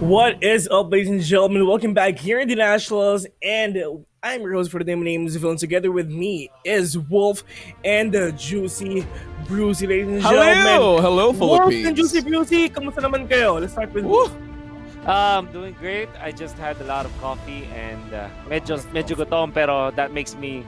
What is up, ladies and gentlemen? Welcome back here in the Nationals, and I'm your host for the day. My name is Phil. Together with me is Wolf and Juicy Brucey, ladies and gentlemen. Hello! Hello, Wolf and Juicy Philippines! Brucey, kamusta naman kayo? Let's start with Woo! Wolf. Doing great. I just had a lot of coffee and medyo gutom pero that makes me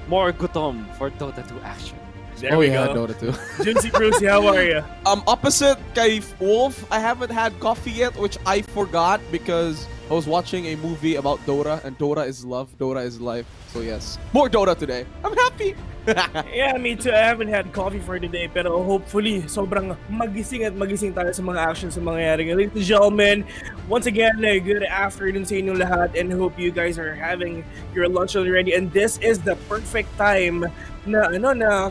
more gutom for Dota 2 action. There we go. Dota 2. Juicy Brucey, how are you? Opposite kay Wolf, I haven't had coffee yet, which I forgot because I was watching a movie about Dota, and Dota is love, Dota is life. So yes, more Dota today. I'm happy! Yeah, me too. I haven't had coffee for today, pero hopefully, sobrang magising tayo sa mga actions sa mangyayari. Ladies and gentlemen, once again, good afternoon sa inyong lahat, and hope you guys are having your lunch already. And this is the perfect time na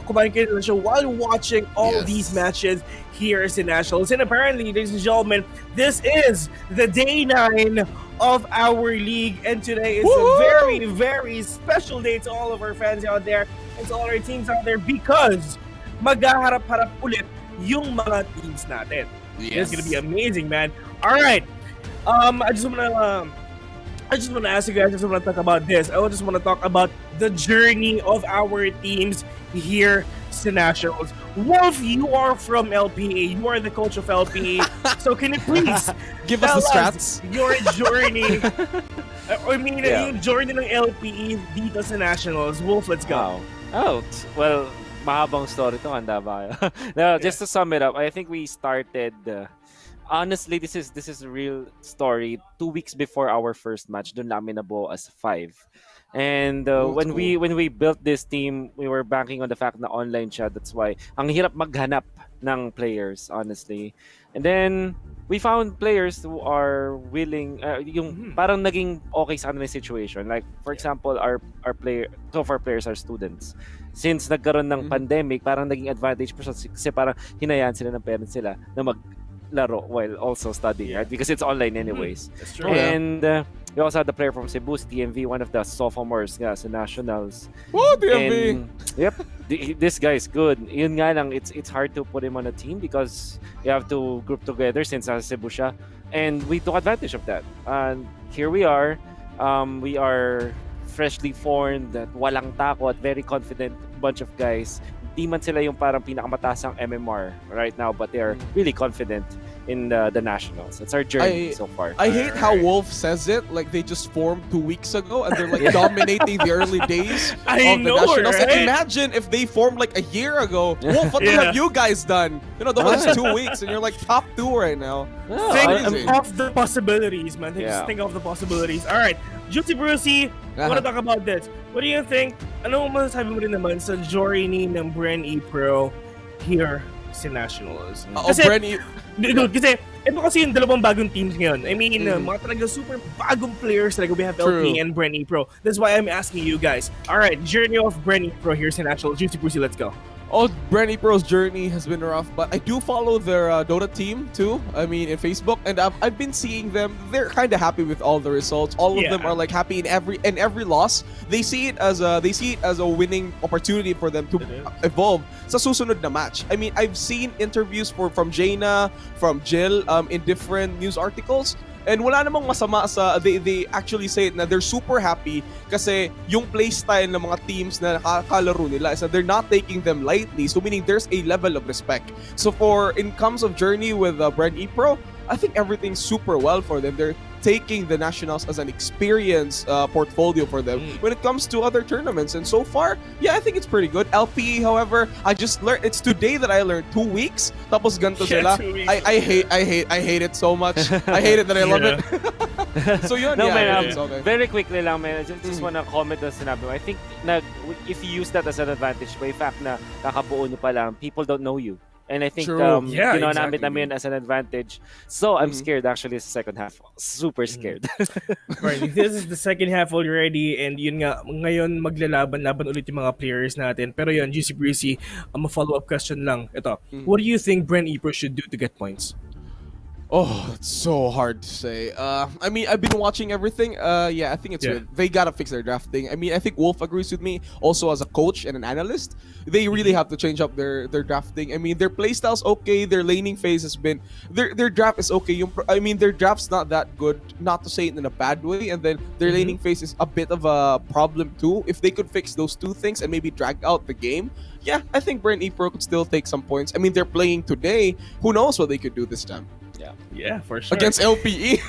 kumain kayo ng show while watching all Yes. these matches here at the Nationals. And apparently, ladies and gentlemen, this is the day 9 of our league, and today is a Woo-hoo! very, very special day to all of our fans out there and to all our teams out there because maghaharap-harap ulit yung mga teams natin. It's gonna be amazing, man. All right, I just wanna ask you guys. I just wanna talk about this. I just wanna talk about the journey of our teams here sa Nationals. Wolf, you are from LPA. You are the coach of LPA. So can you please Give us the tell strats. your journey? Yeah. Yung journey ng LPE dito sa Nationals. Wolf, let's go. Wow. Well, mahabang story to. Handa ba kayo? No, just to sum it up, I think we started. Honestly, this is a real story. 2 weeks before our first match, doon namin nabuo as 5. And Oh, when that's we when we built this team, we were banking on the fact na online siya. That's why ang hirap maghanap ng players, honestly. And then we found players who are willing, yung parang naging okay sa kanila yung situation. Like for example, our player, two of our players are students. Since nagkaroon ng pandemic, parang naging advantage pa siya kasi parang hinayaan sila ng parents sila na maglaro while also studying, right? Because it's online anyways. That's true. Oh, yeah. And we also had the player from Cebu, TMV, one of the sophomores nga sa Nationals. Woo, TMV! And, yep, this guy is good. Yun nga lang, it's hard to put him on a team because you have to group together since nasa Cebu siya. And we took advantage of that. And here we are. We are freshly formed, at walang takot, very confident bunch of guys. Di man sila yung parang pinakamatasang MMR right now, but they are really confident in the Nationals. It's our journey so far. I hate how Wolf says it, like they just formed 2 weeks ago and they're like dominating the early days I of the know, Nationals. And right? imagine if they formed like a year ago. Wolf, what have you guys done? You know, the last 2 weeks and you're like top 2 right now. Oh, Think amazing. of the possibilities, man. Just Yeah. think of the possibilities. All right, Juicy Brucey, I want to talk about this. What do you think? Ano masasabi mo rin naman sa journey ng Bren E Pro here sa Nationals? Brenny, Dude, kasi ito kasi yung dalawang bagong teams ngayon. I mean, mga talaga super bagong players talaga. We have True. LP and Bren E Pro. That's why I'm asking you guys. All right, journey of Bren E Pro here sa Nationals. Juicy Brucey, let's go. Brenny Pro's journey has been rough, but I do follow their Dota team too. I mean, in Facebook, and I've been seeing them. They're kind of happy with all the results. All of them Yeah. are like happy in every loss. They see it as a winning opportunity for them to It is. evolve sa susunod na match. I mean, I've seen interviews from Jaina, from Jill, in different news articles. And wala namang masama sa they actually say na they're super happy kasi yung play style ng mga teams na nakakalaro nila is that they're not taking them lightly. So meaning there's a level of respect. So for in comes of journey with Brand E Pro, I think everything's super well for them. They're taking the Nationals as an experience portfolio for them when it comes to other tournaments. And so far, yeah, I think it's pretty good. LPE, however, I just learned, it's today that I learned 2 weeks. Tapos ganito Yeah, sila. 2 weeks. I hate it so much. I hate it that I love it. So yun, No, yeah, man, it's okay. very quickly lang, man. I just wanna comment on sinabi mo. I think if you use that as an advantage, by fact na kakabuo nyo pa lang, people don't know you. And I think, True. Yeah, ginamit exactly. namin as an advantage. So, I'm scared actually sa second half. Super scared. Right, this is the second half already, and yun nga, ngayon maglalaban-laban ulit yung mga players natin. Pero yun, Juicy Breezy, a follow-up question lang. Ito, what do you think Bren E Pro should do to get points? Oh, it's so hard to say. I mean, I've been watching everything. Yeah, I think it's good. They gotta fix their drafting. I mean, I think Wolf agrees with me. Also, as a coach and an analyst, they really have to change up their drafting. I mean, their playstyle's okay. Their laning phase has been their draft is okay. I mean, their draft's not that good. Not to say it in a bad way. And then their laning phase is a bit of a problem too. If they could fix those two things and maybe drag out the game, yeah, I think Brent Pro could still take some points. I mean, they're playing today. Who knows what they could do this time? Yeah, for sure. Against LPE.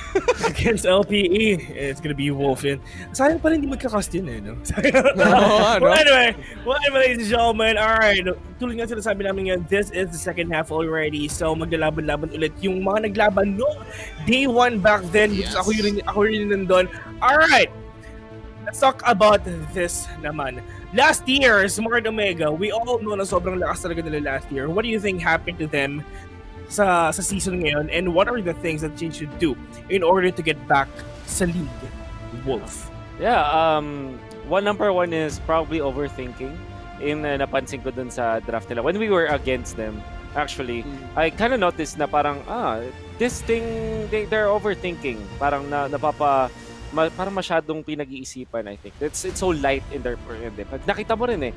Against LPE, it's gonna be Wolf yun. Sayang pala hindi magkakast yun eh, no? Well, anyway, ladies and gentlemen, alright, tuloy nga sinasabi namin ngayon, this is the second half already, so maglalaban-laban ulit yung mga naglaban no day 1 back then, because ako rin nandun. Alright, let's talk about this naman. Last year, Smart Omega, we all know na sobrang lakas talaga nila last year. What do you think happened to them sa season ngayon, and what are the things that they should do in order to get back sa league? Wolf. Yeah, number one is probably overthinking. Napansin ko dun sa draft nila. When we were against them, actually, I kind of noticed na parang, this thing, they're overthinking. Parang parang masyadong pinag-iisipan, I think. It's so light in their end. Nakita mo rin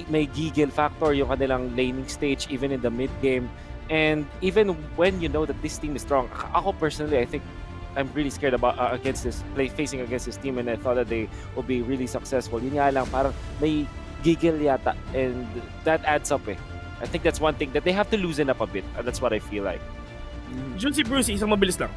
may giggle factor yung kanilang laning stage, even in the mid-game. And even when you know that this team is strong, ako personally, I think I'm really scared about facing against this team, and I thought that they will be really successful. Yun nga lang, parang may giggle yata, and that adds up eh. I think that's one thing that they have to loosen up a bit. That's what I feel like. Juicy Brucey, isang mabilis lang.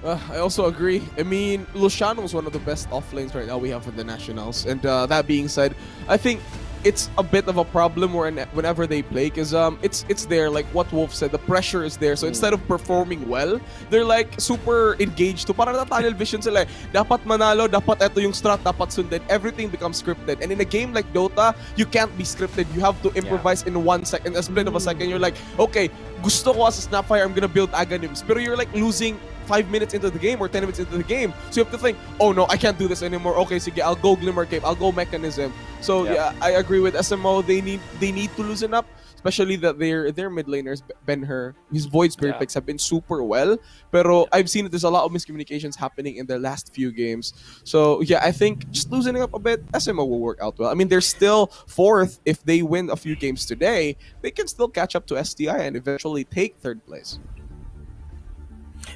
I also agree. I mean, Luciano is one of the best offlanes right now we have for the Nationals. And that being said, I think it's a bit of a problem whenever they play, because it's there, like what Wolf said, the pressure is there. So instead of performing well, they're like super engaged to parang tunnel vision sila. Dapat manalo, dapat ito yung strat, dapat sundin. Everything becomes scripted. And in a game like Dota, you can't be scripted. You have to improvise in 1 second, a split of a second. You're like, okay, gusto ko as a Snapfire, I'm gonna build Aghanims. Pero you're like losing 5 minutes into the game or 10 minutes into the game. So you have to think, oh no, I can't do this anymore. Okay, sige, I'll go Glimmer Cape, I'll go Mechanism. So yeah, I agree with SMO. They need to loosen up, especially that their mid laners, Ben-Hur, his Void Spirit picks have been super well. Pero I've seen that there's a lot of miscommunications happening in their last few games. So yeah, I think just loosening up a bit, SMO will work out well. I mean, they're still 4th. If they win a few games today, they can still catch up to STI and eventually take 3rd place.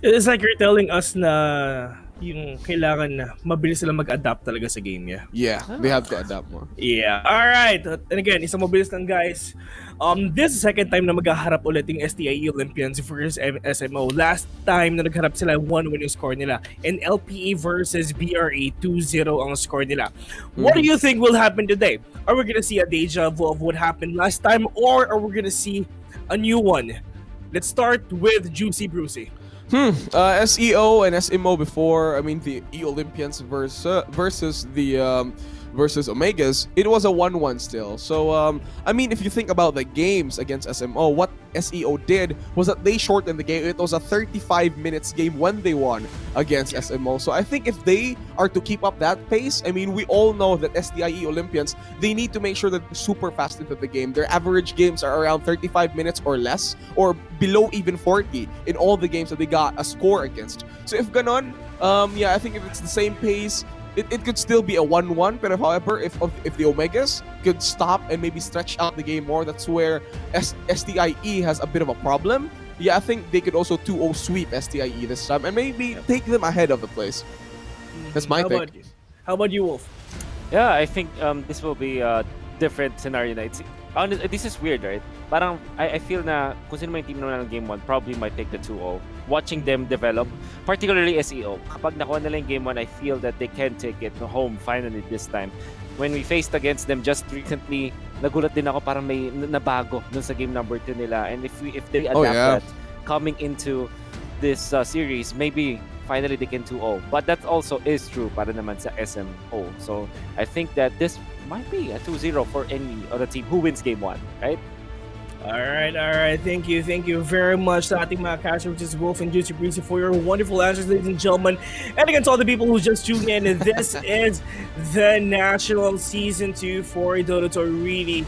It's like you're telling us na yung kailangan na mabilis sila mag-adapt talaga sa game niya. Yeah, they have to adapt more. Yeah. Alright. And again, isang mabilis lang guys. This is the second time na maghaharap ulit yung STIE Olympians versus SMO. Last time na nagharap sila, 1-1 yung score nila. And LPE versus BRA, 2-0 ang score nila. What do you think will happen today? Are we gonna see a deja vu of what happened last time, or are we gonna see a new one? Let's start with Juicy Brucey. SEO and SMO before, I mean the E-Olympians versus the versus Omegas, it was a 1-1 still. So I mean, if you think about the games against SMO, what SEO did was that they shortened the game. It was a 35 minutes game when they won against SMO. So I think if they are to keep up that pace, I mean, we all know that SDIE Olympians, they need to make sure that they're super fast into the game. Their average games are around 35 minutes or less, or below even 40 in all the games that they got a score against. So if ganon, yeah, I think if it's the same pace, it could still be a 1-1. But however, if the Omegas could stop and maybe stretch out the game more, that's where STIE has a bit of a problem. Yeah, I think they could also 2-0 sweep STIE this time and maybe take them ahead of the place. That's my take. How about you, Wolf? Yeah, I think this will be a different scenario na. This is weird, right? Parang I feel na kung sino may team naman ng game 1 probably might take the 2-0. Watching them develop, particularly SEO. Kapag nakuha nila yung game 1, I feel that they can take it home finally this time. When we faced against them just recently, nagulat din ako parang may nabago dun sa game number 2 nila. And if they adapt that coming into this series, maybe finally they can 2-0. But that also is true para naman sa SMO. So I think that this might be a 2-0 for any other team who wins game 1, right? All right. Thank you very much sa ating mga casters, which is Wolf and Juicy Breezy, for your wonderful answers, ladies and gentlemen. And against all the people who just tuned in, this is the National Season 2 for Dota. So really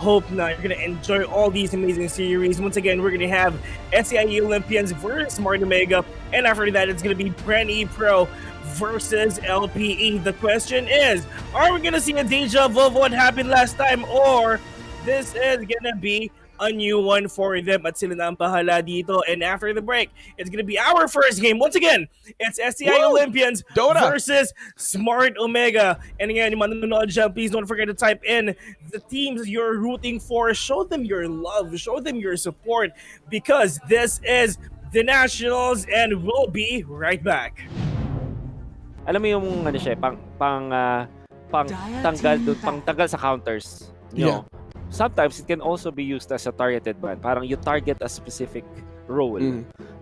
hope na you're gonna enjoy all these amazing series. Once again, we're gonna have SEIE Olympians versus Smart Omega, and after that, it's gonna be Brenny Pro versus LPE. The question is, are we gonna see a deja vu of what happened last time, or this is gonna be a new one for them at sila na ang bahala dito? And after the break, it's gonna be our first game. Once again, it's SEI Woo! Olympians Dota versus Smart Omega. And again, yung manonood dyan, please don't forget to type in the teams you're rooting for. Show them your love, show them your support, because this is the Nationals, and we'll be right back. Alam mo yung ano siya, pang tanggal sa counters. Yeah. Sometimes it can also be used as a targeted ban. Parang you target a specific role.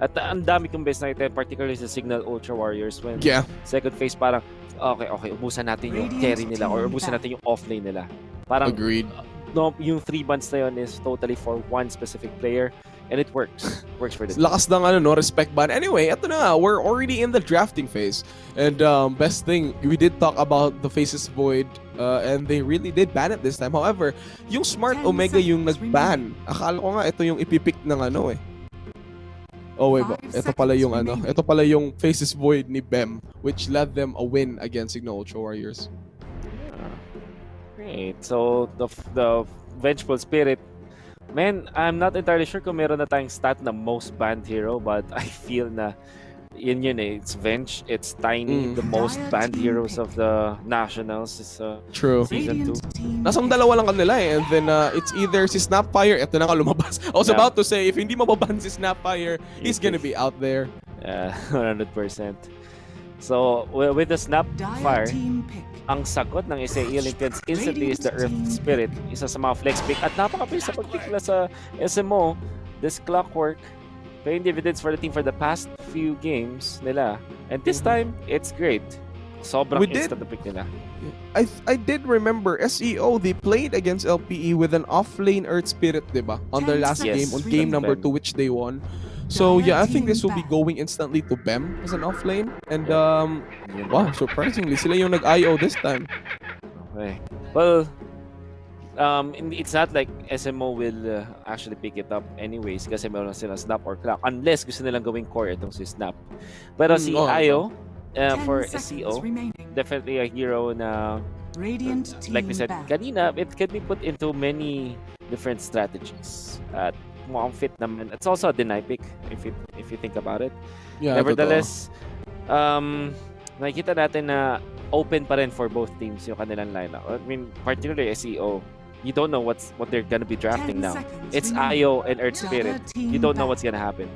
At ang dami kong best nakita, particularly sa Signal Ultra Warriors, when second phase parang, okay, ubusan natin yung carry nila or ubusan natin yung offlane nila. Parang, agreed. No, yung 3 bans na yun is totally for one specific player. And it works. Works for this. Lakas ng respect ban. Anyway, eto na nga, we're already in the drafting phase. And best thing, we did talk about the Faces Void, and they really did ban it this time. However, yung Smart Omega yung nag-ban. Akala ko nga ito yung ipipick ng Oh wait, ito pala yung Faces Void ni Bem, which led them a win against Signal Ultra Warriors. Great. So the Vengeful Spirit, man, I'm not entirely sure kung meron na tayong stat na most banned hero, but I feel na yun eh. It's Venge, it's Tiny, the most banned heroes of the Nationals is True. Season 2. Nasang dalawa lang kanila eh. And then it's either si Snapfire, eto na nga lumabas. I was about to say, if hindi mababan si Snapfire, he's gonna be out there. 100%. So, with the Snapfire, ang sagot ng SEI Olympians instantly is the Earth Spirit, isa sa mga flex pick, at napakabilis sa pag-pick nila sa SMO. This clockwork paying dividends for the team for the past few games nila, and this time it's great. Sobrang instant na pick nila. I did remember SEO, they played against LPE with an offlane Earth Spirit, diba? On their last game, on game number 2, which they won. So yeah, I think this will be going instantly to Bem as an offlane. And wow, surprisingly, sila yung nag-IO this time. Okay. Well, it's not like SMO will actually pick it up anyways kasi meron sila Snap or Clock. Unless gusto nilang gawing core itong si Snap. Pero si IO, for SEO, definitely a hero na, like we said kanina, it can be put into many different strategies. At mukhang fit naman. It's also a deny pick if you think about it. Yeah, nevertheless, nakikita natin na open pa rin for both teams yung kanilang lineup. I mean, particularly SEO, you don't know what they're gonna be drafting now. It's IO and Earth Spirit. You don't know what's gonna happen.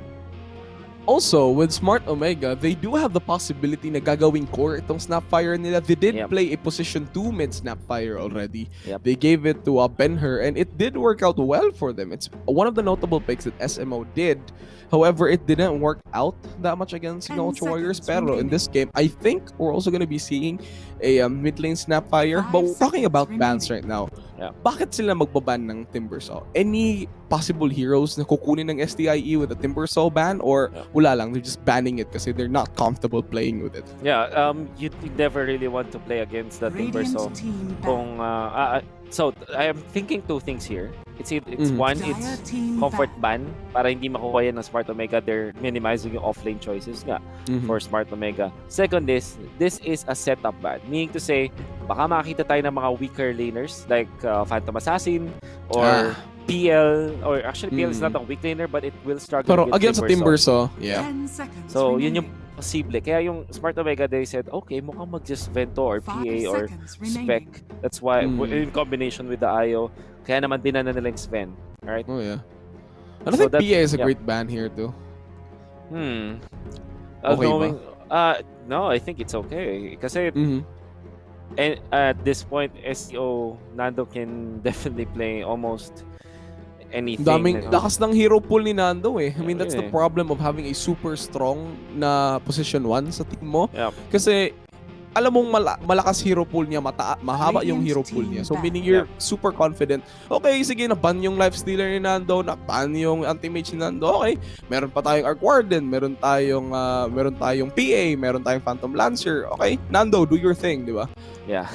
Also, with Smart Omega, they do have the possibility na gagawing core itong Snapfire nila. They did play a position 2 mid Snapfire already. They gave it to Benher, and it did work out well for them. It's one of the notable picks that SMO did. However, it didn't work out that much against Ultra Warriors. Pero in this game, I think we're also going to be seeing a mid lane Snapfire. But we're talking about bans right now. Bakit sila magbaban ng Timbersaw? Any possible heroes na kukunin ng STIE with a Timbersaw ban, or wala lang, they're just banning it kasi they're not comfortable playing with it? You never really want to play against the Timbersaw. So I am thinking 2 things here. It's one, it's comfort ban para hindi makuha yan ng Smart Omega. They're minimizing yung offlane choices nga for Smart Omega. Second is, this is a setup ban. Meaning to say, baka makita tayo ng mga weaker laners like Phantom Assassin or PL, or actually PL is not a weak laner but it will struggle pero against Timbersaw. So yun yung posible. Kaya yung Smart Omega, they said, okay, mukhang mag-just Vento or PA or Spec. That's why, in combination with the IO, kaya naman binana nila yung Sven. Alright? Oh yeah. I think PA is a great ban here too. Okay ba? No, I think it's okay. Kasi and at this point, SEO, Nando can definitely play almost anything. Daming lakas ng hero pool ni Nando eh. I mean, that's the problem of having a super strong na position 1 sa team mo. Kasi alam mong malakas hero pool niya, mahaba yung hero pool niya. So meaning you're super confident. Okay, sige, na-ban yung Lifestealer ni Nando, na-ban yung anti-mage ni Nando. Okay, meron pa tayong Arc Warden, meron tayong PA, meron tayong Phantom Lancer. Okay, Nando, do your thing, di ba? Yeah.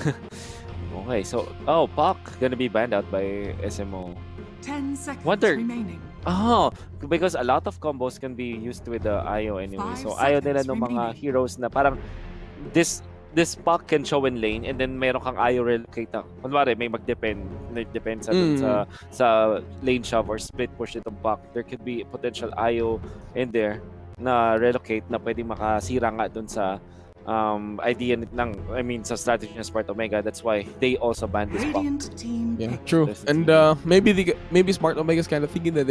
Okay, so Puck gonna be banned out by SMO. 10 seconds Wonder- remaining. Oh, because a lot of combos can be used with the IO anyway. 5 So ayaw nila seconds ng mga remaining. heroes na parang this Puck can show in lane and then meron kang IO relocate. Kunwari may nag-depend sa dun sa lane shove or split push itong Puck. There could be potential IO in there na relocate na pwedeng makasira nga dun sa idea sa strategy ng Smart Omega. That's why they also banned this Puck. Radiant team Yeah, pick. true. This is And maybe Smart Omega's kind of thinking that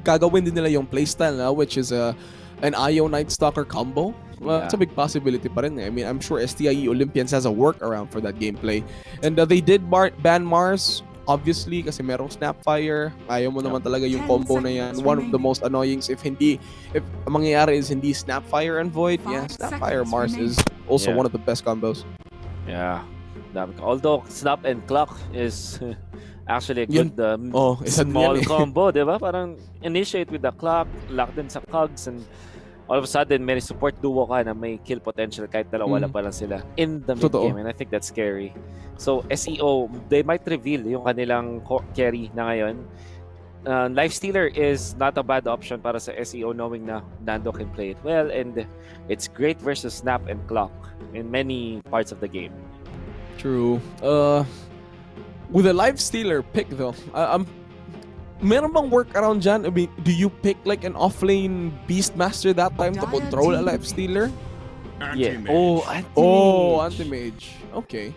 gagawin din nila yung playstyle na, which is an IO Night Stalker combo. It's a big possibility pa rin. I mean, I'm sure STIE Olympians has a workaround for that gameplay. And they did ban Mars, obviously, kasi merong Snapfire. Ayaw mo naman talaga yung 10 combo na yan. seconds One of the remaining. most annoying if ang mangyayari is hindi Snapfire and Void. Yeah, 5 Snapfire seconds Mars remaining. is also Yeah. one of the best combos. Yeah. Although Snap and Clock is actually a Yun. good isa din small yan eh. combo, di ba? Parang initiate with the clock, lock them sa cogs, and all of a sudden, may support duo ka na may kill potential kahit dalawa lang pa lang sila in the mid Totoo. game, and I think that's scary. So, SEO, they might reveal yung kanilang carry na ngayon. Lifestealer is not a bad option para sa SEO knowing na Nando can play it well, and it's great versus Snap and Clock in many parts of the game. True. With a Lifestealer pick though, meron bang workaround dyan? I mean, do you pick like an offlane Beastmaster that time to control a Lifestealer? Yeah. Anti-Mage. Anti-Mage. Okay.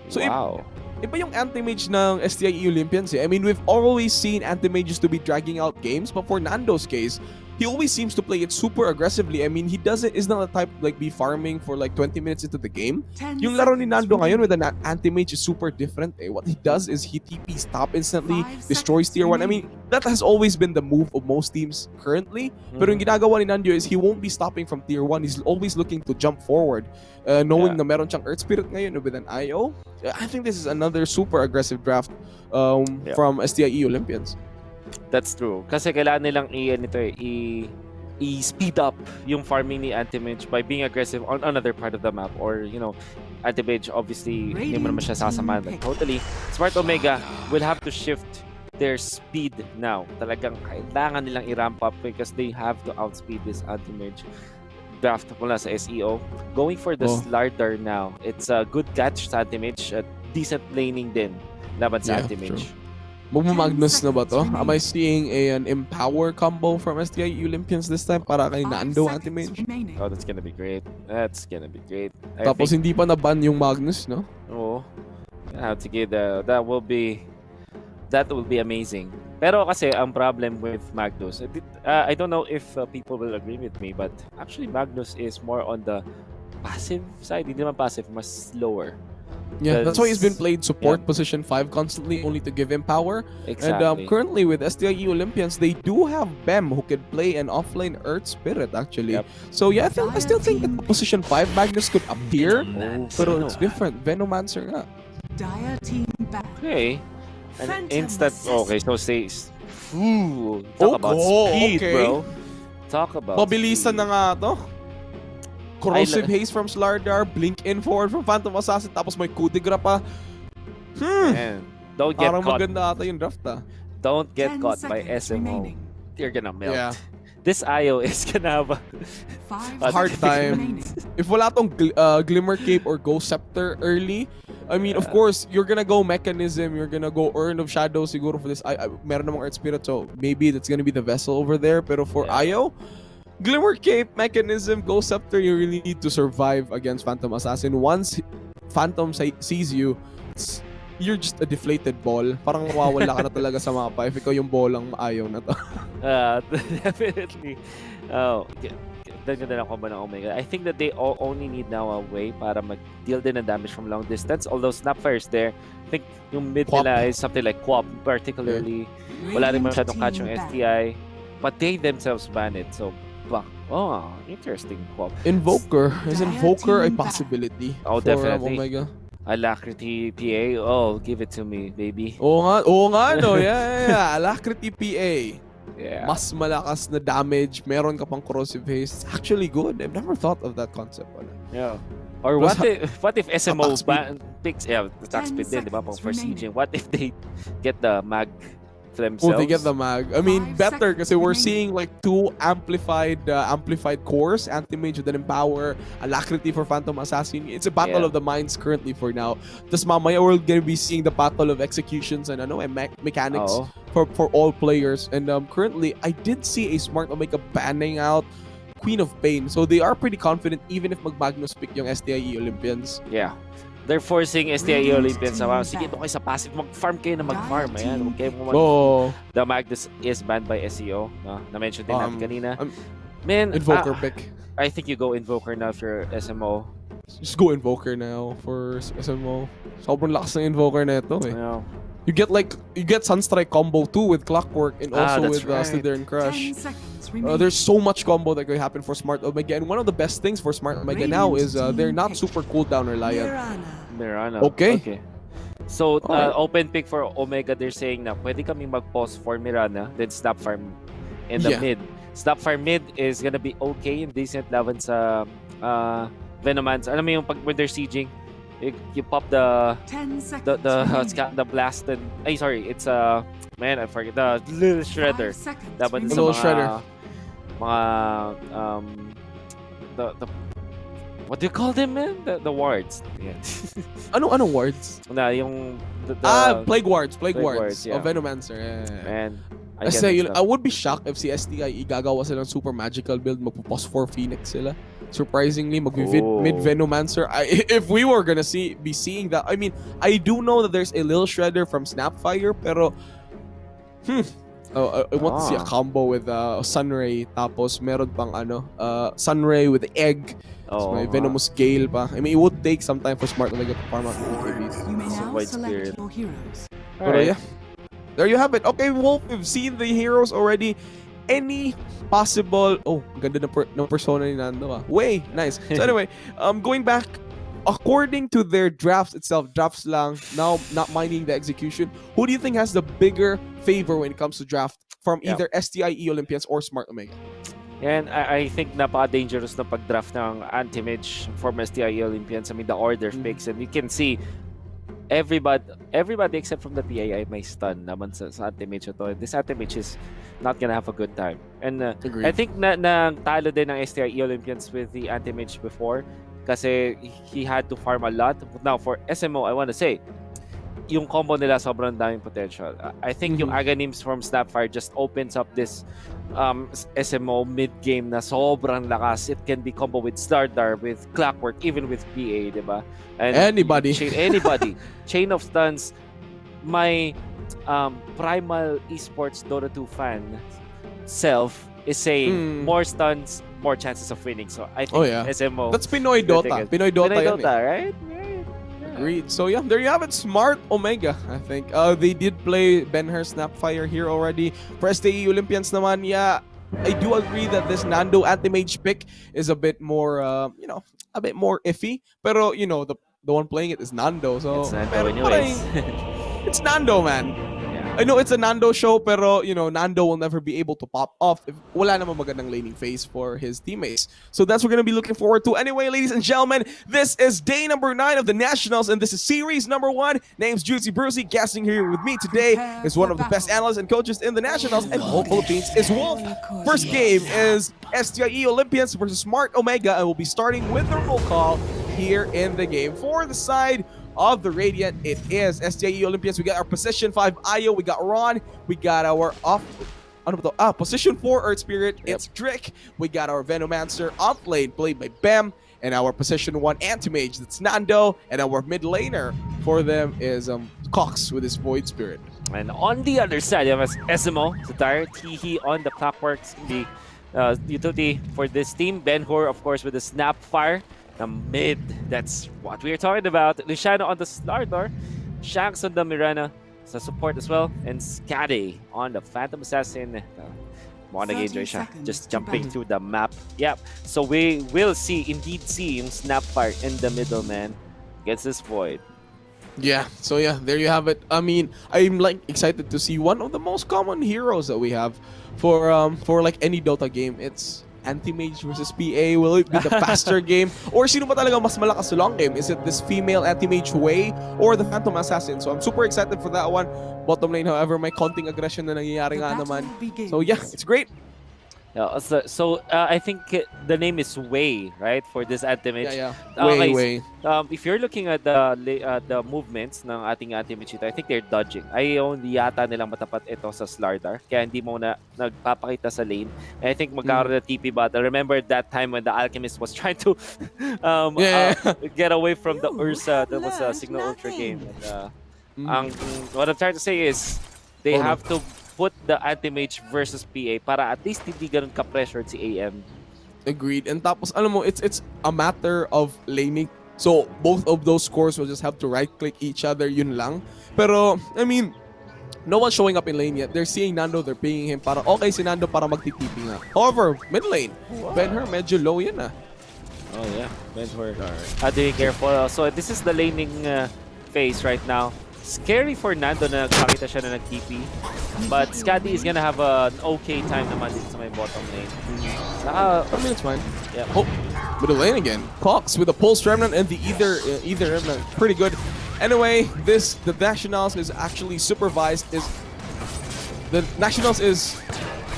So Wow. iba yung anti-mage ng STIE Olympians eh. I mean, we've always seen anti-mages to be dragging out games, but for Nando's case, he always seems to play it super aggressively. I mean, is not the type to like be farming for like 20 minutes into the game. 10 Yung laro ni seconds Nando ngayon remaining. with an anti-mage is super different eh. What he does is he TPs top instantly, 5 destroys seconds tier 1. I mean, that has always been the move of most teams currently. Pero yung ginagawa ni Nando is he won't be stopping from tier 1. He's always looking to jump forward. Knowing na meron siyang Earth Spirit ngayon with an IO. I think this is another super aggressive draft from STIE Olympians. That's true. Kasi kailangan nilang i-speed up yung farming ni Anti-Mage by being aggressive on another part of the map, or Anti-Mage obviously hindi mo naman siya sasamahan like totally. Smart Omega will have to shift their speed now. Talagang kailangan nilang i-ramp up because they have to outspeed this Anti-Mage draft mula sa SEO. Going for the Slardar now. It's a good catch sa Anti-Mage. Decent laning din laban sa Anti-Mage. Magmamagnus na ba to? Am I seeing an Empower combo from STIE Olympians this time para kay 5 Nando seconds Anti-Mage? remaining. Oh, that's gonna be great. That's gonna be great. Tapos hindi pa na-ban yung Magnus, no? Oh, have to get that will be amazing. Pero kasi ang problem with Magnus, I don't know if people will agree with me, but actually Magnus is more on the passive side. Hindi naman passive, mas slower. Yeah, that's why he's been Because- played support position 5 constantly, only to give him power. Exactly. And currently with STIE Olympians, they do have Bem who can play an offline Earth Spirit actually. Yep. So yeah, I still think that the position 5 Magnus could appear, pero it's Venom. different. Venomancer nga. Dire team back. Okay. An Phantom instant. assassin. Okay, so says. Talk about speed, okay. bro. Talk about. Mabilisan na nga to. Corrosive Ay, Haze from Slardar, Blink in forward from Phantom Assassin, tapos may coup de grace pa. Man, don't get Parang caught. maganda ata yung draft ah. Don't get 10 caught by seconds SMO. remaining. You're gonna melt. Yeah. This IO is gonna have a 5 Hard seconds time. remaining. If wala tong Glimmer Cape or Ghost Scepter early, I mean, of course, you're gonna go Mechanism, you're gonna go Urn of Shadow siguro for this. Meron namang Earth Spirit, so maybe that's gonna be the vessel over there. Pero for IO, Glimmer Cape, Mechanism, Ghost Scepter, you really need to survive against Phantom Assassin. Once Phantom sees you, you're just a deflated ball. Parang mawawala ka na talaga sa mapa if ikaw yung bolang ayaw na to. definitely. Oh, ganda ng combo ng Omega. I think that they only need now a way para mag-deal din ng damage from long distance. Although Snapfire is there, I think yung mid Quap. nila is something like Quap particularly. Wala rin Radiant masyadong catch team yung back. STI. But they themselves ban it. So, interesting Quap. Invoker. Is Dire Invoker a team back. possibility? Oh, for, definitely. Omega? Alacrity PA. Oh, give it to me, baby. Oo nga, no. Yeah. Alacrity PA. Yeah. Mas malakas na damage, meron ka pang corrosive haste. It's actually good. I've never thought of that concept. Yeah. Or Plus, what if SMO attack speed. picks, the attack 10 speed din, di ba? Pang seconds for remaining. sieging. What if they get the mag for Oh, themselves? they get the mag. I mean, 5 better seconds kasi we're remaining. seeing like two amplified cores, anti-mage with an empower, alacrity for Phantom Assassin. It's a battle Yeah. of the minds currently for now. Tas mamaya we're gonna be seeing the battle of executions and mechanics Oo. for all players. And currently, I did see a Smart Omega banning out Queen of Pain. So they are pretty confident even if mag-Magnus pick yung STIE Olympians. Yeah. They're forcing STIE Radiant Olympians na, team sige, ban. doon kayo sa passive, mag-farm kayo na mag-farm. Dire Ayan, team huwag kayo pick. mag- Oh, The Magnus is banned by SEO. No? Na-mention din natin kanina. Man, Invoker pick. I think you go Invoker now if you're SMO. Just go Invoker now for SMO. Sobrang lakas ng Invoker na ito eh. You know? You get Sunstrike combo too with Clockwork and also that's with right. Slither and 10 Crush. seconds remaining. There's so much combo that could happen for Smart Omega, and one of the best things for Smart Omega now is they're not super cooldown reliant. Mirana. Okay. So, Alright. open pick for Omega, they're saying na pwede kami mag-pause for Mirana, then snap farm in the Yeah. mid. Snap farm mid is gonna be okay and decent laban sa Venomance. Alam mo yung pag when they're sieging, you pop the 10 seconds remaining. the blast and it's man, I forget the little shredder. 5 seconds Laban The sa little mga shredder. mga the what do you call them, man? The wards. Yeah. Ano wards? Na yung the Plague Wards. Plague Wards, yeah. Of Venomancer. Yeah. man. I I get say, it I would be shocked if si STI gagawa silang super magical build, magpo-pause for Phoenix sila. Surprisingly, Oh. mid Venomancer. If we were gonna be seeing that, I mean, I do know that there's a little shredder from Snapfire, pero I want to see a combo with Sunray, tapos meron pang Sunray with egg. Oh, May Venomous Gale pa. I mean, it would take some time for Smart Omega to farm out the BKBs. You may So now White select Spirit. your heroes. Pero yeah, there you have it. Okay, Wolf, we've seen the heroes already. Any possible... Oh, ganda ng persona ni Nando. Way, nice. So anyway, going back, according to their drafts itself, drafts lang, now not minding the execution, who do you think has the bigger favor when it comes to draft from either STIE Olympians or Smart Omega? And I think napaka-dangerous na pag-draft ng anti-mage from STI Olympians. I mean, the order of picks. And you can see everybody except from the PAI may stun naman sa anti-mage ito. This anti-mage is not gonna have a good time. And Agreed. I think na talo din ng STI Olympians with the anti-mage before kasi he had to farm a lot. Now, for SMO, I want to say, yung combo nila sobrang daming potential. I think yung Aghanims from Snapfire just opens up this SMO mid-game na sobrang lakas. It can be combo with Stardar, with Clockwork, even with PA, diba? And Anybody. Anybody. Chain of Stuns. My primal Esports Dota 2 fan self is saying more stuns, more chances of winning. So I think SMO. That's Pinoy Dota. Pinoy Dota yan Dota, right? Agreed. So yeah, there you have it. Smart Omega, I think. They did play Ben-Hur Snapfire here already. For STE Olympians naman, yeah, I do agree that this Nando anti-mage pick is a bit more, a bit more iffy. Pero, the one playing it is Nando. So, It's Nando pero anyways. it's Nando, man. Yeah. I know it's a Nando show, pero, Nando will never be able to pop off if wala namang magandang laning phase for his teammates. So that's what we're going to be looking forward to. Anyway, ladies and gentlemen, this is day number 9 of the Nationals, and this is series number 1. Name's Juicy Brucey. Guesting here with me today is one of the best analysts and coaches in the Nationals, and the whole Philippines is Wolf. First game is STIE Olympians versus Smart Omega, and we'll be starting with the roll call here in the game. For the side of the Radiant, it is STIE Olympians. We got our position 5 Ayo, we got Ron, we got our position 4 Earth Spirit, it's Drick, we got our Venomancer off lane played by Bem, and our position 1 Anti-Mage, that's Nando, and our mid laner for them is Cox with his Void Spirit. And on the other side, you have SMO, Satire, Teehee on the Clockworks, the utility for this team. Ben-Hur, of course, with the Snapfire. The mid, that's what we're talking about. Luciano on the Slardar, Shanks on the Mirana, sa support as well, and Skade on the Phantom Assassin. Monagage siya, just jumping through the map. Yep, so we will indeed see yung Snapfire in the middle, man, against this Void. Yeah, so yeah, there you have it. I mean, I'm excited to see one of the most common heroes that we have for like any Dota game. It's Anti-Mage versus PA? Will it be the faster game? Or sino ba talaga mas malakas sa long game? Is it this female Anti-Mage Wei or the Phantom Assassin? So I'm super excited for that one. Bottom lane, however, may konting aggression na nangyayari nga naman. So yeah, it's great. Yeah, I think the name is Wei, right, for this Anti-Mage. Yeah. Okay, Way. if you're looking at the movements ng ating Anti-Mage ito, I think they're dodging. Ayaw hindi yata nilang matapat ito sa Slardar, kaya hindi mo na nagpapakita sa lane. And I think magkakaroon ng TP battle. Remember that time when the Alchemist was trying to get away from the Ursa that was a Signal Ultra game. And, what I'm trying to say is they have to put the Anti-Mage versus PA para at least hindi ganun ka-pressured si AM. Agreed. And tapos, alam mo, it's a matter of laning. So, both of those scores will just have to right-click each other, yun lang. Pero, I mean, no one's showing up in lane yet. They're seeing Nando, they're pinging him para okay si Nando para magtitipi nga. However, mid lane, Ben-Hur medyo low yan ah. Oh yeah, Ben-Hur. Have to be careful. So, this is the laning phase right now. Scary for Nando na nakakita siya na nag-TP. But Scotty is gonna have an okay time naman dito sa may bottom lane. I mean, it's fine. Yeah. Oh, middle lane again. Cox with the Pulse Remnant and the Either Remnant. Pretty good. Anyway, the Nationals is actually supervised. The Nationals is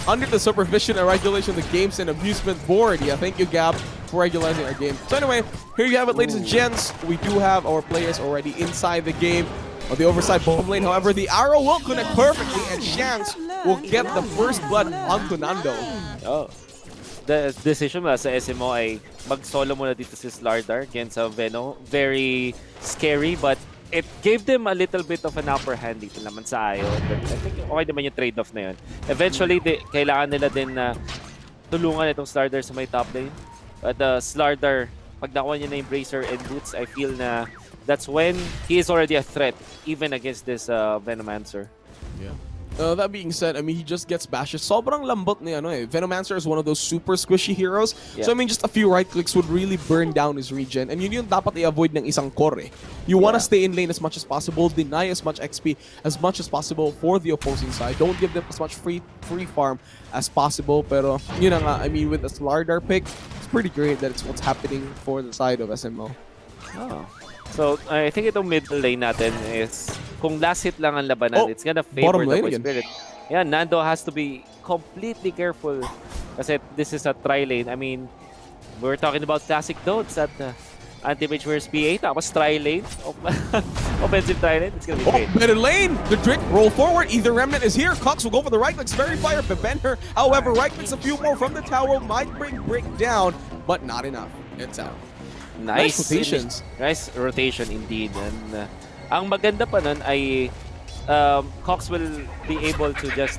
under the supervision and regulation of the Games and Amusement Board. Yeah, thank you, Gab, for regularizing our game. So anyway, here you have it, ladies and gents. We do have our players already inside the game. On the overside bottom lane, however, the arrow will connect perfectly and Shanks will get the first blood onto Nando. Oh. The decision mula sa SMO ay mag-solo muna dito si Slardar against Veno. Very scary, but it gave them a little bit of an upper hand dito naman sa Ayo. I think okay naman yung trade-off na yun. Eventually, kailangan nila din na tulungan itong Slardar sa may top lane. But Slardar, pag nakuha niya na yung Bracer and Boots, I feel na that's when he is already a threat, even against this Venomancer. Yeah. That being said, I mean, he just gets bashes. Sobrang lambot ni ano eh. Venomancer is one of those super squishy heroes. Yeah. So I mean, just a few right clicks would really burn down his regen. And yun yung dapat i-avoid ng isang core eh. You wanna stay in lane as much as possible, deny as much XP as much as possible for the opposing side. Don't give them as much free farm as possible. Pero yun na nga, I mean, with the Slardar pick, it's pretty great that it's what's happening for the side of SMO. Oh. So, I think itong mid lane natin is, kung last hit lang ang labanan, it's gonna favor the Void Spirit. Yeah, Nando has to be completely careful kasi this is a tri-lane. I mean, we're talking about classic Dotes at Anti-Mage versus PA, tapos tri-lane, offensive tri-lane, it's gonna be great. Middle lane, the Drake roll forward, Either Remnant is here, Cox will go for the right clicks, very fire, Ben-Hur, however, right clicks a few more from the tower, might bring Brick down, but not enough, it's out. Nice rotations. Nice rotation indeed. And ang maganda pa nun ay Cox will be able to just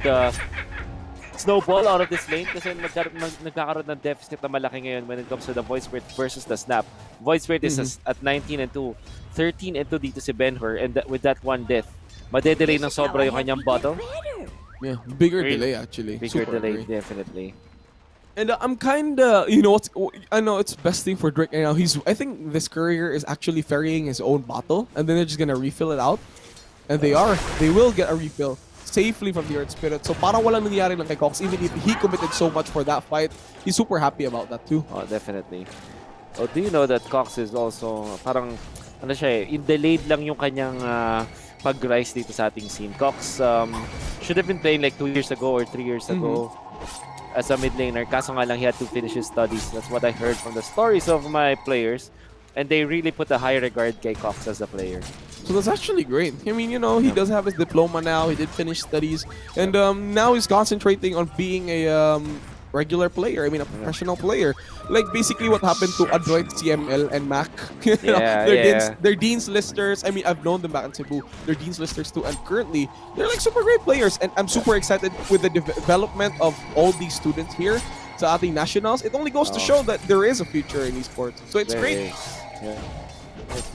snowball out of this lane kasi nagkakaroon ng deficit na malaki ngayon when it comes to the Void Spirit versus the Snap. Void Spirit is at 19-2, 13-2 dito si Ben-Hur, and with that one death, madedelay ng sobra yung kanyang bottle. Yeah, bigger delay actually. Bigger delay, definitely. And I'm kinda, you know, I know it's best thing for Drake right now. I think this courier is actually ferrying his own bottle, and then they're just gonna refill it out. And they will get a refill safely from the Earth Spirit. So parang walang nangyari lang kay Cox, even if he committed so much for that fight, he's super happy about that too. Oh, definitely. Oh, do you know that Cox is also, parang, ano siya eh, delayed lang yung kanyang pag-rise dito sa ating scene. Cox should have been playing like 2 years ago or 3 years ago. As a mid laner, kaso nga lang he had to finish his studies. That's what I heard from the stories of my players. And they really put a high regard kay Cox as a player. So that's actually great. I mean, you know, he does have his diploma now. He did finish studies. And now he's concentrating on being a regular player. I mean, a professional player. Like basically what happened to Adroit, CML, and Mac. They're Dean's Listers. I mean, I've known them back in Cebu. They're Dean's Listers too. And currently, they're like super great players. And I'm super excited with the development of all these students here sa ating nationals. It only goes to show that there is a future in esports. So it's great. Yeah.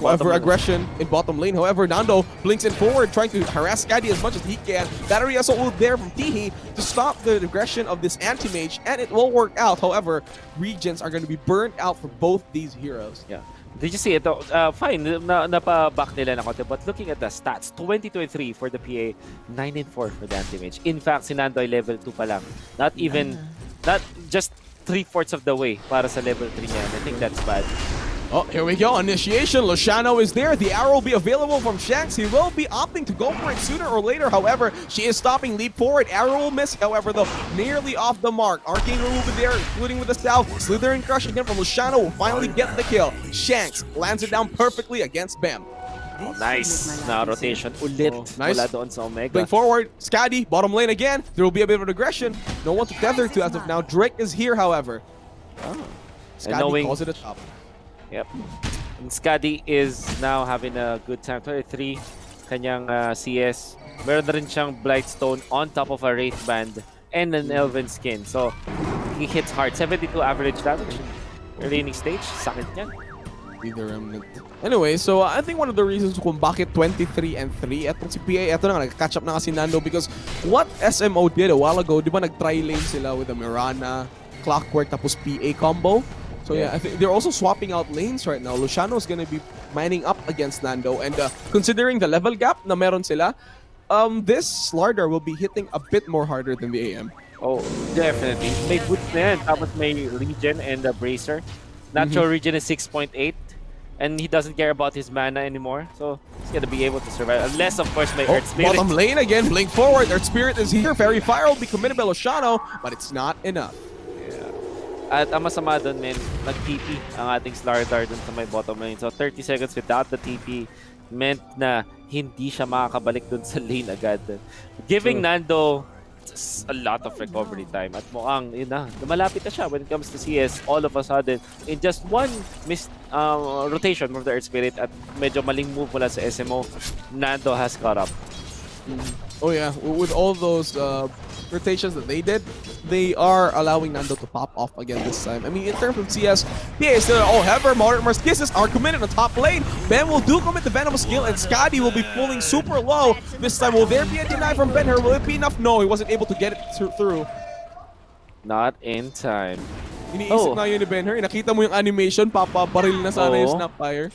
However, aggression in bottom lane. However, Nando blinks in forward, trying to harass Scadi as much as he can. Battery also there from Tihi to stop the aggression of this anti-mage, and it will work out. However, regions are going to be burned out for both these heroes. Yeah. Did you see it? Fine, napa-back nila na konti. But looking at the stats, 22-3 for the PA, 9-4 for the anti-mage. In fact, si Nando ay level 2 pa lang. Not even, not just 3/4 of the way para sa level 3 niya. I think that's bad. Oh, here we go. Initiation. Luciano is there. The arrow will be available from Shanks. He will be opting to go for it sooner or later. However, she is stopping. Leap forward. Arrow will miss. However, though, nearly off the mark. Arcane will be there, including with the south. Slytherin Crush again from Luciano will finally get the kill. Shanks lands it down perfectly against Bam. Oh, nice na rotation ulit Nice. mula doon sa Omega. Going forward, Scaddy, bottom lane again. There will be a bit of an aggression. No one to tether to as of now. Drake is here, however. Scaddy knowing- calls it a top. Yep. And Scaddy is now having a good time. 23, kanyang CS. Meron na rin siyang Blightstone on top of a Wraith Band and an Elven skin. So, he hits hard. 72 average damage. Early inning stage, sakit niya. Either remnant. Anyway, so I think one of the reasons kung bakit 23 and 3 etong si PA, eto na nga, nag-catch up na kasi Nando because what SMO did a while ago, di ba nag-try lane sila with the Mirana, Clockwork, tapos PA combo? So yeah, I think they're also swapping out lanes right now. Luciano is gonna be mining up against Nando, and considering the level gap na meron sila, this Slardar will be hitting a bit more harder than the AM. Oh, definitely. May boots na yan. Tapos may regen and a bracer. Natural regen is 6.8. And he doesn't care about his mana anymore. So he's gonna be able to survive. Unless, of course, may Earth Spirit. Bottom lane again, blink forward. Earth Spirit is here. Fairy Fire will be committed by Luciano, but it's not enough. At ang masama doon, men, nag-TP ang ating Slardar doon sa may bottom lane. So 30 seconds without the TP meant na hindi siya makakabalik doon sa lane agad. Giving Nando a lot of recovery time. At mukhang, yun na, malapit na siya when it comes to CS. All of a sudden, in just one missed rotation from the Earth Spirit at medyo maling move mula sa SMO, Nando has caught up. Oh yeah, with all those rotations that they did, they are allowing Nando to pop off again this time. I mean, in terms of CS, PA is still, oh, however, Mortimer's kisses are committed on top lane. Ben will do commit the Venomous skill, and Scotty will be pulling super low. This time, will there be a deny from Ben? Will it be enough? No, he wasn't able to get it through. Not in time. Iniisip na yun ni Benher. Nakita mo yung animation, papabaril na sana yung Snapfire.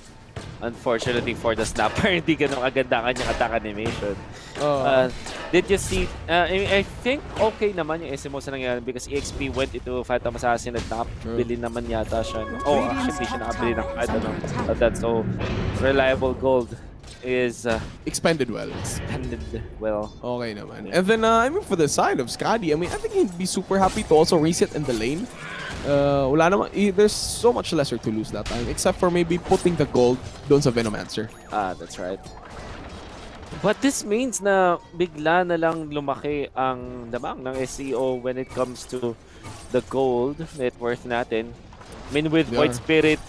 Unfortunately for the Snapper, hindi ganun agad ang kanyang attack animation. Oh. Did you see, I think okay naman yung SMO sa nangyari because EXP went into Phantom Assassin at nakabili naman yata siya. Oh, actually siya nakabili ng, I don't know. But that's so reliable gold is Expended well. expended well. Okay naman. And then, I mean, for the side of Scotty, I mean, I think he'd be super happy to also reset in the lane. Wala naman, there's so much lesser to lose that time, except for maybe putting the gold doon sa Venomancer. That's right. But this means na bigla na lang lumaki ang damang ng SEO when it comes to the gold net worth natin. I mean, with Void Spirit,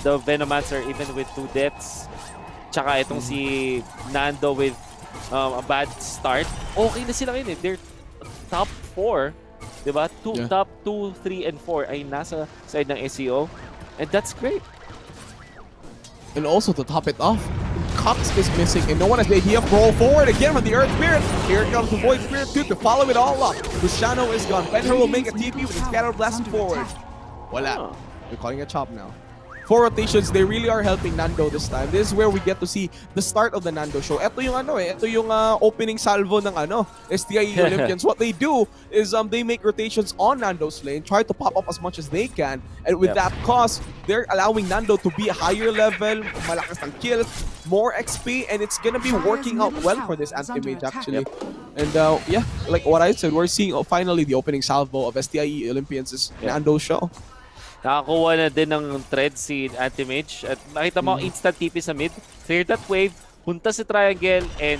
the Venomancer, even with 2 deaths, tsaka itong si Nando with a bad start, okay na sila ngayon eh. They're top 4, diba? Top 2, 3, and 4 ay nasa side ng SEO. And that's great. And also to top it off, Cox is missing and no one has the idea of roll forward again with the Earth Spirit. Here comes the Void Spirit too to follow it all up. Luciano is gone. Benher will make a TP with his Scatter Blast forward. Voila. We're calling a chop now. 4 rotations, they really are helping Nando this time. This is where we get to see the start of the Nando show. Ito yung ito yung opening salvo ng STIE Olympians. What they do is they make rotations on Nando's lane, try to pop up as much as they can, and with that cause, they're allowing Nando to be a higher level, malakas ang kills, more XP, and it's gonna be working out well for this anti-mage actually. And yeah, like what I said, we're seeing finally the opening salvo of STIE Olympians is Nando's show. Nakakuha na din ng thread si Anti-Mage. At nakita mo, instant TP sa mid. Clear that wave, punta si Triangle, and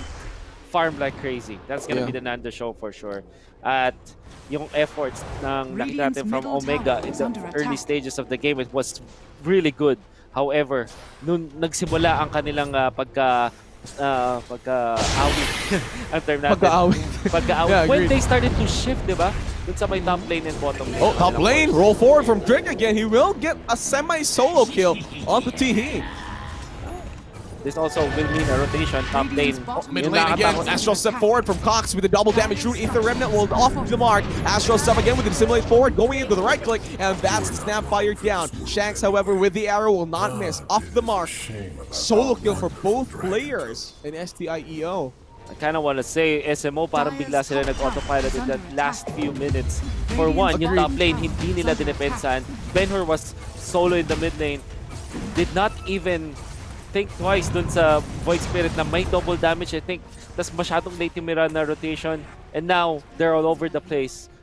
farm like crazy. That's gonna be the Nando show for sure. At yung efforts ng nakita natin from Omega in the early stages of the game, it was really good. However, nung nagsimula ang kanilang pagka-awit, ang term natin. Pagka-awit. When they started to shift, di ba? Dun sa may top lane and bottom lane. Oh, top lane, roll forward from Drake again. He will get a semi-solo kill onto T-He. This also will mean a rotation, top lane. Mid lane again, Astral step forward from Cox with a double damage root. Ether Remnant will off the mark. Astral step again with the dissimulate forward, going into the right click, and that's the snap fired down. Shanks, however, with the arrow will not miss. Off the mark. Solo kill for both players in STIEO. I kind of want to say SMO parang bigla sila nag-autopilot in the last few minutes. For one, yung top lane, hindi nila dinepensahan. Benhur was solo in the mid lane. Did not even think twice dun sa Void Spirit na may double damage, I think. Tas masyadong late yung Mirana rotation. And now, they're all over the place.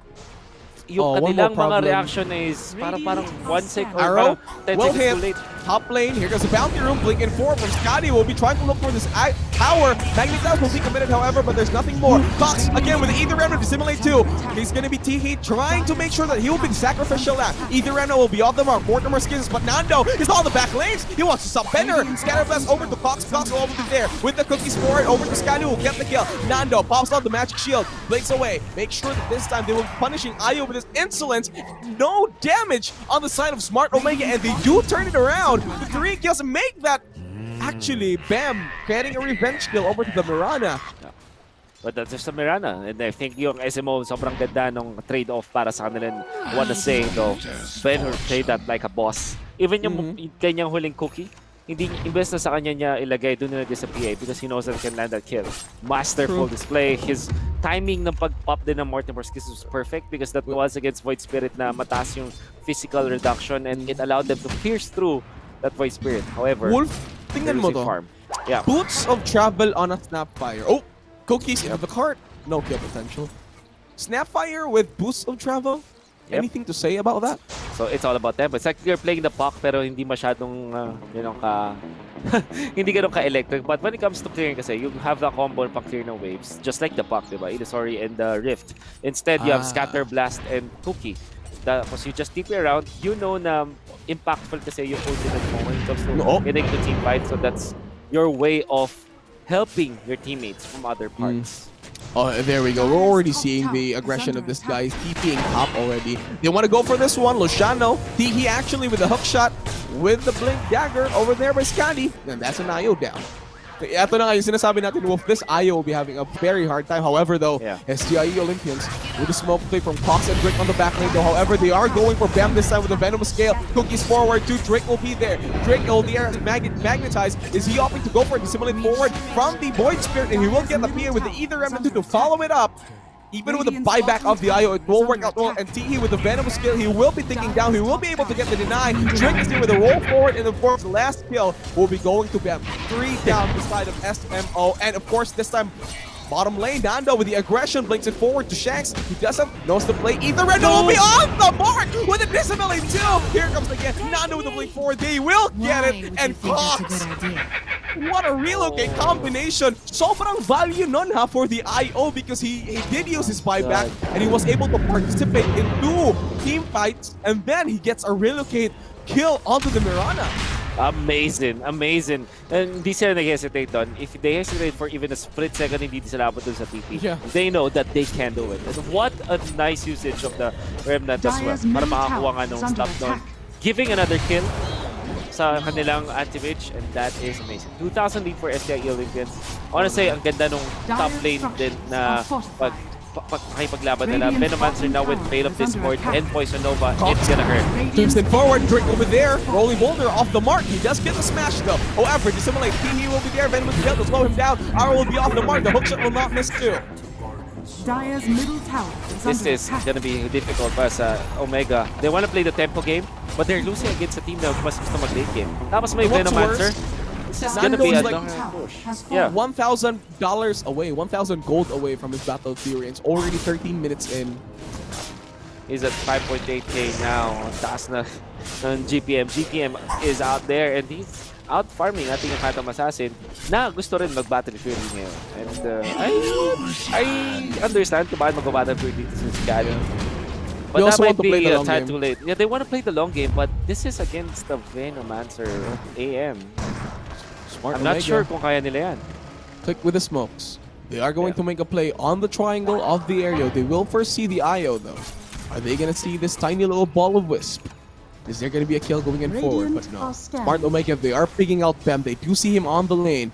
Yung kanilang mga reaction is parang 1 sec or Arrow, parang 10 well seconds hit. too late. Top lane, here goes the bounty room, blinking forward from Scotty. Will be trying to look for this tower. Magnetized will be committed, however, but there's nothing more. Cox, again, with the Ether Remnant to simulate 2. He's going to be T-Heat, trying to make sure that he will be the sacrificial lamb. Ether Remnant will be off the mark. Mortimer skins, but Nando is on the back lanes. He wants to stop Bender. Scatterblast over to Cox. Cox will over to there. With the cookies forward, over to Scotty, who will get the kill. Nando pops out the magic shield, blinks away. Make sure that this time they will be punishing Ayo with his insolence. No damage on the side of Smart Omega, and they do turn it around. The 3 kills make that actually Bam getting a revenge kill over to the Mirana. But that's just the Mirana. And I think yung SMO sobrang ganda nung trade-off para sa kanila. I wanna say though, Benhur played that like a boss. Even yung kanyang huling cookie, hindi imbes na sa kanya niya ilagay, doon na sa PA because he knows that he can land that kill. Masterful display. His timing ng pag-pop din ng Mortimer's kiss was perfect because that was against Void Spirit na mataas yung physical reduction and it allowed them to pierce through that Void Spirit. However, Wolf, tingnan mo to. farm. Yeah. Boots of Travel on a Snapfire. Oh, cookies into the cart. No kill potential. Snapfire with Boots of Travel? Yep. Anything to say about that? So it's all about them. It's like you're playing the puck pero hindi masyadong hindi ganun ka-electric. But when it comes to clearing kasi, you have the combo pa clear ng waves. Just like the puck, diba? Illusory and the Rift. Instead, you have Scatter, Blast, and Cookie. Because you just TP around, you know na impactful kasi yung ultimate mo when it comes to getting to team fight. So that's your way of helping your teammates from other parts. Oh, there we go. We're already seeing the aggression of this guy. He's TPing top already. They want to go for this one. Luciano, he actually with the hook shot with the blink dagger over there by Scotty. And that's an IO down. Ito na nga yung sinasabi natin, Wolf, this IO will be having a very hard time. However, though, STIE Olympians with a smoke play from Cox and Drake on the back lane, though. However, they are going for Bam this time with the Venomous Scale. Cookies forward, too. Drake will be there. Drake will the air magnetized. Is he opting to go for it? Dissimulate forward from the Void Spirit, and he will get the PA with the Ether Remnant to follow it up. Even with the buyback of the IO, it will work out well. And Tihi with the Venomous skill, he will be thinking down. He will be able to get the deny. Drake is here with a roll forward. And of course, the last kill will be going to Bam. 3 down the side of SMO. And of course, this time, bottom lane, Nando with the aggression blinks it forward to Shanks. He doesn't knows to play. Ether Rendo will be on the board with a disability too. Here comes again. Nando with the blink forward. They will get it. And Cox. What a relocate combination. Sobrang value nun ha for the IO because he did use his buyback and he was able to participate in 2 team fights and then he gets a relocate kill onto the Mirana. Amazing, amazing. And hindi sila nag-hesitate doon. If they hesitate for even a split second, hindi sila abot doon sa TP. They know that they can do it. And what a nice usage of the Remnant as well. Para makakuha nga nung stop doon. Giving another kill sa kanilang anti-mage, and that is amazing. 2,000 lead for STI Olympians. I wanna say, ang ganda nung top lane din na pakipaglaban nila. Venomancer now with Veil of Discord and Poison Nova. It's gonna hurt. Tombstone forward, Drake over there. Rolling Boulder off the mark. He does get the smash though. However, Dissimulate, he will be there. Venom will be able to slow him down. Arrow will be off the mark. The hookshot will not miss too. Dire's middle tower This is gonna be difficult para sa Omega. They wanna play the tempo game, but they're losing against a team na mas gusto mag-late game. Tapos may Venomancer. This is gonna be a long push. Yeah. $1,000 away, 1,000 gold away from his battle theory. It's already 13 minutes in. He's at 5.8k now. Taas na ng GPM. GPM is out there and he's out farming ating yung Phantom Assassin na gusto rin mag-Battle Fury ngayon. And I understand kung bakit mag-Battle Fury dito sa Scalo. But that might be a tad too late. Yeah, they want to play the long game, but this is against the Venomancer AM. I'm not sure kung kaya nila yan. Click with the smokes. They are going to make a play on the triangle of the area. They will first see the IO though. Are they going to see this tiny little ball of wisp? Is there going to be a kill going in forward? But no. Smart Omega, they are picking out Bam. They do see him on the lane.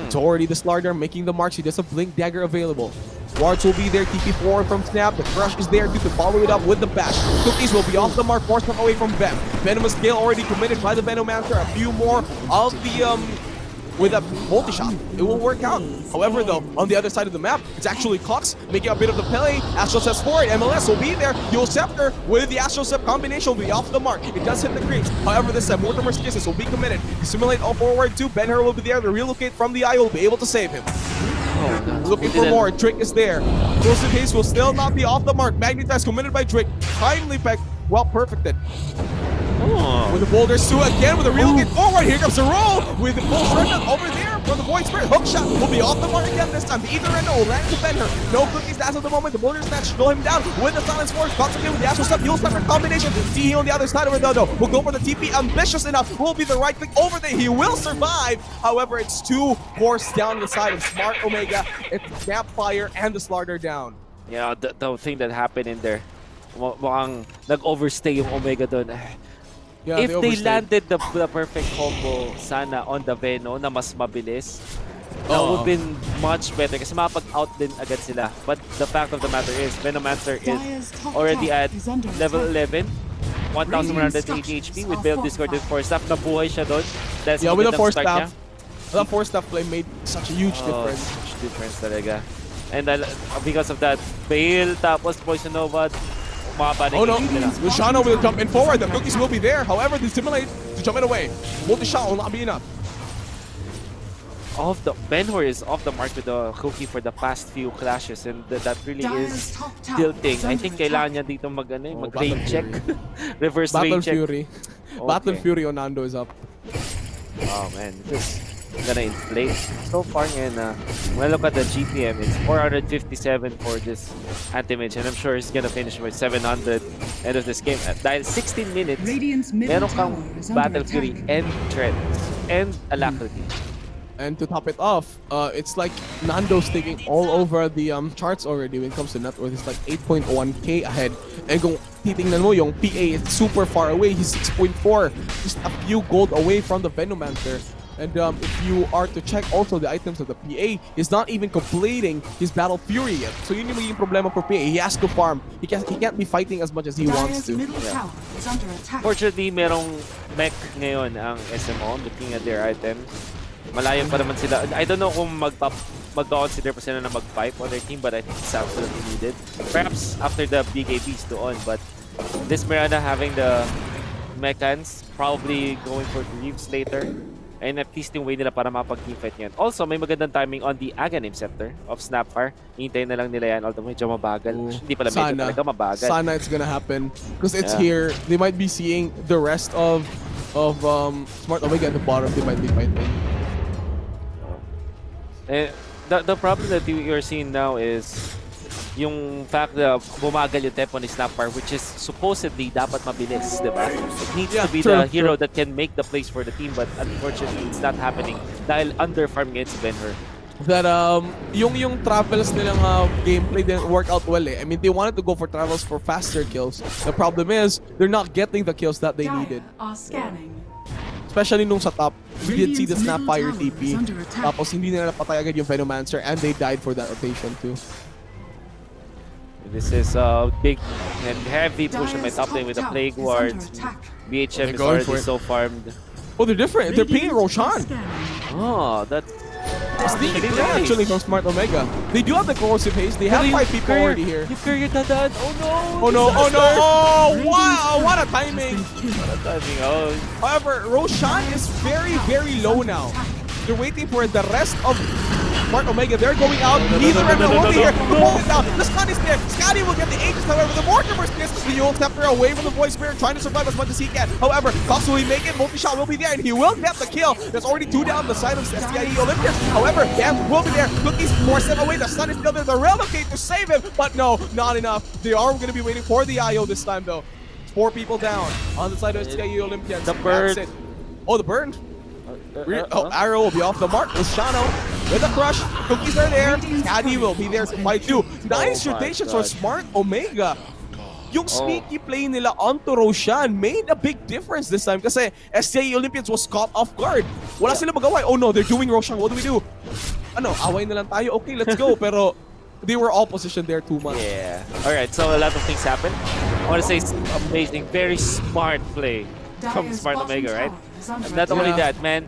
It's already the Slardar making the marks. He does a blink dagger available. Wards will be there, TP forward from Snap. The Crush is there to follow it up with the bash. Cookies will be off the mark, forced away from Bam. Venomous Gale already committed by the Venomancer. A few more of the with a multi-shot. It will work out. However, though, on the other side of the map, it's actually Cox making a bit of the play. Astro steps forward. MLS will be there. Dual Scepter with the Astro Step combination will be off the mark. It does hit the creeps. However, this time, Mortimer's Kisses will be committed. Simulate all forward too. Ben-Hur will be there to relocate from the eye. Will be able to save him. Looking for more. Drake is there. Explosive Haze will still not be off the mark. Magnetize committed by Drake. Timely peck. Well perfected. With the boulders too again with a relocate forward. Here comes the roll with the full remnant over there for the Void Spirit. Hook shot will be off the mark again this time. The Ether Rendo will land to Ben-Hur. No cookies as of the moment. The boulders snatch slow him down with the Silence Force. Cox again with the Astral Step. He'll start a combination. See on the other side of it though. Will go for the TP. Ambitious enough. Will be the right click over there. He will survive. However, it's two horse down the side of Smart Omega. It's Snapfire and the Slardar down. Yeah, the thing that happened in there, mukhang nag-overstay yung Omega doon. Yeah, If they overstayed. landed the perfect combo sana on the Veno na mas mabilis, that would have been much better kasi mapag-out din agad sila. But the fact of the matter is, Venomancer is already at level 11, 1,180 HP with Build Discord and Force Staff. Nabuhay siya doon. Yeah, with the magandang Force start niya. Staff. The Force Staff play made such a huge difference. Huge difference talaga. And because of that, Bale tapos Poison Nova, Oh no, Luciano will jump in forward. The cookies will be there. However, they simulate to jump it away. Multi-shot will not be enough. Ben-Hur is off the mark with the cookie for the past few clashes, and that really is tilting. I think kailangan niya dito mag-rain check. Reverse Battle rain check. Fury. Battle Fury on Nando is up. Oh man, this is gonna inflate. So far ngayon, when I look at the GPM, it's 457 for this anti-mage, and I'm sure he's gonna finish with 700 end of this game. Dahil 16 minutes, meron kang Battle Fury and Tread and Alacrity. And to top it off, it's like Nando's taking all over the charts already when it comes to net worth. It's like 8.1k ahead. And kung titingnan mo, yung PA is super far away. He's 6.4, just a few gold away from the Venomancer. And if you are to check also the items of the PA, he's not even completing his Battle Fury yet. So yun yung magiging problema for PA. He has to farm. He can't be fighting as much as he wants to. Yeah. Fortunately, merong mech ngayon ang SMO looking at their items. Malayo pa naman sila. I don't know kung mag-consider pa sila na mag-pipe on their team, but I think it's absolutely needed. Perhaps after the big APs doon, but this Miranda having the mechans, probably going for Greaves later. And at least yung way nila para mapag-teamfight yan. Also, may magandang timing on the Aghanim Scepter of Snapfire. Hintayin na lang nila yan, although medyo mabagal. Hindi pala medyo talaga mabagal. Sana it's gonna happen. Because it's here. They might be seeing the rest of Smart Omega at the bottom. They might be fighting. The problem that you're seeing now is yung fact that bumagal yung tempo ni Snapfire, which is supposedly dapat mabilis, di ba? It needs to be the hero that can make the plays for the team, but unfortunately, it's not happening dahil under-farm ngayon si Ben-Hur. That yung travels nilang gameplay didn't work out well eh. I mean, they wanted to go for travels for faster kills. The problem is, they're not getting the kills that they needed. Especially nung sa top, we did see the Snapfire TP. Tapos hindi nila napatay agad yung Venomancer and they died for that rotation too. This is a big and heavy push on my top lane with the Plague Wards. BHM is already so farmed. Oh, they're different. They're pinging Roshan. Oh, that's Sneaky play actually from Smart Omega. They do have the corrosive haste. They have 5 people already here. You carry Dadan. Oh no! Oh no! Oh no! Oh wow! What a timing! What a timing! Oh. However, Roshan is very low now. They're waiting for the rest of Smart Omega. They're going out. Neither of them will be here to pull it down. The stun is there. Scotty will get the Aegis. However, the Mortimer's Kiss. The Yule Scepter away from the Void Spirit, trying to survive as much as he can. However, Cox will make it. Multi-shot will be there, and he will get the kill. There's already 2 down the side of STIE Olympians. However, Bam will be there. Cookies force him away. The stun is still there. The relocate to save him, but no, not enough. They are going to be waiting for the IO this time, though. 4 people down on the side of STIE Olympians. The bird. Oh, the burn. Arrow will be off the mark. Luciano with a crush. Cookies are there. Caddy will be there to fight too. Nice rotations for Smart Omega. Yung sneaky play nila onto Roshan made a big difference this time kasi SCA Olympians was caught off guard. Wala sila magawa. Oh no, they're doing Roshan. What do we do? Ano, away na lang tayo. Okay, let's go. Pero they were all positioned there too much. Yeah. Alright, so a lot of things happen. I want to say it's amazing. Very smart play from Smart Omega, right? And not only that, man.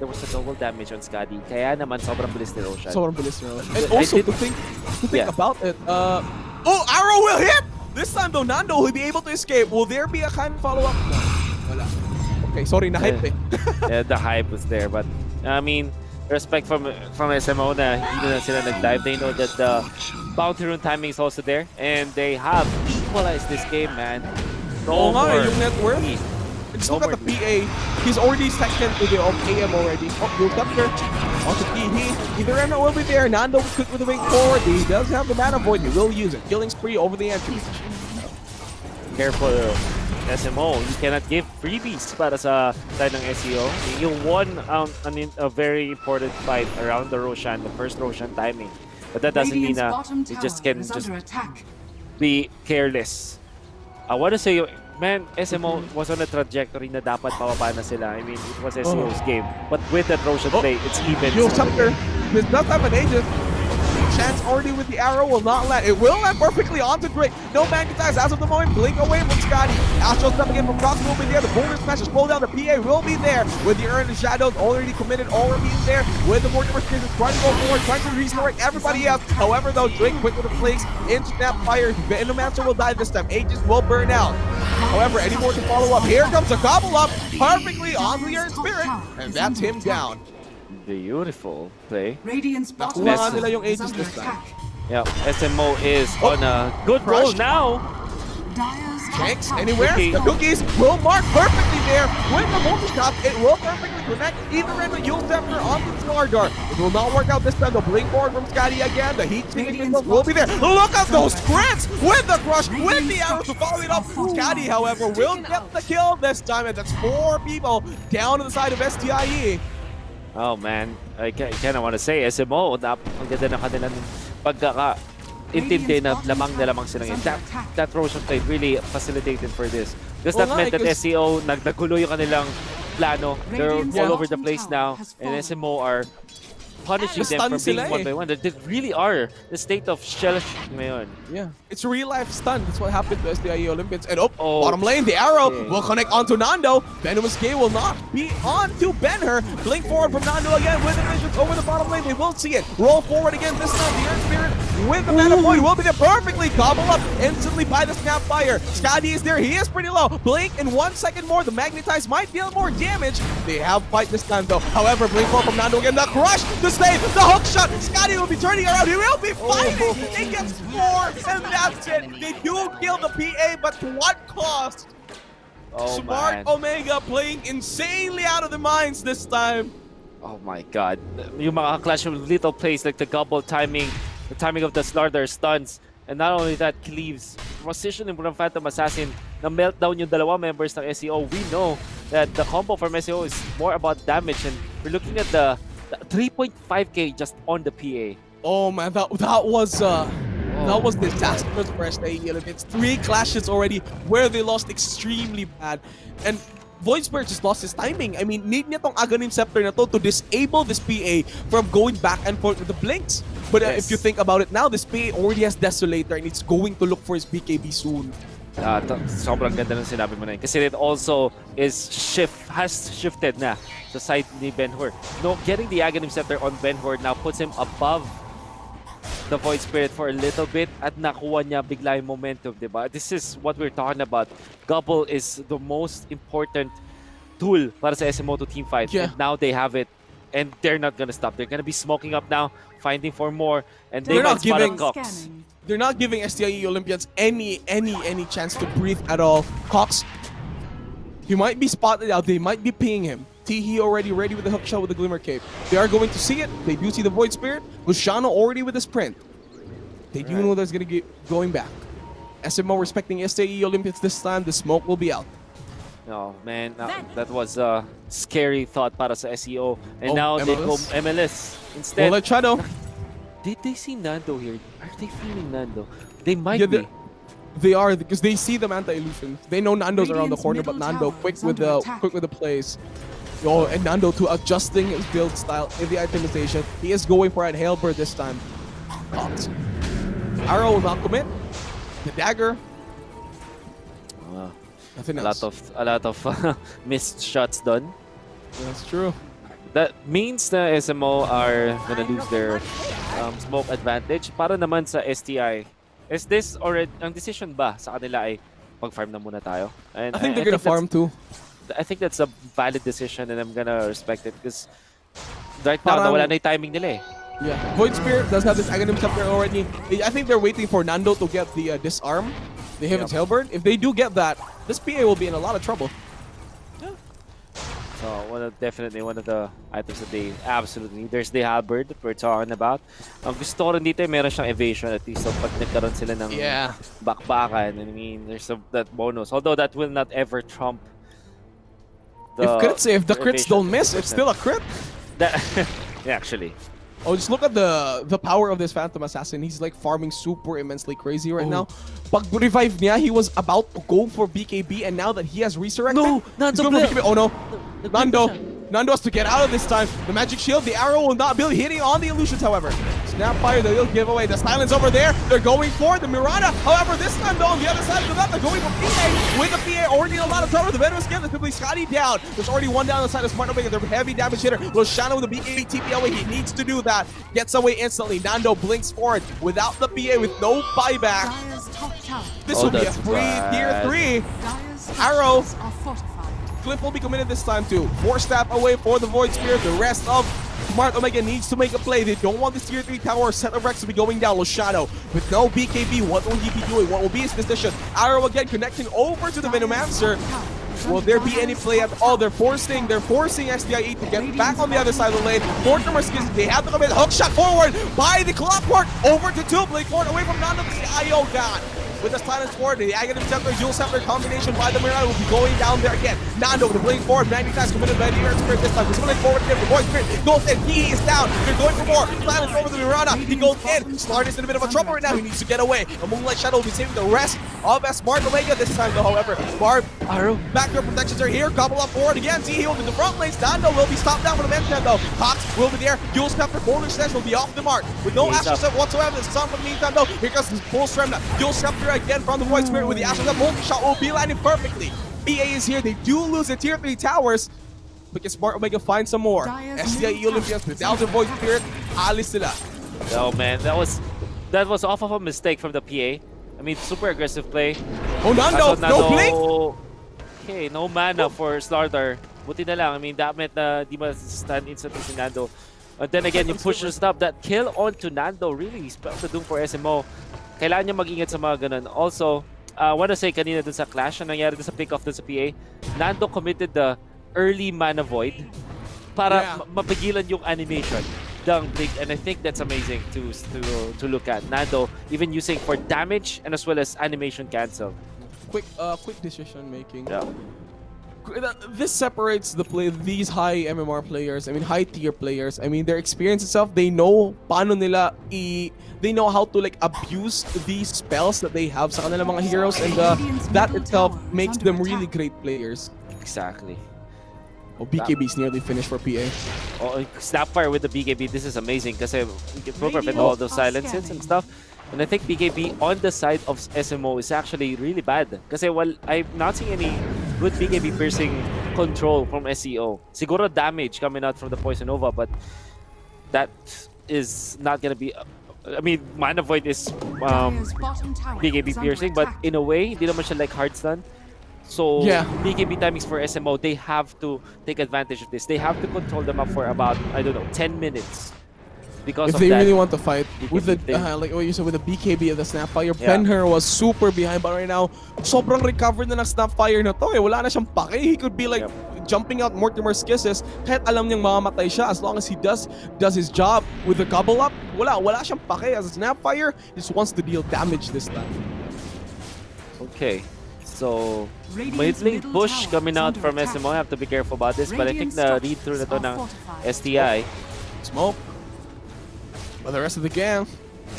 there was a double damage on Skadi. Kaya naman sobrang bilis ni Roshan. Sobrang bilis na. And I also, did- to think Yeah. about it, oh, arrow will hit! This time though, Nando will be able to escape. Will there be a kind of follow-up? No, wala. Okay, sorry, na-hype eh. Yeah, the hype was there, but I mean, respect from SMO na hindi na sila nag-dive. They know that the bounty rune timing is also there, and they have equalized this game, man. Oo No nga, more yung net worth. lead. Let's No look at more the PA. He's already second to the AM already. Oh, goes up there. Also, either Emma will be there. Nando will quick with the wing forward. He does have the mana void. He will use it. Killing spree over the entry. Careful, SMO. You cannot give freebies para sa side ng SEO. You won a very important fight around the Roshan, the first Roshan timing. But that doesn't mean Radiant's bottom you tower just can is just under attack. be careless. I want to say, man, SMO was on a trajectory na dapat pababa na sila. I mean, it was SEO's game. But with that Roshan play, it's even. Yo, Sumter, this does have an agent. Chance already with the arrow will not land. It will land perfectly onto Drake. No magnetize as of the moment. Blink away from Scotty. Astro stepping in from Cross will be there. The boulder smash is pulled down. The PA will be there. With the Urn and Shadows already committed, already in there. With the Mortimer Skins trying to go forward, trying to restore everybody else. However, though, Drake quick with the flinks. In snap fire. Venomancer will die this time. Aegis will burn out. However, any more to follow up. Here comes a gobble up. Perfectly onto the Urn Spirit. And that's him down. Beautiful play. Radiant's bottom Nakuha tower nila yung is ages under this time. attack. Yeah, SMO is on a good roll Crushed. now. Dire's top Shanks, tower anywhere? Okay. The cookies will mark perfectly there with the multi-shot. It will perfectly connect either end of Yule Scepter onto Skardar. It will not work out this time. The blink forward from Scotty again. The heat seeking will be there. Look at those crits with the crush, with the arrow to follow it up. Scotty, however, will get the kill this time, and that's 4 people down to the side of STIE. Oh man, I kind of want to say SMO, ang ganda ng kanilang pagkaka-intindi na lamang silang yun. That Roshan play really facilitated for this. Because that Oo nga, meant that because- SEO, nagnagulo yung kanilang plano. They're Radiant's all over the bottom place tower now. has And fallen. SMO are punishing them Stun for being sila one by one. They really are the state of shell ngayon. Yeah, it's a real life stun. That's what happened to STIE Olympians. And Oh, bottom lane, the arrow okay. will connect onto Nando. Venomous K will not be on to Ben-Hur. Blink forward from Nando again with the visions over the bottom lane. They will see it. Roll forward again. This time, the Earth Spirit with the mana void will be there perfectly. Gobble up instantly by the Snapfire. Scotty is there. He is pretty low. Blink in 1 second more. The Magnetize might deal more damage. They have fight this time though. However, Blink forward from Nando again. The crush, the save, the hook shot. Scotty will be turning around. He will be fighting. He gets 4, and that's it. They do kill the PA, but to what cost? Oh Smart man. Omega playing insanely out of their minds this time. Oh my god. Yung mga clash of little plays like the gobble timing, the timing of the Slardar stuns, and not only that, Cleaves positioning from Phantom Assassin na meltdown yung dalawa members ng SEO. We know that the combo from SEO is more about damage, and we're looking at the 3.5k just on the PA. Oh man, that was disastrous for STE. It's 3 clashes already where they lost extremely bad. And Void Spirit just lost his timing. I mean, need niya tong Aghanim Scepter na to disable this PA from going back and forth with the blinks. But if Yes. you think about it now, this PA already has Desolator and it's going to look for his BKB soon. Sobrang ganda ng sinabi mo na yun. Kasi it also has shifted na sa side ni Ben-Hur. No, getting the Aghanim Scepter on Ben-Hur now puts him above the Void Spirit for a little bit at nakuha niya bigla yung momentum, diba? This is what we're talking about. Gobble is the most important tool para sa SMO to teamfight. Yeah. And now they have it. And they're not gonna stop. They're gonna be smoking up now, finding for more. And they They're might not spot giving- up Cox. Scanning. They're not giving STIE Olympians any chance to breathe at all. Cox, he might be spotted out. They might be pinging him. Teehee already ready with the hook shot with the Glimmer Cape. They are going to see it. They do see the Void Spirit. Luciano already with the sprint. They do Right. know that's going to get going back. SMO respecting STIE Olympians this time. The smoke will be out. Oh man, that was a scary thought para sa SEO. And Oh, now they go MLS? MLS Well, instead. let's Shadow. Did they see Nando here? Are they feeling Nando? They might Yeah, be. They are because they see the Manta illusion. They know Nando's around the Radiant's corner, but middle Nando tower quick is with under the attack. quick with the plays. Oh, and Nando to adjusting his build style in the itemization. He is going for a Hailbird this time. Cox. Arrow will not commit. The dagger. Wow. Nothing A else. lot of missed shots done. That's true. That means na SMO are gonna lose their smoke advantage. Para naman sa STI, is this already, ang decision ba sa kanila ay mag-farm na muna tayo? And I think they're gonna farm too. I think that's a valid decision and I'm gonna respect it because right now, Parang- nawala na yung timing nila eh. Yeah, Void Spirit does have this Aghanim Scepter already. I think they're waiting for Nando to get the disarm, the Heaven's Halberd. If they do get that, this PA will be in a lot of trouble. So definitely one of the items that they absolutely need. There's the halberd that we're talking about. Ang gusto ko rin dito meron siyang evasion at least so pag nagkaroon sila ng bakbakan. I mean, there's that bonus. Although that will not ever trump the If the crits evasion. don't miss, it's still a crit. That, yeah, actually. Oh, just look at the power of this Phantom Assassin. He's like farming super immensely crazy right now. Pag revive niya, he was about to go for BKB, and now that he has resurrected, No, he's Nando going for blip. BKB. Oh no, Nando has to get out of this time. The magic shield, the arrow will not be hitting on the illusions, however. Snapfire, the little giveaway. The silence over there. They're going for the Mirana. However, this time though, on the other side of that, they're going for PA. With the PA already in a lot of trouble. The veteran skin is simply Scotty down. There's already one down on the side of Smart Omega. They're heavy damage hitter. Luciano with the BKB TP away. He needs to do that. Gets away instantly. Nando blinks forward without the PA with no buyback. Dire's top tower. This will be a that's free bad. tier 3. Dire's Arrow. structures are fortified. Cliff will be committed this time too. 4-step away for the Void Spirit. The rest of Smart Omega needs to make a play. They don't want this tier 3 tower set of Rex to be going down. Luciano with no BKB. What will he be doing? What will be his decision? Arrow again connecting over to the Venomancer. Will there be any play at all? They're forcing SDIE to get back on the other side of the lane. Mortimer skins, they have to come in. Hook shot forward by the Clockwork. Over to two. Blake Ford away from Nando. The IO gone. With the silence forward, the Aghanim Scepter, Dual Scepter combination by the Mirana will be going down there again. Nando with the blink forward, 90 times committed by the Earth Spirit this time. He's going forward again, the Void Spirit goes in, he is down. They're going for more. Silence over the Mirana, he goes in. Smart is in a bit of a trouble right now, he needs to get away. A Moonlight Shadow will be saving the rest of Smart Omega this time though, however. Barb, Arrow. backdoor protections are here, couple up forward again. See, he will be the front lanes. Nando will be stopped down with a mention though. Cox will be there. Dual Scepter, Boulder Slash will be off the mark. With no He's Astral up. Step whatsoever. The sun for the meantime though. Here comes the full Stremna. Dual Scepter again from the Void Spirit with the Astral Step. Multi-shot will be landing perfectly. PA is here. They do lose the tier 3 towers. But can Smart Omega find some more? SDIE Olympians without the Void Spirit. Alis sila. Oh man, that was off of a mistake from the PA. I mean, super aggressive play. Oh, Nando! No blink! Okay, no mana for Slardar. Buti na lang. I mean, that meant na di ma-stand instantly si Nando. But then again, you push the stop. That kill onto Nando really spelled the doom for SMO. Kailangan niya mag-ingat sa mga ganun. Also, I wanna say kanina dun sa clash na nangyari dun sa pick-off dun sa PA, Nando committed the early mana void para mapigilan yung animation ng Blink, and I think that's amazing to look at. Nando even using for damage and as well as animation cancel. Quick decision making. Yeah. This separates these high MMR players. I mean, high tier players. I mean, their experience itself. They know paano nila they know how to like abuse these spells that they have sa kanilang mga heroes, and that itself makes them really great players. Exactly. Oh, BKB is nearly finished for PA. Oh, Snapfire with the BKB. This is amazing kasi it will prevent all those silences and stuff. And I think BKB on the side of SMO is actually really bad. Kasi while I'm not seeing any good BKB piercing control from SEO. Siguro damage coming out from the Poison Nova, but that is not gonna be... I mean, Mana Void is Dire's bottom tower BKB is under piercing, but attack. in a way, hindi naman siya like hard stun. So, BKB timings for SMO, they have to take advantage of this. They have to control them up for about, I don't know, 10 minutes. Because If of they that. really want to fight with the thing. like what you said with the BKB of the Snapfire, Yeah. Penher was super behind, but right now sobrang recovered na ng Snapfire na to. Wala na siyang pake. He could be like jumping out Mortimer's kisses kahit alam niyang mamamatay siya, as long as he does his job with the couple up. Wala siyang pake as a Snapfire. Just wants to deal damage this time. Okay, so may late push coming out from SMO. I have to be careful about this, but I think the read through na to ng STI. Smoke. But the rest of the gang,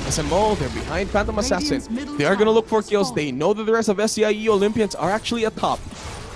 SMO, they're behind Phantom Assassin. They are gonna look for kills. They know that the rest of SCIE Olympians are actually atop.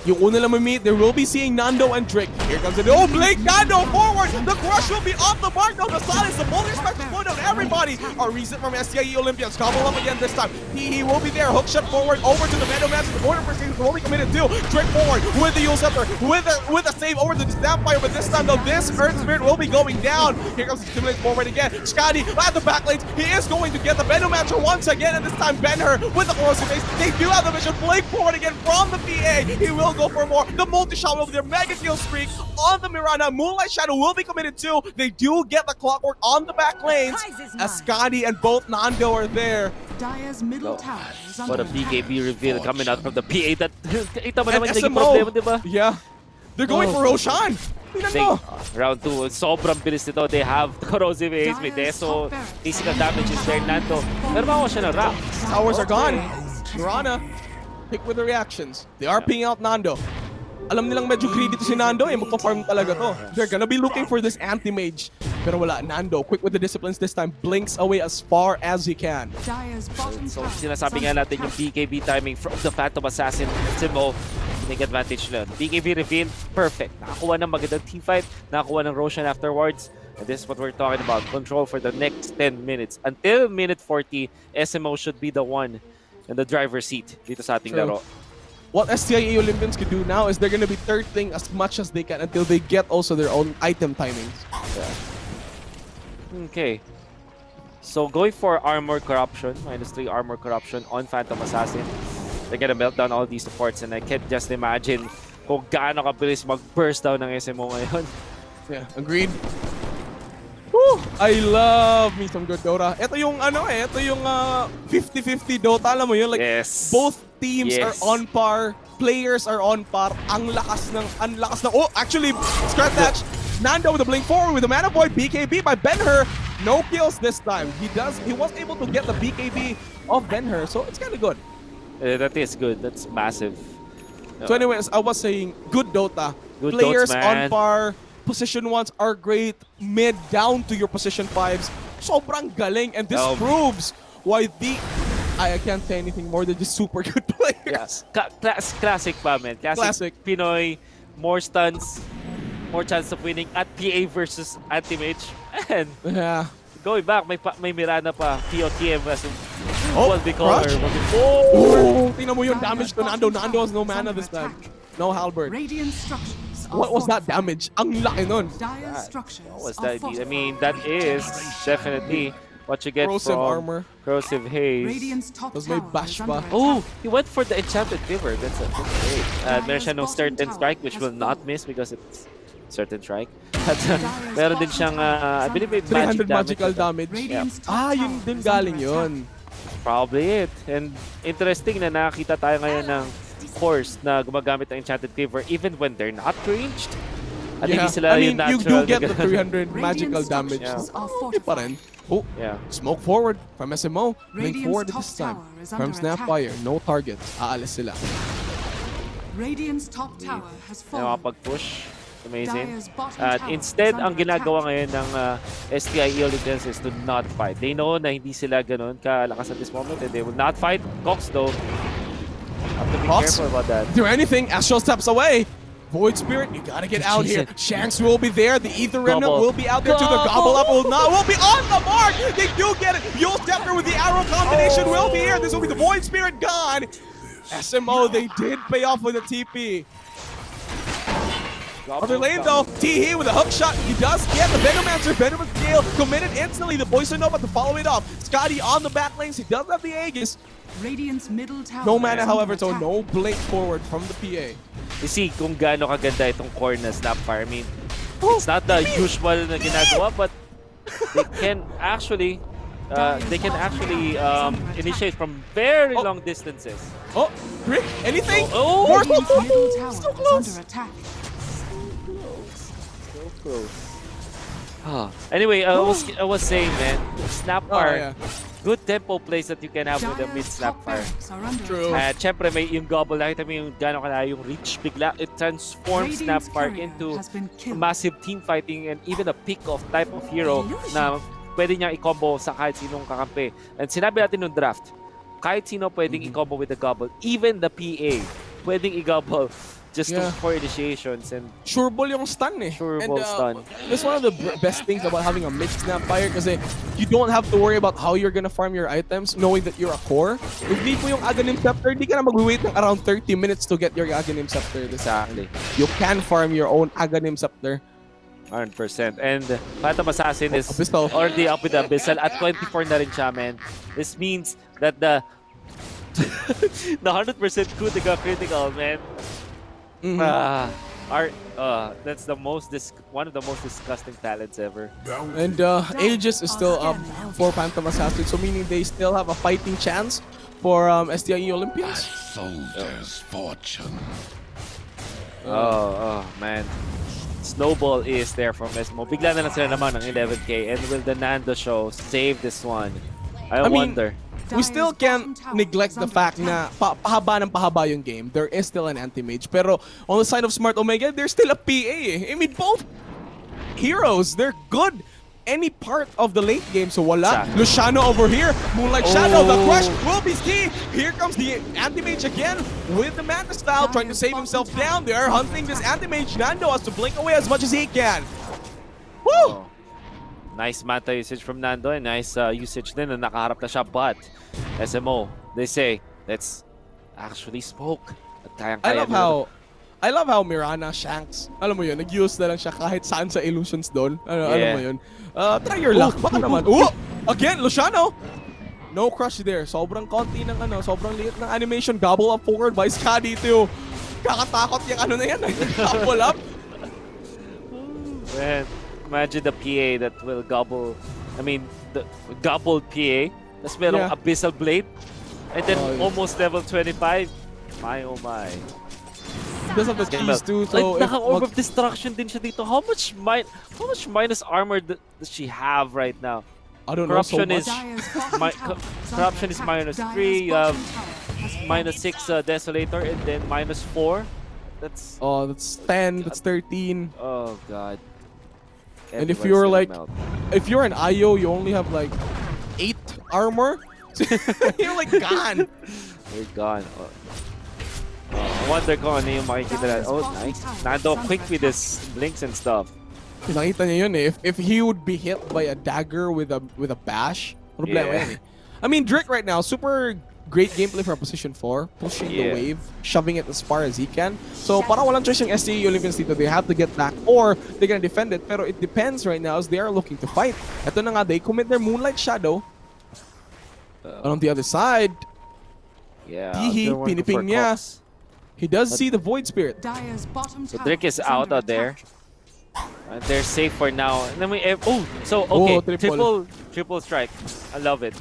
Yung una lang meet, there will be seeing Nando and Drake. Here comes it. Oh, Blake Nando forward. The crush will be off the mark. No, the silence. The Boulder Spectre put on everybody. A reason from SEO Olympians. Combo up again this time. He will be there. Hook shot forward over to the Meadow Match. The border first is only committed to. Drake forward with the Yule Scepter. With a save over to the Snapfire. But this time, though, this Earth Spirit will be going down. Here comes the Stimulate forward again. Scotty at the back lanes. He is going to get the Meadow Matcher once again. And this time, Ben-Hur with the Corrosive Base. They do have the vision. Blake forward again from the PA. He will go for more. The multi-shot will be their mega kill streak on the Mirana. Moonlight Shadow will be committed too. They do get the clockwork on the back lanes as Scotty and both Nando are there. Dire's middle tower is What under a attack. BKB reveal coming out from the PA. That ito mo And naman naging SMO. problema, di ba? Yeah. They're going for Roshan. Tingnan mo. Round 2, sobrang bilis nito. They have corrosive haze, may Deso, physical damage is there, Nando. Pero makuha siya ng rock. Towers are gone. Mirana, pick with the reactions. They are pinging out Nando. Alam nilang medyo greedy to si Nando eh. Magpa-farm talaga to. They're gonna be looking for this anti-mage. Pero wala. Nando, quick with the disciplines this time. Blinks away as far as he can. Dire's bottom So tower sinasabi is nga under natin yung attack. BKB timing from the Phantom Assassin, SMO, take advantage nun. BKB reveal, perfect. Nakakuha ng magandang teamfight, nakakuha ng Roshan afterwards. And this is what we're talking about. Control for the next 10 minutes. Until minute 40, SMO should be the one in the driver's seat dito sa ating True. laro. What STIA Olympians could do now is they're gonna be turtling as much as they can until they get also their own item timings. Okay. So going for armor corruption, -3 armor corruption on Phantom Assassin. They're gonna melt down all these supports and I can't just imagine kung gaano kabilis mag-burst down ng SMO ngayon. Yeah, agreed. Woo! I love me some good Dota. Ito yung ito yung 50-50 Dota, alam mo yun? Like Yes. both teams are Yes. on par, players are on par. Ang lakas ng oh, actually scratch that. Nando with the blink forward with the Mana Void, BKB by Ben-Hur. No kills this time. He was able to get the BKB of Ben-Hur, so it's kind of good. That is good. That's massive. So anyways, I was saying good Dota. Good Players Dots, on man. par. Position 1s are great. Mid down to your position 5s. Sobrang galing. And this proves why I can't say anything more than just super good players. Classic pa, man. Classic. Pinoy, more stuns, more chance of winning at PA versus anti-mage. And Yeah. going back, may Mirana pa. POTM as Oh, what they call her. crush. Oh! Oh, tingnan mo yung damage to Nando. Nando has no mana this time. No halberd. Radiant structures are What was that fortified. damage? Ang laki nun. Dire's structures What was are that? I fortified. mean, that is definitely what you get Corrosive from armor. Corrosive Haze. Radiant's top Tas tower may bash is under pa. attack. Oh, he went for the Enchanted River. That's a good trade. Meron siya nung Dire's certain bottom strike tower which has will not fallen. miss because it's certain strike. At meron din siyang, I believe may 300 magic magical damage. damage. Radiant's top Yun tower din is under galing attack. yun. Probably it. And interesting na nakita tayo ngayon ng course na gumagamit ng Enchanted River even when they're not ranged. At hindi sila I mean, yung you natural do get na the ganun. 300 magical Radiant's damage. structures are Okay pa rin. fortified. Oh, Yeah. smoke forward from SMO. Blink Radiant's forward top this time. tower is From under Snapfire, no targets. Aalis sila. Radiant's top tower has Na fallen. makapag-push. Amazing. Dire's bottom At tower instead, is ang under ginagawa attack. ngayon ng STIE Olympians is to not fight. They know na hindi sila ganun kalakas at this moment and they will not fight. Cox though, have to be Cox? careful about that. Do anything, Astral steps away. Void Spirit, you gotta get out here. Shanks will be there. The Ether Remnant Gobble. will be out there too. The Gobble Up will be on the mark. They do get it. Yule Scepter with the arrow combination will be here. This will be the Void Spirit gone. SMO, they did pay off with a TP. Other lane though, T with a hook shot. He does get the Venomancer. Venomous Gale committed instantly. The Poison Nova to follow it up. Scotty on the back lanes. He does have the Aegis. Radiant's middle tower No is mana, under however, so attack. no blink forward from the PA. You see kung gaano kaganda itong core na Snapfire. I mean, it's not the usual na ginagawa but they can actually initiate from very long distances. Oh, Rick, anything? Oh, More Radiant's middle tower so is close. under attack. So close. Anyway, I was saying, man, Snapfire, good tempo plays that you can have with the mid Dire's top Snapfire. barracks are under True. attack. At syempre may yung gobble, nakita mo yung gano'n kalaya yung reach, bigla it transforms Radiant's Snapfire courier into has been killed. massive team fighting and even a pick of type of hero na pwede niyang i-combo sa kahit sinong kakampi. And sinabi natin nung draft, kahit sino pwedeng i-combo with the gobble, even the PA, pwedeng i-gobble just for initiations and Sure ball yung stun eh. Sure And, ball stun. That's one of the best things about having a mid-snap fire kasi you don't have to worry about how you're gonna farm your items knowing that you're a core. If di mo yung Aghanim Scepter, di ka na mag-wait ng around 30 minutes to get your Aghanim Scepter. exactly. You can farm your own Aghanim Scepter. 100%. And Phantom Assassin is Abyssal. already up with the Abyssal at 24 na rin siya, man. This means that the 100% critical, man. That's one of the most disgusting talents ever. And Aegis is still up for Phantom Assassin, so meaning they still have a fighting chance for STIE Olympians. Soldier's fortune. Oh, man. Snowball is there from SMO. Bigla na lang sila naman ng 11k. And will the Nando show save this one? I wonder. We still can't neglect the fact na pahaba ng pahaba yung game. There is still an anti-mage. Pero on the side of Smart Omega, there's still a PA eh. I mean, both heroes, they're good any part of the late game. So wala. Exactly. Luciano over here. Moonlight Shadow. The crush will be key. Here comes the anti-mage again with the Manta style trying to save himself down. They are hunting this anti-mage. Nando has to blink away as much as he can. Woo! Oh. Nice Manta usage from Nando and nice usage din na nakaharap na siya. But SMO, they say, let's actually smoke. At I love how Mirana, Shanks, alam mo yun, nag-use na lang siya kahit saan sa illusions doon. Alam mo yun. Try your luck. Baka naman. Again, Luciano! No crush there. Sobrang konti ng sobrang liit ng animation. Gobble up forward by Skadi too. Kakatakot yung na yan. Gobble up. Man, imagine the PA that will gobble, the gobbled PA. Tapos merong Abyssal Blade. And then almost level 25. My oh my. Does have the keys too, so like, naka-orb of destruction din siya dito. How much minus armor does she have right now? I don't know so much. Corruption is -3. You have -6 Desolator and then -4. That's 10. That's 13. Oh god. And if you're like, if you're an IO, you only have like 8 armor. You're like gone. You're gone. I wonder kung ano yung makikita natin. Oh, nice. Nando quick with his blinks and stuff. Nakita niya yun eh. If he would be hit by a dagger with a bash, problema yan eh. I mean, Drake right now, super great gameplay for position 4. Pushing the wave, shoving it as far as he can. So, parang walang choice yung STE Olympians dito. They have to get back or they're gonna defend it. Pero it depends right now as they are looking to fight. Ito na nga, they commit their Moonlight Shadow. On the other side, Tihi, piniping niya. He does see the Void Spirit. So Drake is out there. They're safe for now. Triple strike. I love it.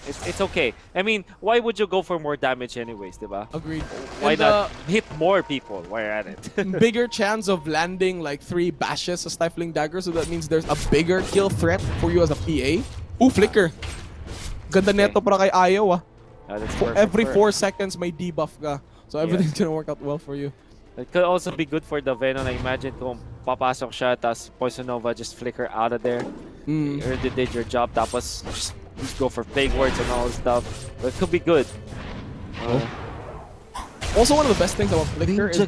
It's okay. I mean, why would you go for more damage anyways, diba? Agreed. Why not hit more people while you're at it? Bigger chance of landing like 3 bashes of Stifling Dagger, so that means there's a bigger kill threat for you as a PA. Flicker. Ganda neto para kay Ayo For every 4 seconds may debuff ka. So everything's gonna work out well for you. It could also be good for the Venom. I imagine kung papasok siya, tas Poison Nova just flicker out of there. You already did your job, tapos just go for fake words and all stuff. But it could be good. Also, one of the best things about Flicker is the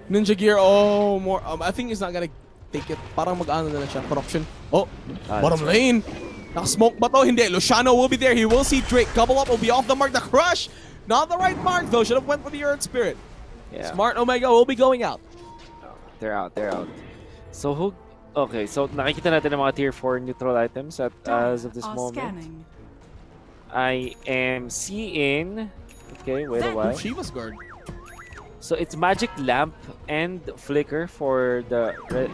Ninja Gear. More. I think he's not gonna take it. Parang mag-ano na lang siya. Corruption. Bottom lane. Naka-smoke ba to? Hindi. Luciano will be there. He will see Drake. Couple up will be off the mark. The crush. Not the right mark though. Should have went for the Earth Spirit. Yeah. Smart Omega will be going out. They're out. So who? Okay, so nakikita natin ang mga tier 4 neutral items as of this moment. I am seeing. Okay, wait a while. Shiva's guard. So it's Magic Lamp and Flicker for the dire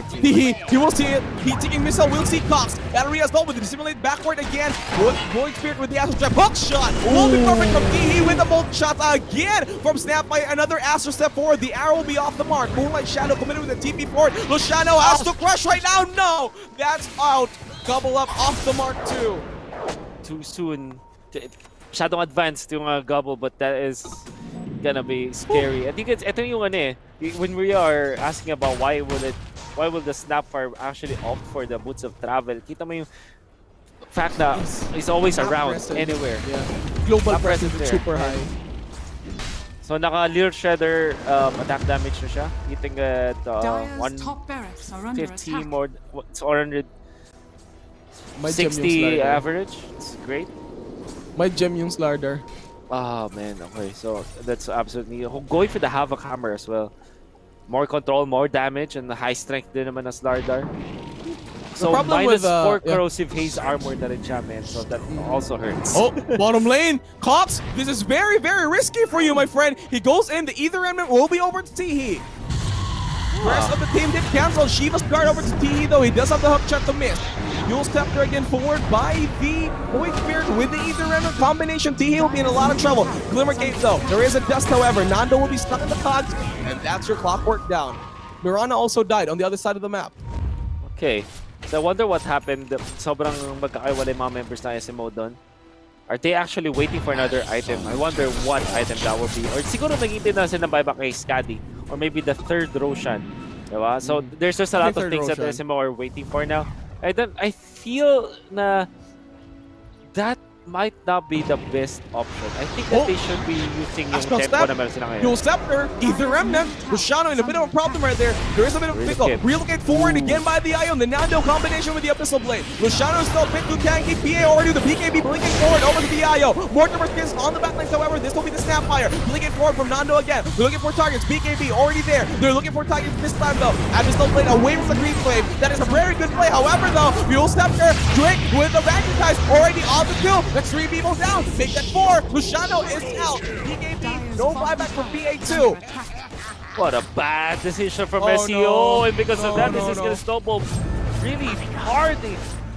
team. He will see it. Heat taking missile will see Cox. Battery as well with the dissimulate backward again. Void Spirit with the Astro Step. Hook shot. Will be perfect from Tihi with the bolt shot again from Snap by another Astro Step forward. The arrow will be off the mark. Moonlight Shadow committed with the TP forward. Luciano has to crush right now. No, that's out. Gobble up off the mark too. Too soon. Masyadong advanced yung gobble, but that is gonna be scary. I think ito yung when we are asking about why will the Snapfire actually opt for the Boots of Travel, kita mo yung fact that it's always around anywhere. Yeah. Global presence is super high. So naka-Leer Shredder attack damage na siya. Hitting at Dire's top barracks are under 150 attack. more, it's 460 May gem yung slider. average. It's great. May gem yung slider. Oh man, okay. So that's absolutely going for the Havoc Hammer as well. More control, more damage, and high strength din naman na Slardar. So problem minus with, 4 yeah. corrosive haze armor na rin siya, man. So that also hurts. Oh, bottom lane. Cox, this is very, very risky for you, my friend. He goes in. The Ether Remnant will be over to Teehee. The rest of the team did cancel. Shiva's guard over to Teehee, though. He does have the hook shot to miss. Dual Scepter again forward by the Void Spirit with the Ether Remnant combination. Teehee will be in a lot of trouble. Glimmer Gate, though. There is a dust, however. Nando will be stuck in the cogs, and that's your clockwork down. Mirana also died on the other side of the map. Okay. So I wonder what happened. Sobrang magkakaiwalay mga members ng SMO doon. Are they actually waiting for another item? I wonder what item that will be. Or siguro nag-iintay na sila ng buyback kay Skadi. Or maybe the third Roshan. Diba? So there's just a lot of things that the SMO are waiting for now. I feel na that might not be the best option. I think that they should be using yung tempo na meron sila ngayon. Dual Scepter, Ether Remnant, Luciano in a bit of a problem right there. There is a bit of a pickle. Relocate forward again by the Ion. The Nando combination with the Abyssal Blade. Luciano is still a bit too tanky. PA already with the BKB blinking forward over to the Io. Mortimer skins on the backlines, however. This will be the Snapfire. Blinking forward from Nando again. They're looking for targets. BKB already there. They're looking for targets this time though. Abyssal Blade away from the Green Flame. That is a very good play. However though, Dual Scepter, Drake with the Magnetize already on the kill. That's 3 people down. Make that 4. Luciano is out. BKB, no buyback for PA2. What a bad decision from Oh, SEO. no. And because of that, No, this is no. going to snowball really hard.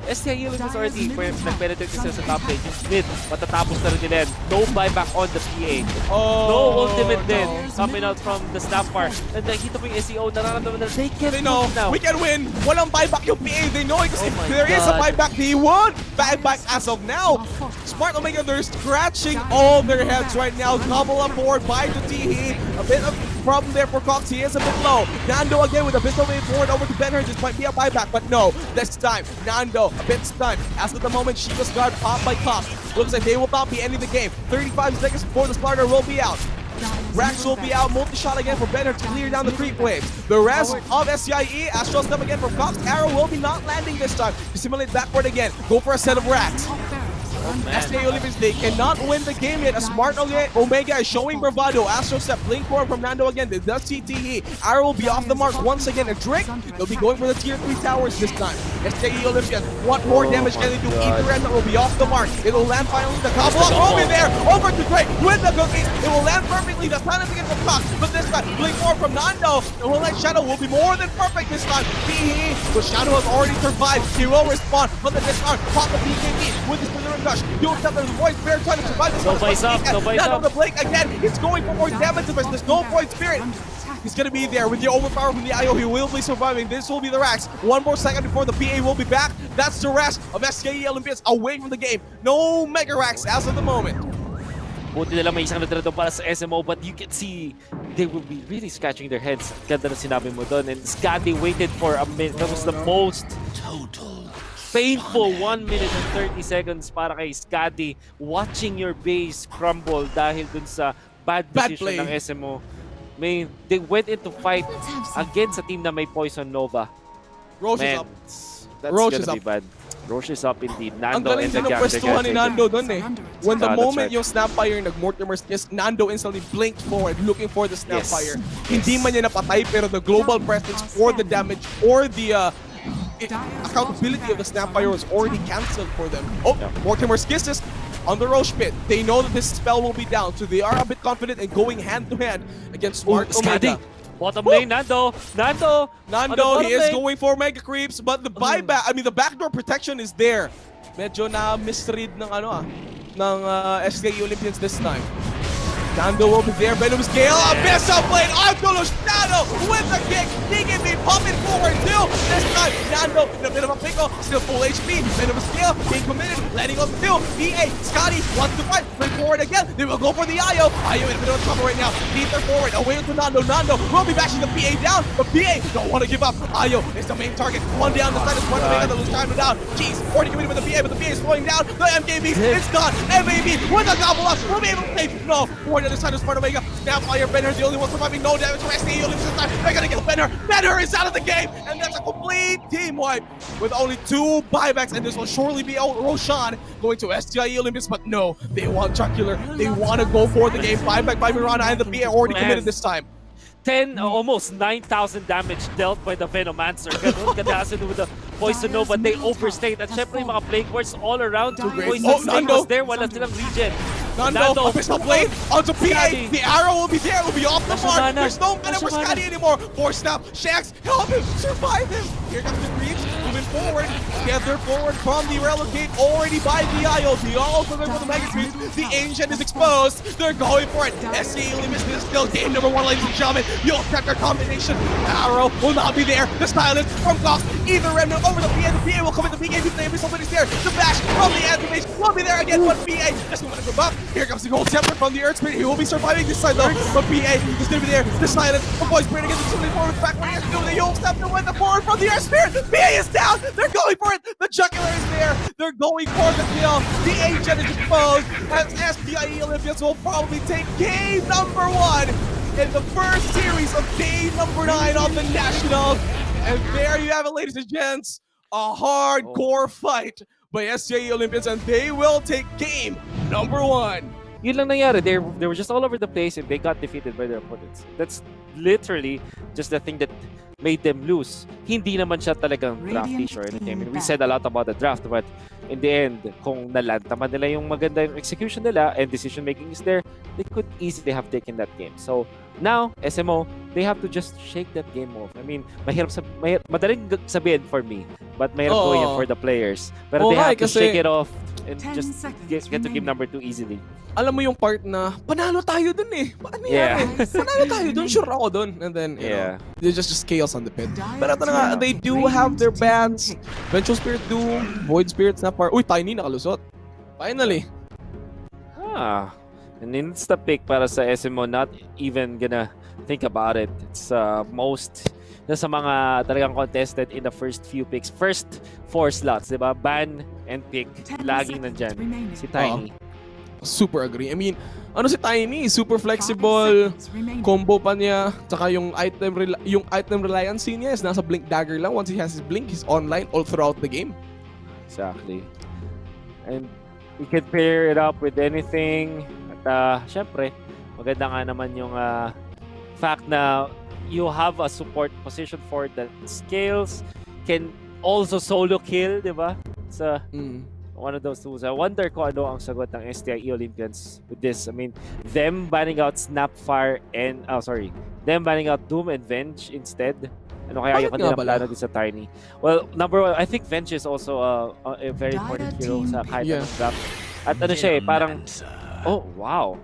STI was already nag-penetrate sila sa top lane. Yung mid, matatapos na rin nila yan. No buyback on the PA. Oh, No ultimate din coming out from the Snapfire. And nakikita mo yung SEO, nararamdaman na they can They know move now. we can win. Walang buyback yung PA. They know it because Oh my if there is a God. buyback, they won't buyback as of now. Smart Omega, they're scratching all their heads right now. Gobble up forward by the Teehee. A bit of problem there for Cox. He is a bit low. Nando again with a pistol way forward over to Benher. This might be a buyback, but no. This time, Nando a bit stunned. As at the moment, Shiva's guard popped by Cox. Looks like they will not be ending the game. 35 seconds before the starter will be out. Rax will be out. Multi-shot again for Benner to clear down the creep waves. The rest of SCIE, Astral Step again from Cox. Arrow will be not landing this time. To simulate backward again. Go for a set of Rax. SCIE Olympics, they cannot win the game yet. A Smart Omega is showing bravado. Astral Step, blink forward from Nando again. They does CTE. Arrow will be off the mark once again. And Drake, they'll be going for the tier 3 towers this time. SCIE Olympians, what more damage can they do? Either end will be off the mark. It'll land finally. The combo over there. Over to Drake with the cookies. It will land perfectly. The silence against the Cox. But this time, blink forward from Nando. The whole light shadow will be more than perfect this time. PE, but Shadow has already survived. He will respond. But the discard, pop the BKB with the Slither Rush. Dual Step, there's Void Spirit trying to survive this No one. vice up, no vice Nando up. the blink again. It's going for more damage. There's no Void Spirit. He's gonna be there with the overpower from the IO. He will be surviving. This will be the Rax. One more second before the PA will be back. That's the rest of SKE Olympians away from the game. No Mega Rax as of the moment. Buti nila may isang natira doon para sa SMO, but you can see they will be really scratching their heads. Ganda na sinabi mo doon. And Scotty waited for a minute. That was the most painful 1 minute and 30 seconds para kay Scotty. Watching your base crumble dahil dun sa bad decision play. ng SMO. May, they went into fight against a team na may Poison Nova. Roche is Man, up. that's Roche gonna is be up. bad. Roche is up indeed. Ang Nando galing and the din ng gang. pwestuhan ni Nando doon eh. When the that's moment right. yung Snapfire nag-Mortimer skills, Nando instantly blinked forward looking for the Snapfire. Hindi man niya napatay pero the global presence for the damage or the accountability of the Snapfire was already cancelled for them. Oh, Yeah. Mortimer's kisses on the Roche pit. They know that this spell will be down, so they are a bit confident in going hand to hand against Smart Scotty! Omega. Bottom lane, Nando! Nando! Nando, he is lane. going for Mega Creeps, but the buyback, I mean the backdoor protection is there. Medyo na misread ng SKE Olympians this time. Nando will be there, Venom's Gale, Abyssal Blade onto Luciano! Nano with the kick. He can be popping forward too. This time, Nano in a bit of a pickle. Still full HP. Bit of a skill. Being committed. Landing on the two. EA. Scotty wants to fight. Play forward again. They will go for the Io. Io in a bit of trouble right now. Neither forward. Away to Nando. Nando will be bashing the PA down. But PA don't want to give up. Io is the main target. One down. The side is one to make the time down. Jeez. Already committed with the PA. But the PA is slowing down. The MKB is gone. MAB with a gobble up. Will be able to save. No. Forward on the side of Smart Omega. Snapfire. Benher the only one surviving. No damage from SEO this time. They're gonna kill Benher. Benher is out of the game. And that's a complete team wipe with only 2 buybacks. And this will surely be out. Roshan going to STIE Olympics. But no. They want Jugular. They want to go for the game. Buyback by Mirana. And the PA already committed this time. 10, almost 9,000 damage dealt by the Venomancer. Ganun kadasin with the Poison Nova, they overstayed. At syempre yung mga Plague Wards all around. Poison Snake was there, wala silang regen. Nando, a pistol blade onto PA. The arrow will be there, will be off the mark. There's no mana for Scotty anymore. Force snap, Shax, help him, survive him. Here comes the creeps, moving forward. Together forward from the relocate, already by the IO. The also there for the Mega Creeps. The Ancient is exposed. They're going for it. SE Limits is still game number 1, ladies and gentlemen. You'll check their combination. Arrow will not be there. The silence from Gox. Either Remnant over the PA. The PA will come in. The PA if the Abyssal is there. The bash from the Antimage will be there again. But PA just going to go up. Here comes the gold temper from the Earth Spirit. He will be surviving this side though. But PA is going to be there. The silence. The boys bring against the Chili forward back. What he has to do. The Yule step to win the forward from the Earth Spirit. PA is down. They're going for it. The Jugular is there. They're going for the kill. The Agent is exposed. As SPIE Olympians will probably take game number 1 in the first series of day number 9 of the Nationals. And there you have it, ladies and gents. A hardcore fight by SCIE Olympians, and they will take game number 1. Yun lang nangyari. They were just all over the place and they got defeated by their opponents. That's literally just the thing that made them lose. Hindi naman siya talagang draftish or anything. I mean, we said a lot about the draft, but in the end, kung nalantaman nila yung maganda yung execution nila and decision making is there, they could easily have taken that game. So now, SMO, they have to just shake that game off. I mean, madaling sabihin for me, but mahirap gawin yan for the players. Pero they have to shake it off and just get to game number 2 easily. Alam mo yung part na, panalo tayo dun eh. Paano yan? Panalo tayo dun, sure ako dun. And then, you know, there's just chaos on the pit. But ito na nga, they do have their bans. Vengeful Spirit Doom, Void Spirits na par. Uy, Tiny nakalusot. Finally. And it's the pick para sa SMO, not even gonna think about it. It's most sa mga talagang contested in the first few picks. First 4 slots, diba? Ban and pick. Laging nandyan. Si Tiny. Super agree. I mean, ano si Tiny? Super flexible. Combo pa niya. Tsaka yung item reliance niya is nasa Blink Dagger lang. Once he has his Blink, he's online all throughout the game. Exactly. And we can pair it up with anything. At syempre, maganda nga naman yung fact na you have a support position for that scales, can also solo kill, di ba? It's one of those tools. I wonder kung ano ang sagot ng STIE Olympians with this. I mean, them banning out Snapfire and, them banning out Doom and Venge instead. Ano kaya yung kanilang plano din sa Tiny? Well, number 1, I think Venge is also a very important hero sa kahit anong draft. At ano siya eh, parang, oh, wow.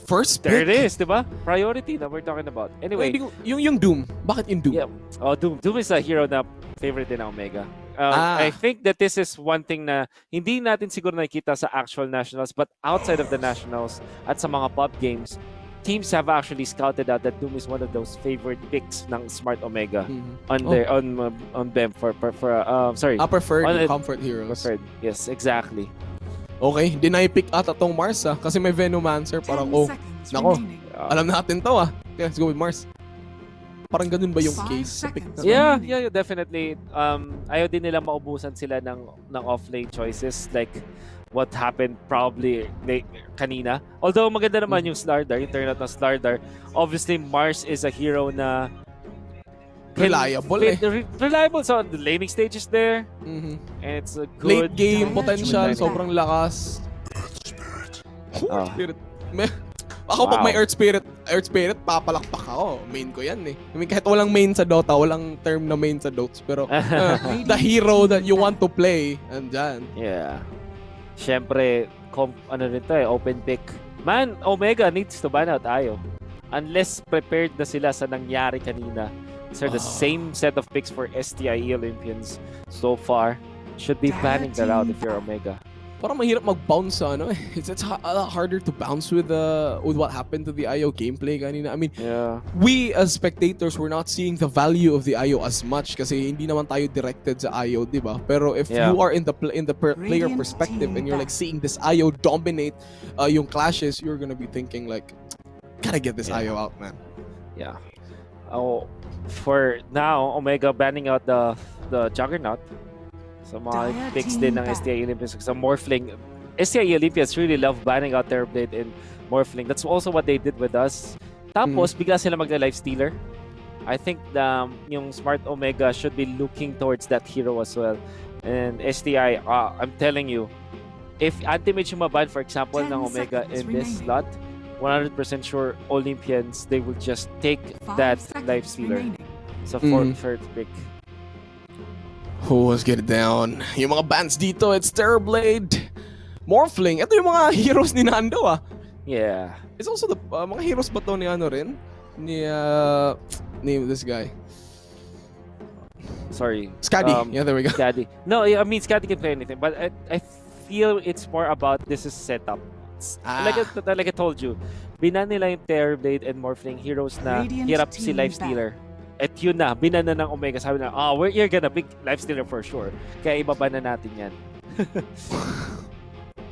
First pick? There it is, di ba? Priority na we're talking about. Anyway. Yung Doom. Bakit yung Doom? Yeah. Oh, Doom. Doom is a hero na favorite din ng Omega. I think that this is one thing na hindi natin siguro nakikita sa actual nationals, but outside of the nationals at sa mga pub games, teams have actually scouted out that Doom is one of those favorite picks ng Smart Omega on them for preferred comfort heroes. Preferred. Yes, exactly. Okay, hindi na i-pick ata tong Mars kasi may Venomancer. Parang, nako, alam natin to Okay, let's go with Mars. Parang ganun ba yung case sa pick na? Yeah, definitely. Ayaw din nila maubusan sila ng off-lane choices like what happened probably kanina. Although maganda naman yung Slardar, yung turnout ng Slardar. Obviously, Mars is a hero na reliable reliable. So the laning stage is there. And it's a good late game potential, sobrang lakas. Spirit. Ako pag may Earth Spirit, papalakpak ako. Main ko yan eh. I mean, kahit walang main sa Dota, walang term na main sa Dots, pero the hero that you want to play, andyan. Yeah. Siyempre, ano rin to open pick. Man, Omega needs to ban out Ayo. unless prepared na sila sa nangyari kanina. These are the same set of picks for STIE Olympians so far. Should be planning that out if you're Omega. Parang mahirap mag-bounce sa ano eh. It's a lot harder to bounce with what happened to the IO gameplay kanina. I mean, Yeah. we as spectators were not seeing the value of the IO as much kasi hindi naman tayo directed sa IO, di ba? Pero if Yeah. you are in the player perspective and you're like seeing this IO dominate yung clashes, you're gonna be thinking like, gotta get this IO out, man. Yeah. Oh, for now, Omega banning out the Juggernaut. So mga Dire picks team din ng back. STI Olympians. Sa Morphling, STI Olympians really love banning out Terrorblade and Morphling. That's also what they did with us. Tapos, bigla sila magla-life stealer. I think yung Smart Omega should be looking towards that hero as well. And STI, I'm telling you, if anti-mage yung maban, for example, 10 ng Omega seconds in this remaining. slot, 100% sure Olympians, they will just take 5 that seconds life stealer remaining. sa first pick. Oh, let's get it down. Yung mga bands dito, it's Terrorblade, Morphling. Ito yung mga heroes ni Nando ah. Yeah. It's also the mga heroes ba to ni ano rin? Ni name this guy. Sorry. Skadi. Yeah, there we go. Skadi. No, I mean Skadi can play anything, but I feel it's more about this is setup. Like I told you, binan nila yung Terrorblade and Morphling heroes na Radiant hirap si team Lifestealer. At yun na, binan na ng Omega. Sabi na, you're gonna big Lifestealer for sure. Kaya ibaba na natin yan.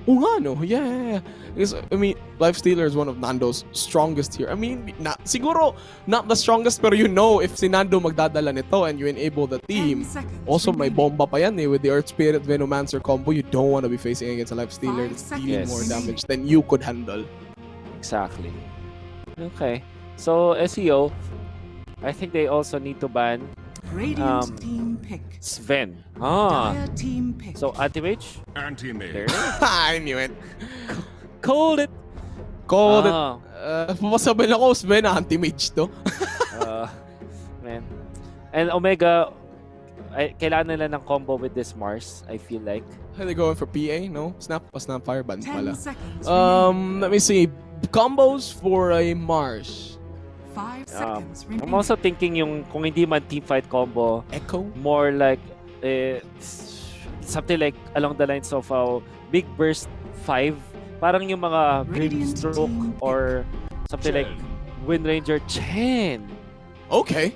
Oo nga, no? Yeah. Because, I mean, Lifestealer is one of Nando's strongest here. I mean, siguro, not the strongest, pero you know, if si Nando magdadala nito and you enable the 10 team, seconds also may remaining. bomba pa yan eh. With the Earth Spirit Venomancer combo, you don't want to be facing against a Lifestealer 5 that's dealing seconds more remaining. damage than you could handle. Exactly. Okay. So, SEO, I think they also need to ban Radiant team pick. Sven. Dire team pick. So, anti-mage? Anti-mage. There it is. I knew it. Called it! Called it. Ah. Pumasabi na ko, Sven, anti-mage to. Man. And Omega, kailangan nila ng combo with this Mars, I feel like. Are they going for PA? No? Snap fire ban 10 pala. seconds remaining. Let me see. Combos for a Mars. 5 seconds remaining. I'm also thinking yung kung hindi man teamfight combo, Echo? more like something like along the lines of Big Burst 5. Parang yung mga Radiant Grimstroke team or something like Wind Ranger Chen. Okay.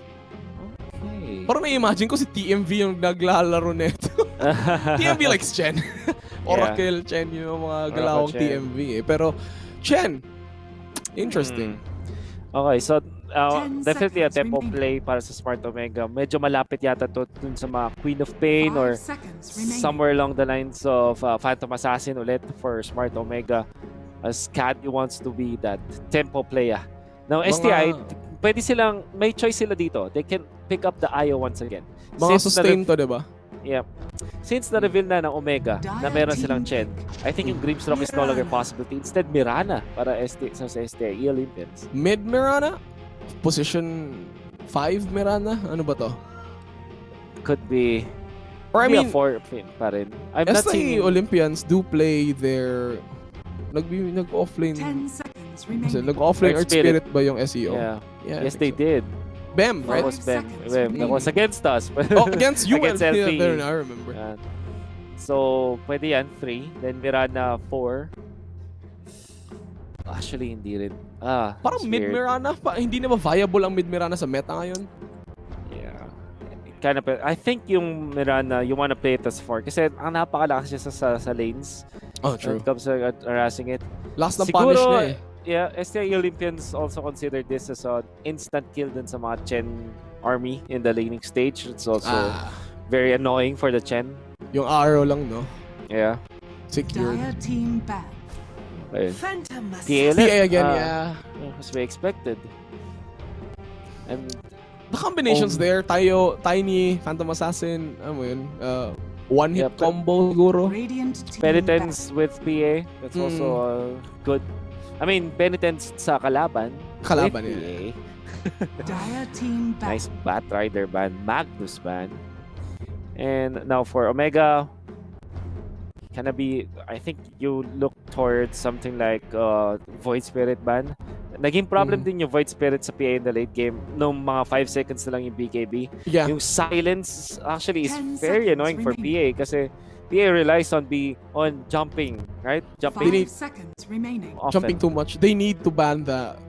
Okay. Parang na-imagine ko si TMV yung naglalaro nito. TMV likes Chen. Oracle, Chen, yung mga galawang Chen. TMV eh. Pero, Chen, interesting. Okay, so 10 definitely a seconds tempo remaining. play para sa Smart Omega. Medyo malapit yata to dun sa mga Queen of Pain 5 or seconds remaining. somewhere along the lines of Phantom Assassin ulit for Smart Omega, as Caddy wants to be that tempo player. Now, STI, pwede silang, may choice sila dito. They can pick up the IO once again. Mga sustain to, diba? Yeah. Since na-reveal na ng Omega na meron silang Chen, I think yung Grimstroke is no longer possibility. Instead, Mirana para sa STI Olympians. Mid Mirana? Position 5 Mirana? Ano ba to? Could be Or I be a mean, 4 pa rin. I'm not STI seeing Olympians do play their nag-offlane. 10 seconds Kasi remaining. nag-offlane Earth Earth Spirit ba yung SEO? Yeah. Yeah, I Yes, think they so. did. Bem, That right? was Ben. seconds That remaining. was against us. Oh, against you. Against yeah, LPE. there, I remember. Yan. So, pwede yan, 3. Then Mirana, 4. Actually, hindi rin. Parang it's mid weird. Mirana pa, hindi na ba viable ang mid Mirana sa meta ngayon? Yeah. Kind of, I think yung Mirana, you wanna play it as 4. Kasi ang napakalakas siya sa lanes. Oh, When it comes to harassing it. Last ng Siguro, punish na eh. Yeah, STI Olympians also consider this as an instant kill din sa mga Chen army in the laning stage. It's also very annoying for the Chen. Yung arrow lang, no? Yeah. Secured. Dire team back. Ayun. Phantom PA PA again, yeah. As we expected. And The combinations there, Tiny, Phantom Assassin, ano mo yun, one-hit Yeah, combo siguro. Radiant team Penitence with PA, that's also good. I mean, Penitence sa kalaban. Kalaban with eh. back. Dire team back. Nice Bat Rider ban, Magnus ban. And now for Omega, I think you look towards something like Void Spirit ban. naging problem din yung Void Spirit sa PA in the late game nung mga 5 seconds na lang yung BKB. Yeah. Yung silence actually is 10 very seconds annoying for remaining. PA kasi PA relies on jumping, right? Jumping 5 seconds remaining. often. Jumping too much. They need to ban the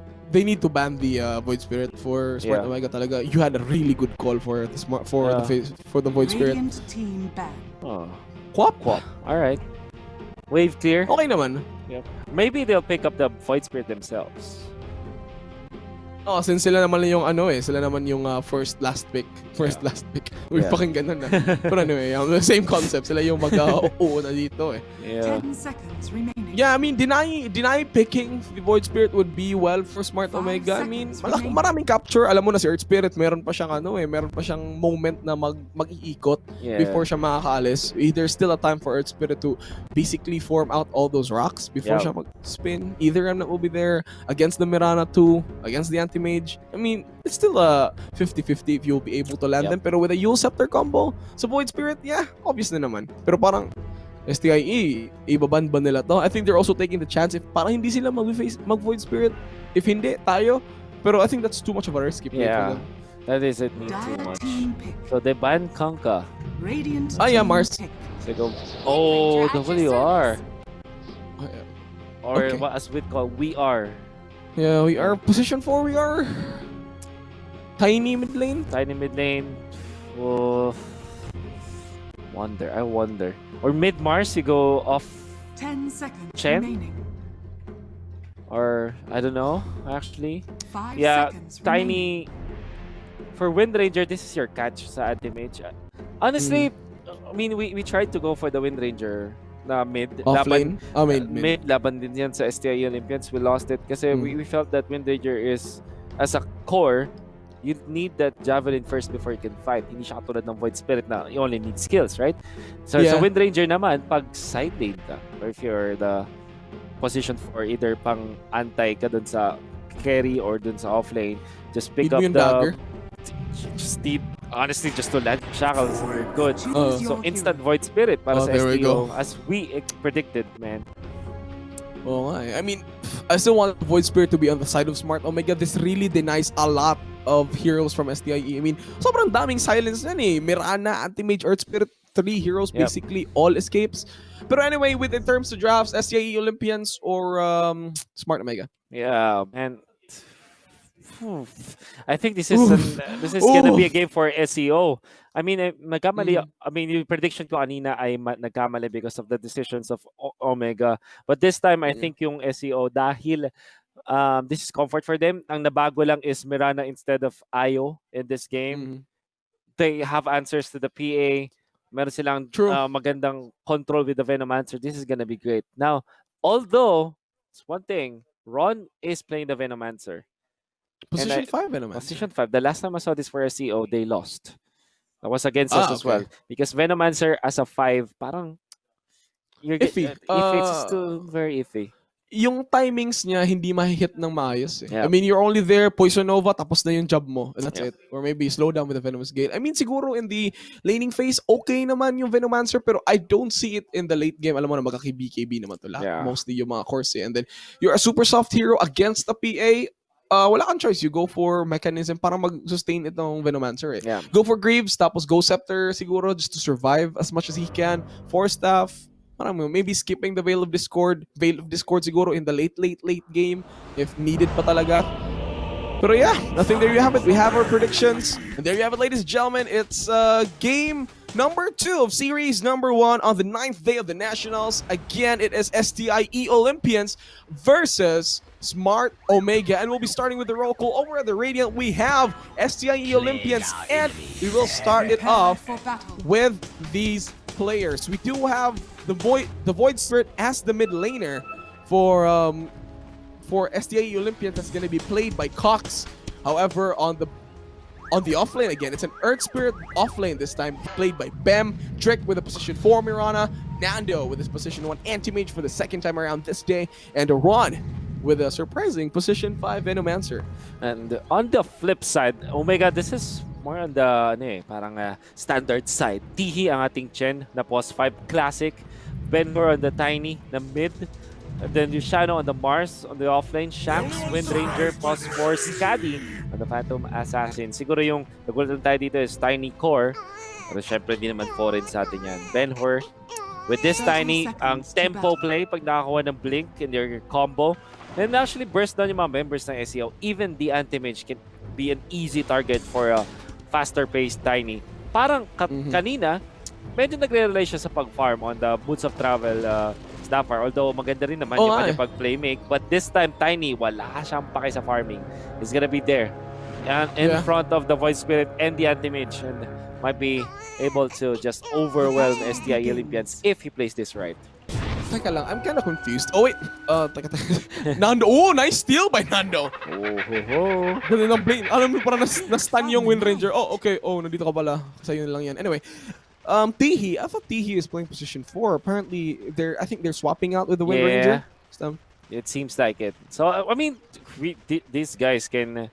Void Spirit for Smart Yeah. Omega talaga. You had a really good call for the Void Spirit. Radiant team ban. Oh, Quap. all right. Wave clear. Okay naman. Maybe they'll pick up the Void Spirit themselves. Oh, since sila naman yung sila naman yung last pick. Last pick. Uy, Yeah. pakinggan na. Pero anyway, the same concept. Sila yung mag-uuna dito eh. Yeah. 10 seconds remaining. Yeah, I mean, deny picking the Void Spirit would be well for Smart 5 Omega. I mean, seconds remaining. maraming capture. Alam mo na si Earth Spirit, meron pa siyang moment na mag-iikot Yeah. before siya makakaalis. There's still a time for Earth Spirit to basically form out all those rocks before Yeah. siya mag-spin. Either Remnant will be there against the Mirana 2, against the Anti-Mage. I mean, it's still a 50-50 if you'll be able to land Yep. them. Pero with a Yule Scepter combo sa Void Spirit, yeah, obvious na naman. Pero parang STIE, ibaban ba nila to? I think they're also taking the chance if parang hindi sila mag-Void Spirit. If hindi, tayo. Pero I think that's too much of a risky play for Yeah. them. That is it. Need too Dire much. team pick. So they ban Kanka. Radiant Ah, yeah, team Mars. pick. They go. Oh, WR. Or Okay. what as we call we are. Yeah, we are position 4, we are tiny mid lane. Tiny mid lane. Oh, I wonder. Or mid Mars, you go off, 10 seconds Chen? remaining. or I don't know. Actually, 5 yeah, seconds remaining. tiny. For Wind Ranger, this is your catch sa Anti-Mage. Honestly, I mean, we tried to go for the Wind Ranger na mid. Off Laban- lane. Oh, mid. laban din yan sa STI Olympians. We lost it kasi we felt that Wind Ranger is, as a core, you need that Javelin first before you can fight. Hindi siya katulad ng Void Spirit na you only need skills, right? So Yeah. sa Wind Ranger naman, pag side lane ka, or if you're the position for either pang anti ka dun sa carry or dun sa off lane, just pick Need mo up yung the... dagger. Just need, honestly, just to land shackles, we're good. Choose So your instant hero. Void Spirit para Oh, sa there we STO, go. as we predicted, man. Oh, I mean, I still want Void Spirit to be on the side of Smart Omega. This really denies a lot of heroes from STIE. I mean, sobrang daming silence nan eh. Mirana, Anti-Mage, Earth Spirit, 3 heroes, Yep. basically all escapes. But anyway, in terms of drafts, STIE Olympians or Smart Omega? Yeah, man. I think this is gonna be a game for SEO. I mean, nagkamali. I mean, yung prediction ko kanina ay nagkamali because of the decisions of Omega. But this time, I think yung SEO dahil this is comfort for them. Ang nabago lang is Mirana instead of Ayo in this game. They have answers to the PA. Meron silang True. magandang control with the Venomancer. This is gonna be great. Now, although it's one thing, Ron is playing the Venomancer. Position 5 naman. Position 5. The last time I saw this for SEO, they lost. That was against us as okay. well. Because Venomancer as a 5, parang Iffy. iffy. It's still very iffy. Yung timings niya hindi mahihit ng maayos eh. Yeah. I mean, you're only there, Poison Nova, tapos na yung job mo. And that's Yeah. it. Or maybe slow down with the Venomous Gate. I mean, siguro in the laning phase, okay naman yung Venomancer, pero I don't see it in the late game. Alam mo na, magkaki-BKB naman to lahat. Yeah. Mostly yung mga course eh. And then, you're a super soft hero against a PA, wala kang choice. You go for mechanism para mag-sustain itong Venomancer eh. Yeah. Go for Greaves, tapos go Scepter siguro just to survive as much as he can. Force Staff, parang maybe skipping the Veil of Discord. Veil of Discord siguro in the late game if needed pa talaga. Pero yeah, I think there you have it. We have our predictions. And there you have it, ladies and gentlemen. It's game number 2 of series number 1 on the 9th day of the Nationals. Again, it is STIE Olympians versus Smart Omega. And we'll be starting with the roll call. Over at the Radiant, we have STIE Olympians. And we will start it Prepare off for battle. with these players. We do have the Void Spirit as the mid laner for STIE Olympians. That's going to be played by Cox. However, on the offlane again, it's an Earth Spirit offlane this time, played by Bem. Trick with a position 4 Mirana, Nando with his position 1 Anti-Mage for the second time around this day, and Ron with a surprising position 5 Venomancer. And on the flip side, Omega, this is more on the parang standard side. Tihi ang ating Chen na post 5 classic. Benmore on the tiny, the mid. And then yung Shadow on the Mars on the offlane, Shanks, Wind Ranger, Phosphor, Scadi on the Phantom Assassin. Siguro yung nagulat tayo dito is Tiny Core. Pero syempre di naman foreign sa atin yan. Ben-Hur, with this 30 Tiny, ang seconds to tempo battle. play pag nakakuha ng Blink in their combo. And actually burst down yung mga members ng SEO. Even the anti-mage can be an easy target for a faster paced Tiny. Parang kanina, medyo nagre-rely siya sa pag-farm on the Boots of Travel Snapper. Although maganda rin naman yung kanya pag-playmake. But this time, Tiny, wala siyang pake sa farming. He's gonna be there in front of the Void Spirit and the Anti-Mage. And might be able to just overwhelm STI Olympians if he plays this right. Teka lang, I'm kind of confused. Oh wait, teka. Nando, oh, nice steal by Nando. Ganun ang blade. Alam mo, parang na-stun yung Wind Ranger. Oh, okay. Oh, nandito ka pala. Sa'yo lang yan. Anyway, Tihi, I thought Tihi is playing position 4. Apparently, I think they're swapping out with the Wind Ranger. It seems like it. So, I mean, these guys can...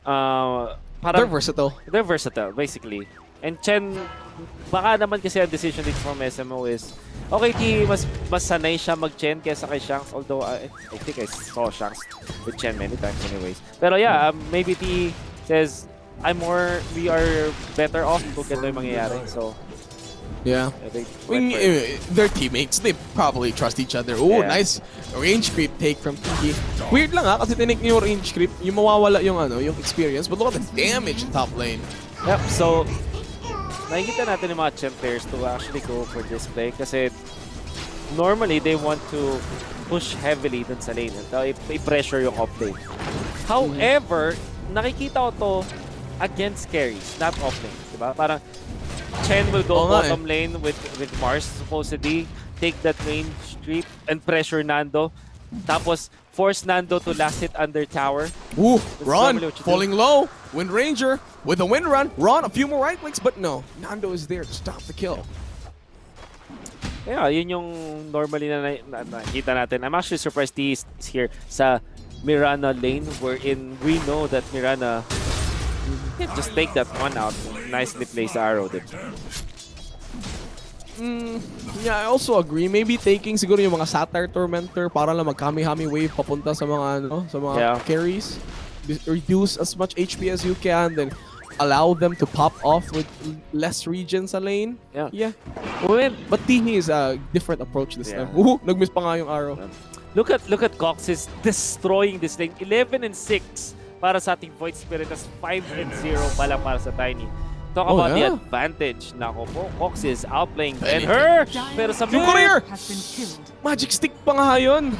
they're versatile. They're versatile, basically. And Chen, baka naman kasi ang decision dito from SMO is, okay, T, mas sanay siya mag-Chen kesa kay Shanks. Although, I think I saw Shanks with Chen many times anyways. Pero yeah, maybe T says, we are better off kung ganito yung mangyayari. So, yeah. Their teammates, they probably trust each other. Oh, nice range creep take from Tiki. Weird lang kasi tinake niyo yung range creep, yung mawawala yung experience. But look at the damage in top lane. Yep, so nakikita natin yung mga champ players to actually go for this play kasi normally they want to push heavily dun sa lane at i-pressure yung off lane. However, nakikita ko to against carries, not off lane. Diba? Parang Chen will go bottom lane with Mars supposedly, take that range creep and pressure Nando. Tapos force Nando to last hit under tower. Ooh, Ron falling low. Wind Ranger with a wind run. Ron, a few more right clicks, but no. Nando is there to stop the kill. Yeah, yun yung normally na nakita natin. I'm actually surprised he is here sa Mirana lane wherein we know that Mirana can just take that one out. Nicely placed arrow din. Yeah, I also agree. Maybe taking siguro yung mga Satire Tormentor para lang mag-kami-hami wave papunta sa mga carries. Reduce as much HP as you can, then allow them to pop off with less regen sa lane. Yeah. But Tihi is a different approach this time. Nag-miss pa nga yung arrow. Look at Cox is destroying this lane. 11 and 6 para sa ating Void Spirit. That's 5 and 0 pala para sa Tiny. Talk about the advantage. Nako po, Cox is outplaying Ben-Hur. Pero sa yung career! Magic Stick pa nga yun.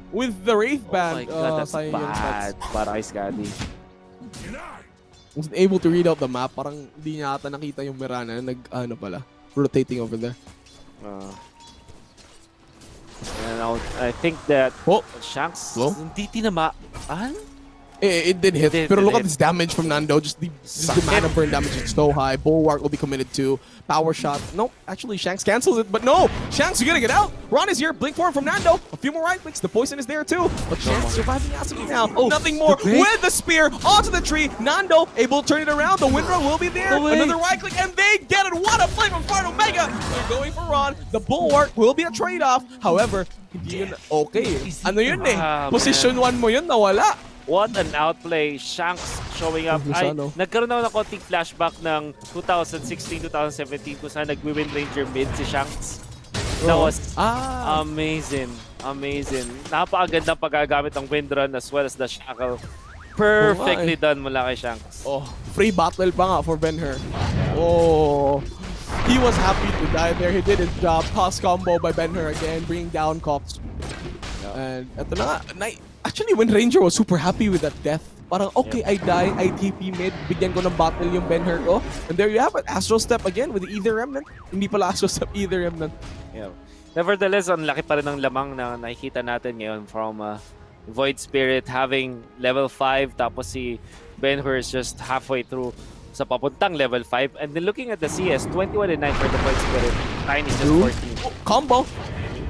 With the Wraith Band. Oh my God, that's bad para kay Scadi. Wasn't able to read out the map. Parang hindi niya ata nakita yung Mirana. Rotating over there. And I think that Shanks hindi tinamaan. It did hit, but look at this damage from Nando. Just the mana burn damage is so high. Bulwark will be committed to. Power shot. No, actually Shanks cancels it, but no! Shanks, you're gonna get out! Ron is here, blink form from Nando. A few more right clicks, the poison is there too. But Shanks surviving Yasuki now. Nothing more with the spear onto the tree. Nando able to turn it around. The windrow will be there. Another right click, and they get it. What a play from Fart Omega! They're going for Ron. The Bulwark will be a trade-off. However, hindi yun okay. Ano yun Position 1 mo yun, nawala. What an outplay. Shanks showing up. Nagkaroon ako ng konting flashback ng 2016-2017 kung saan nag-Wind Ranger mid si Shanks. That was amazing. Amazing. Napakaganda paggagamit ng Wind Run as well as the Shackle. Perfectly done mula kay Shanks. Free battle pa nga for Ben-Hur. He was happy to die there. He did his job. Toss combo by Ben-Hur again, bringing down Cox. And ito na nga. Actually, Wind Ranger was super happy with that death. Parang, okay, I die, I TP mid, bigyan ko ng battle yung Ben-Hur ko. And there you have it, Astral Step again with the Ether Remnant. Hindi pala Astral Step, Ether Remnant. Yeah. Nevertheless, ang laki pa rin ng lamang na nakikita natin ngayon from Void Spirit having level 5, tapos si Ben-Hur is just halfway through sa papuntang level 5. And then looking at the CS, 21 and 9 for the Void Spirit. Tiny just 14. Combo.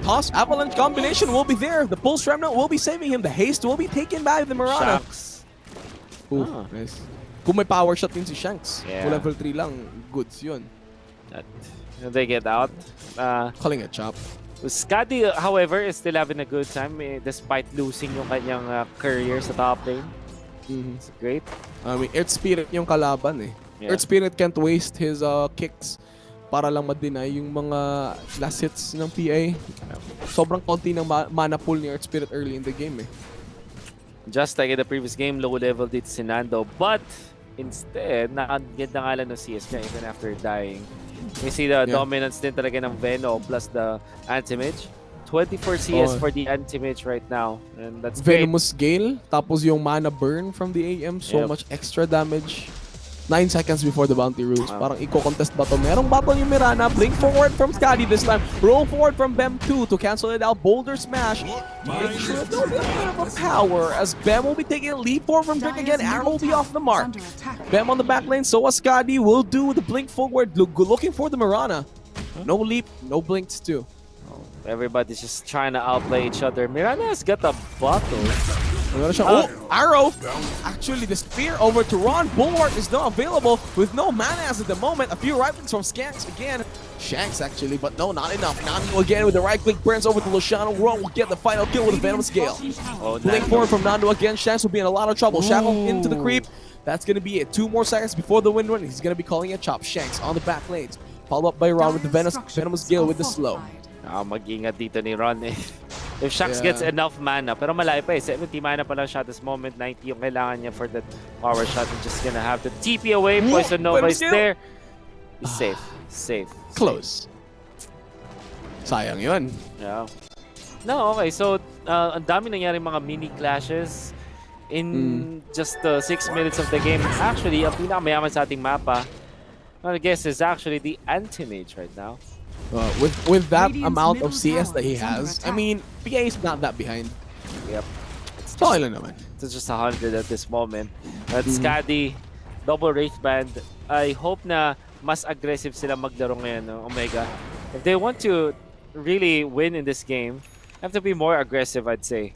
Toss Avalanche combination will be there. The Pulse Remnant will be saving him. The haste will be taken by the Mirana. Shanks. Nice. Kung may power shot din si Shanks, kung level 3 lang, goods yun. They get out. Calling a chop. Scotty, however, is still having a good time despite losing yung kanyang career sa top lane. It's great. I mean, Earth Spirit yung kalaban eh. Yeah. Earth Spirit can't waste his kicks para lang ma-deny yung mga last hits ng PA. Sobrang konti ng mana pool ni Earth Spirit early in the game eh. Just like in the previous game, low level dito si Nando. But instead, nakaganda nga lang ng CS niya even after dying. You see the dominance din talaga ng Veno plus the anti-mage. 24 CS for the anti-mage right now. And that's Venomous Gale, tapos yung mana burn from the AM, so much extra damage. 9 seconds before the bounty rules. Parang i-contest ba to? Merong battle yung Mirana. Blink forward from Scotty this time. Roll forward from Bem 2 to cancel it out. Boulder smash. Make sure there'll be a bit of a power as Bem will be taking a leap forward from Drake again. Arrow will be off the mark. Bem on the back lane, so as Scotty will do the blink forward. Looking for the Mirana. No leap, no blinks too. Everybody's just trying to outplay each other. Mirana has got a bottle. Oh, arrow! Actually, the spear over to Ron. Bulwark is not available with no mana as at the moment. A few right-clicks from Skanks again. Shanks actually, but no, not enough. Nando again with the right-click burns over to Luciano. Ron will get the final kill with a Venomous Gale. Blink forward from Nando again. Shanks will be in a lot of trouble. Shackle into the creep. That's going to be it. 2 more seconds before the win run. He's going to be calling a chop. Shanks on the back lanes. Followed up by Ron with the Venomous Gale with the slow. Mag-ingat dito ni Ron eh. If Shax gets enough mana, pero malayo pa eh. 70 mana pa lang siya at this moment. 90 yung kailangan niya for that power shot. And just gonna have to TP away. Poison Nova is there. He's safe. Safe. Close. Sayang yun. Yeah. No, okay. So, ang dami nangyari mga mini clashes in just 6 minutes of the game. Actually, ang pinakamayaman sa ating mapa, I guess, is actually the anti-mage right now. With that amount of CS that he has, I mean, PA is not that behind. Yep. It's lang naman. It's just 100 at this moment. But Scadi, double Wraith Band. I hope na mas aggressive sila maglaro ngayon, Omega. If they want to really win in this game, have to be more aggressive, I'd say.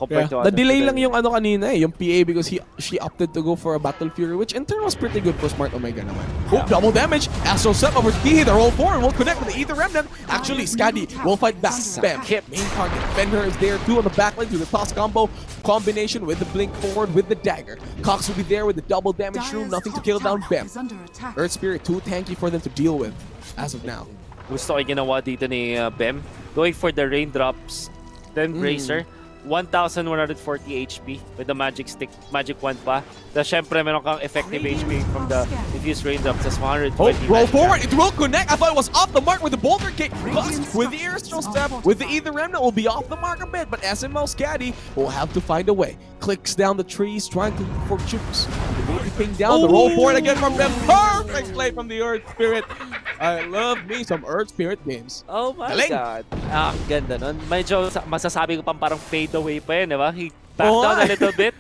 Compared to Na-delay lang yung kanina yung PA because she opted to go for a Battle Fury, which in turn was pretty good for Smart Omega naman. Oh, double damage! Astro set over T, the roll forward will connect with the Ether Remnant. Actually, Scadi will fight back. Spam. Main target. Fender is there too on the back lane through the toss combo. Combination with the blink forward with the dagger. Cox will be there with the double damage room. Nothing to kill down Bem. Earth Spirit too tanky for them to deal with as of now. Gusto ko ginawa dito ni Bem. Going for the raindrops. Then Bracer. 1,140 HP with the magic stick, magic wand pa. Tapos syempre meron kang effective HP from the diffused raindrops. That's 120. Roll forward, it will connect. I thought it was off the mark with the boulder kick. But with the airstream step, with the Ether Remnant will be off the mark a bit. But SMO Scatty will have to find a way. Clicks down the trees, trying to look for juice. The baby ping down, the roll forward again from them. Perfect play from the Earth Spirit. I love me some Earth Spirit games. Oh my God. Ang ganda nun. Medyo masasabi ko parang fade away pa yan, di ba? He backed down a little bit.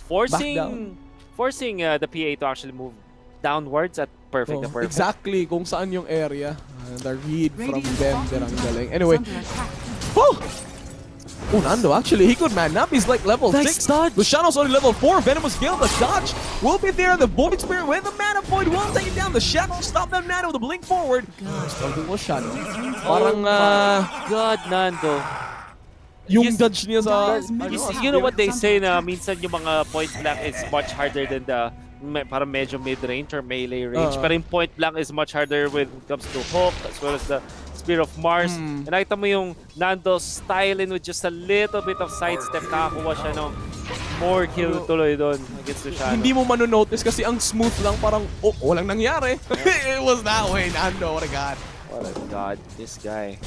Forcing the PA to actually move downwards at perfect. Exactly kung saan yung area. The read from them, ang galing. Anyway. Oh, Nando, actually, he could man up. He's like level 6. Luciano's only level 4. Venomous Gale, the dodge will be there. The Void Spirit with the Mana Void will take it down. The Shadow stop that Nano with a blink forward. Something was Shadow. Parang, God, Nando. Yung dodge niya sa... You know what they say na minsan yung mga point blank is much harder than the parang medyo mid-range or melee range. Pero yung point blank is much harder when it comes to hook as well as the Spear of Mars. And nakita mo yung Nando styling with just a little bit of sidestep. Nakakuha siya ng more kill tuloy doon against Luciano. Hindi mo manonotice kasi ang smooth lang parang, oh, walang nangyari. It was that way, Nando. What a god. What a god, this guy.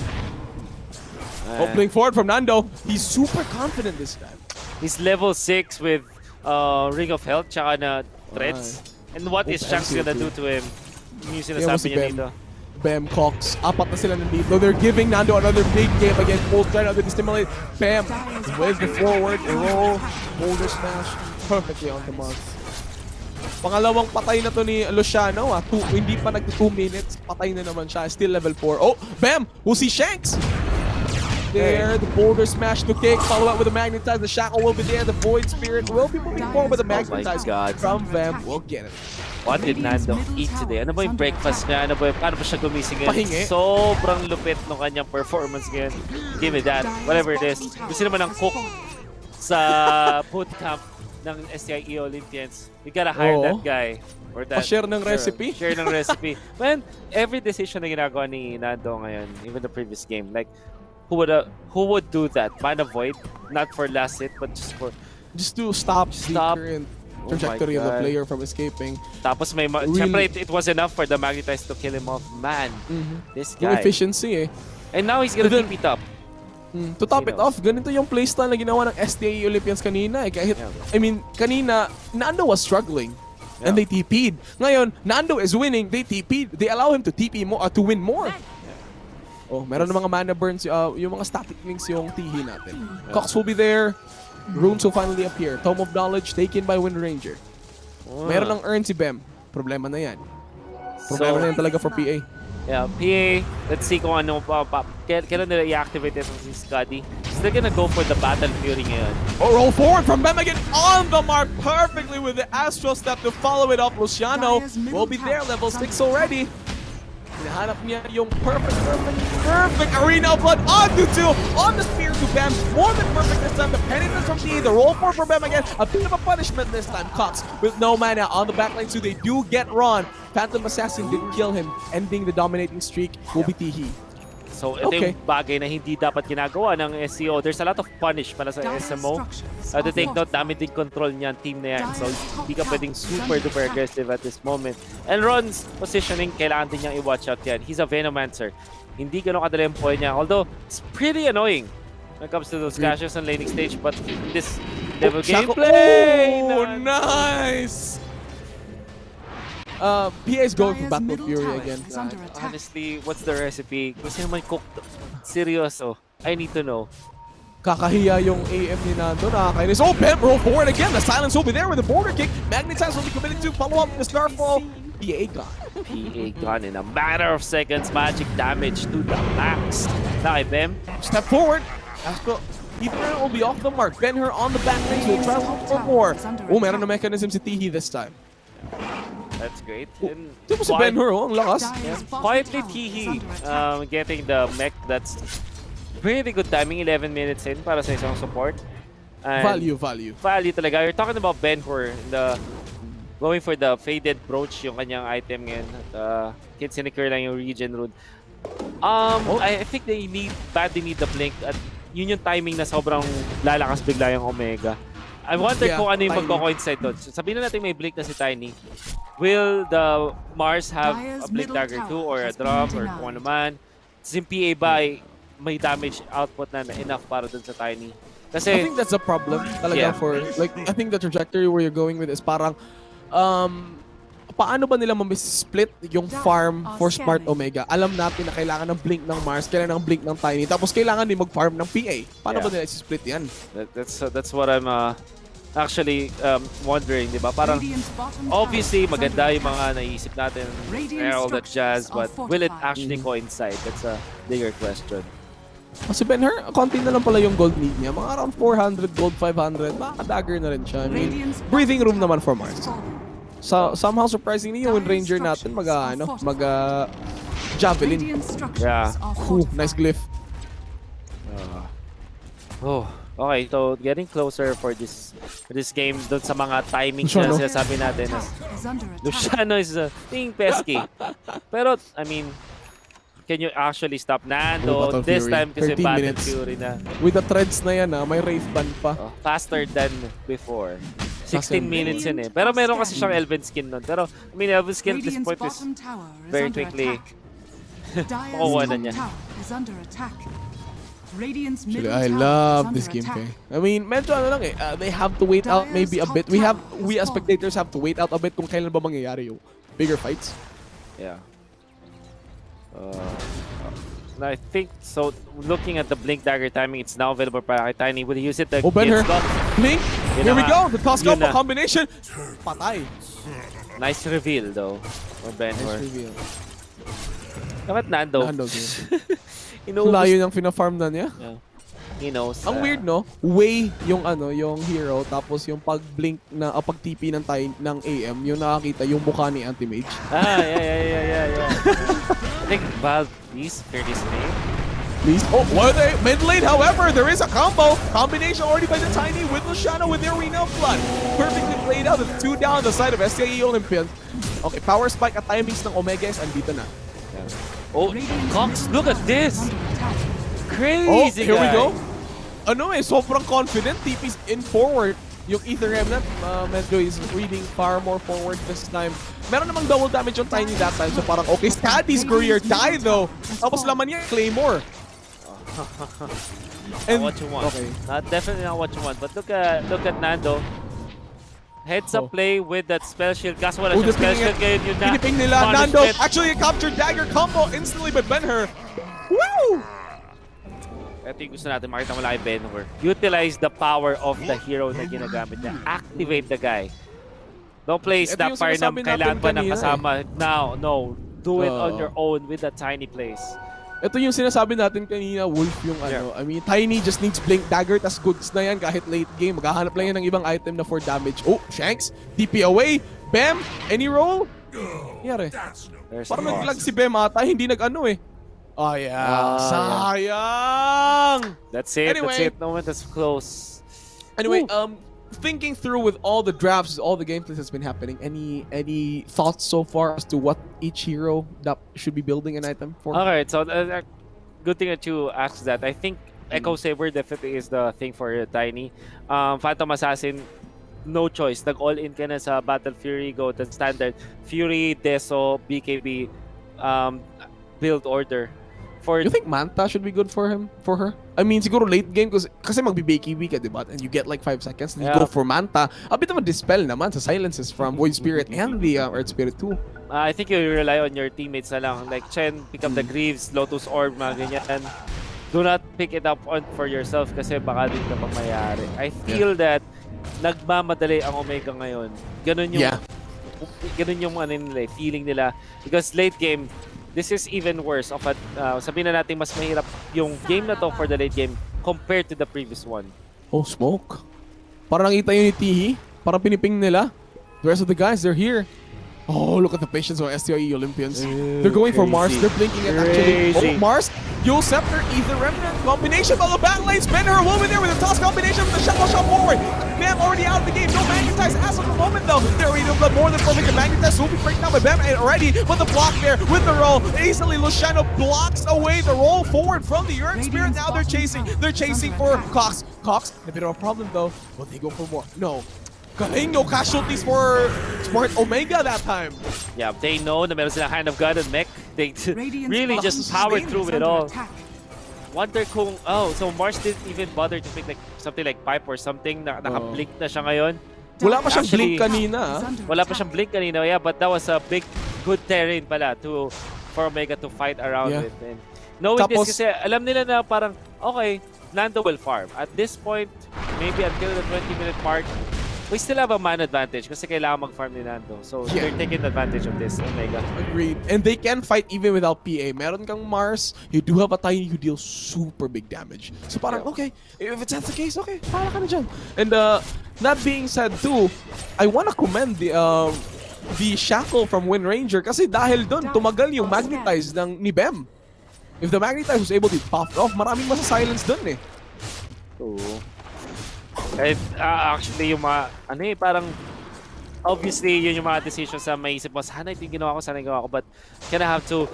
Opening forward from Nando. He's super confident this time. He's level 6 with Ring of Health tsaka na threats. And what is Shanks gonna do to him? Yung sinasabi niya dito. Bam, Cox, apat na sila nandito. They're giving Nando another big game again. Both trying to stimulate. Bam, with the forward, roll, boulder smash, perfectly on the mark. Pangalawang patay na to ni Luciano. Hindi pa nag 2 minutes. Patay na naman siya. Still level 4. Oh, Bam! We'll see Shanks! There, the boulder smash to kick, follow up with the magnetize. The shackle will be there. The void spirit will be moving forward with the magnetize from Bam. We'll get it. What did Nando eat today? Ano ba yung breakfast niya? Ano ba yung, paano ba siya gumising ngayon? Pahingi. Sobrang lupit ng kanyang performance ngayon. Give me that. Whatever it is. Gusto naman ng cook sa bootcamp ng SEO Olympians. You gotta hire that guy. Or that, Pa-share ng recipe? Share ng recipe. Man, every decision na ginagawa ni Nando ngayon, even the previous game, like, who would do that? Find a void? Not for last hit, but just to stop the Stop. current Oh trajectory my of the God. player from escaping. Tapos may Really? syempre it was enough for the Magnetize to kill him off. Man, this Yung guy. efficiency And now he's gonna And then- keep it up. To top Sino? it off, ganito yung playstyle na ginawa ng SDA Olympians kanina. Kahit, I mean, kanina, Nando was struggling. And they TP'd. Ngayon, Nando is winning, they TP'd. They allow him to TP more, to win more. Oh, meron ng mga mana burns, yung mga static links yung tihi natin. Cox will be there. Runes will finally appear. Tome of Knowledge taken by Wind Ranger. Meron ng earn si Bem. Problema na yan. Problema na yan talaga for PA. Yeah, PA, let's see kung ano pa. Kailan nila i-activate ito si Scotty. They're gonna go for the Battle Fury ngayon. Oh, roll forward from Bem again on the mark perfectly with the Astral Step to follow it up. Luciano will be there, level 6 already. Hinahanap niya yung perfect Arena of Blood onto 2 on the spear to Bem. More than perfect this time. The penitence from T, the roll forward for Bem again. A bit of a punishment this time. Cox with no mana on the backline, so they do get Ron. Phantom Assassin didn't kill him, ending the dominating streak will be Tihi. So ito yung bagay na hindi dapat ginagawa ng SEO. There's a lot of punish para sa SMO. To take note, dami din control niyan, team na yan. So hindi ka pwedeng super duper aggressive at this moment. And Ron's positioning, kailangan din niyang i-watch out yan. He's a Venomancer. Hindi ganun kadali ang point niya. Although, it's pretty annoying when it comes to those clashes on laning stage. But this level gameplay! Oh, nice! PA is going for Battle Fury again. Honestly, what's the recipe? Gusto naman cook. Seryoso. I need to know. Kakahiya yung AM ni Nando. Nakakainis. Oh, Bem roll forward again. The silence will be there with the border kick. Magnetize will be committed to follow up the Starfall. PA gone. PA gone in a matter of seconds. Magic damage to the max. Now, Bem. Step forward. Astro. Ether will be off the mark. Ben-Hur on the back range will try to look for more. Oh, meron na mechanism si Tihi this time. That's great. And Ito mo si Ben-Hur, ang lakas. quietly Tihi getting the mech. That's pretty good timing. 11 minutes in para sa isang support. And Value. Value talaga. You're talking about Ben-Hur. Going for the faded brooch yung kanyang item ngayon. At sinicure lang yung regen rune. I think they badly need the blink. At yun yung timing na sobrang lalakas bigla yung Omega. I wonder kung ano yung magko-coincide doon. Sabihin na natin may blink na si Tiny. Will the Mars have a blink dagger too or a drum or kung ano man? Yung PA ba may damage output na enough para doon sa Tiny? Kasi I think that's a problem talaga for, like, I think the trajectory where you're going with is parang, paano ba nila split yung farm for Smart Omega? Alam natin na kailangan ng blink ng Mars, kailangan ng blink ng Tiny, tapos kailangan din mag-farm ng PA. Paano ba nila split yan? That's what I'm actually wondering, di ba? Parang obviously maganda yung mga naisip natin and all that jazz, but will it actually coincide? That's a bigger question. Kasi Ben-Hur, konti na lang pala yung gold need niya. Mga around 400 gold, 500. Makaka-dagger na rin siya. I mean, breathing room naman for Mars. So, somehow surprisingly, yung Wind Ranger natin javelin. Yeah. Nice glyph. Okay, so getting closer for this game doon sa mga timings na sinasabi natin. Luciano is being pesky. Pero, I mean, can you actually stop Nando? This time kasi Battle Fury na. With the threads na yan, may Wraith Band pa. Faster than before. 16 minutes yun eh. Pero meron kasi siyang Elven skin nun. Pero, I mean, Elven skin at this point is very quickly makuha na niya. Actually, I love this gameplay. I mean, medyo ano lang eh, they have to wait out maybe a bit. We as spectators have to wait out a bit kung kailan ba mangyayari yung bigger fights. Yeah. I think so. Looking at the blink dagger timing, it's now available para kay Tiny. Will he use it? Ben-Hur, blink. Here we go. The toss combo na. combination. Patay. Nice reveal though. Or Ben-Hur. Nice reveal. Dapat Nando. Layo niyang fina-farm na niya. Yeah. He knows. Ang weird, no? Way yung yung hero, tapos yung pag-blink na pag-TP ng ng AM, yung nakakita yung mukha ni Anti-Mage. Yeah. I think Valve is fairly safe. Please. Oh, what are they? Mid lane, however, there is a combo. Combination already by the Tiny with Luciano with their Arena of Blood. Perfectly played out. The 2 down the side of SEO Olympians. Okay, power spike at timings ng Omega is andito na. Yeah. Oh, Cox, look at this! Attack. Crazy Here we guy. go. Sobrang confident. TP's in forward. Yung Ether Remnant, medyo is reading far more forward this time. Meron namang double damage yung Tiny that time. So parang okay, Scaddy's career die though. Tapos laman niya, Claymore. Not what you want. Okay. Definitely not what you want. But look at Nando. Heads up play with that spell shield. Kaso wala siyang spell shield ngayon yun na. Piniping nila. Nando actually a captured dagger combo instantly by Ben-Hur. Woo! Ito yung gusto natin makita mula kay Ben-Hur. Utilize the power of the hero na ginagamit niya. Activate the guy. Don't play Ito snap yung fire na sinasabi kailangan natin pa ng kanina kasama. Now, no. Do it on your own with that tiny place. Ito yung sinasabi natin kanina, Wolf yung I mean, Tiny just needs Blink Dagger, tas goods na yan kahit late game. Maghahanap lang yan ng ibang item na for damage. Oh, Shanks, DP away. Bem, any roll? Yari. Parang naglag si Bem ata, hindi nag-ano eh. Oh yeah, sayang! That's it, Anyway. that's it. No one that's close. Anyway, thinking through with all the drafts, all the gameplays that's been happening, any thoughts so far as to what each hero that should be building an item for? Alright, so good thing that you asked that. I think Echo Saber definitely is the thing for Tiny. Phantom Assassin, no choice. Nag-all-in ka na sa Battle Fury, go to standard. Fury, Deso, BKB, build order. You think Manta should be good for him? For her? I mean, siguro late game kasi magbi-BKB ka, diba? And you get like 5 seconds and you go for Manta. A bit of a dispel naman sa silences from Void Spirit and the Earth Spirit too. I think you rely on your teammates na lang. Like Chen, pick up the Greaves, Lotus Orb, mga ganyan. Do not pick it up for yourself kasi baka din ka pang mayari. I feel that nagmamadali ang Omega ngayon. Ganun yung feeling nila. Because late game, this is even worse of sabihin na natin mas mahirap yung game na to for the late game compared to the previous one. Oh, smoke. Parang nakita yun ni Tihi. Parang piniping nila. The rest of the guys, they're here. Oh, look at the patience of STIE Olympians. They're going for Mars. They're blinking at actually. Oh, Mars. Yule Scepter, Ether Remnant. Combination by the battle lanes. Ben-Hur a woman there with a toss combination with the shuttle shot forward. Bam already out of the game. No magnetize as of the moment though. They're Arena of Blood more than perfect. The magnetize will be breaking down by Bam already. But the block there with the roll. Easily Luciano blocks away the roll forward from the Earth Spirit. Now they're chasing. They're chasing for Cox. Cox, a bit of a problem though. Will they go for more? No. Galing, no casualties for Smart Omega that time. Yeah, they know na meron silang hand of God and mech. They really just power through it all. Wonder kung, so Mars didn't even bother to pick like something like Pipe or something na naka-blink na siya ngayon. Wala pa siyang blink kanina. Wala pa siyang blink kanina, yeah, but that was a good terrain pala for Omega to fight around with. And knowing this kasi alam nila na parang, okay, Nando will farm. At this point, maybe until the 20-minute mark, we still have a man advantage kasi kailangan mag-farm ni Nando. So, they're taking advantage of this, Omega. Agreed. And they can fight even without PA. Meron kang Mars, you do have a Tiny who deals super big damage. So parang, okay, if it's that's the case, okay, para ka na dyan. And that being said too, I wanna commend the Shackle from Wind Ranger kasi dahil doon, tumagal yung Magnetize ni Bem. If the Magnetize was able to pop off, maraming masa-silence doon eh. Oo. And actually yung mga, parang obviously yun yung mga decisions sa maisip mo, sana ito yung ginawa ko, but kinda have to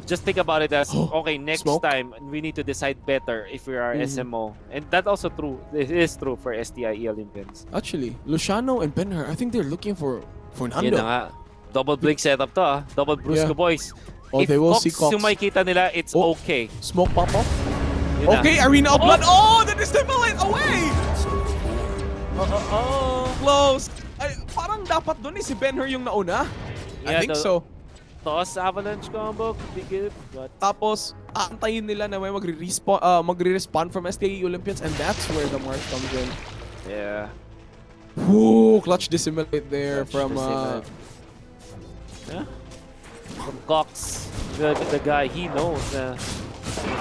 just think about it as, okay, next time we need to decide better if we are SMO. And that also it is true for STIE Olympians. Actually, Luciano and Ben-Hur, I think they're looking for Nando. Yun na nga. Double blink setup to Double Brusco boys. Oh, if they will Cox see Cox. yung makikita nila, it's okay. Smoke pop off. Yun Okay, Arena of Blood. Oh, the Dissimulate away! Close. Ay, parang dapat doon si Ben-Hur yung nauna. I think so. Toss avalanche combo, could be good. But Tapos, aantayin nila na may magre-respond from STE Olympians and that's where the Mars comes in. yeah. Woo, clutch dissimulate there from Cox, the guy, he knows.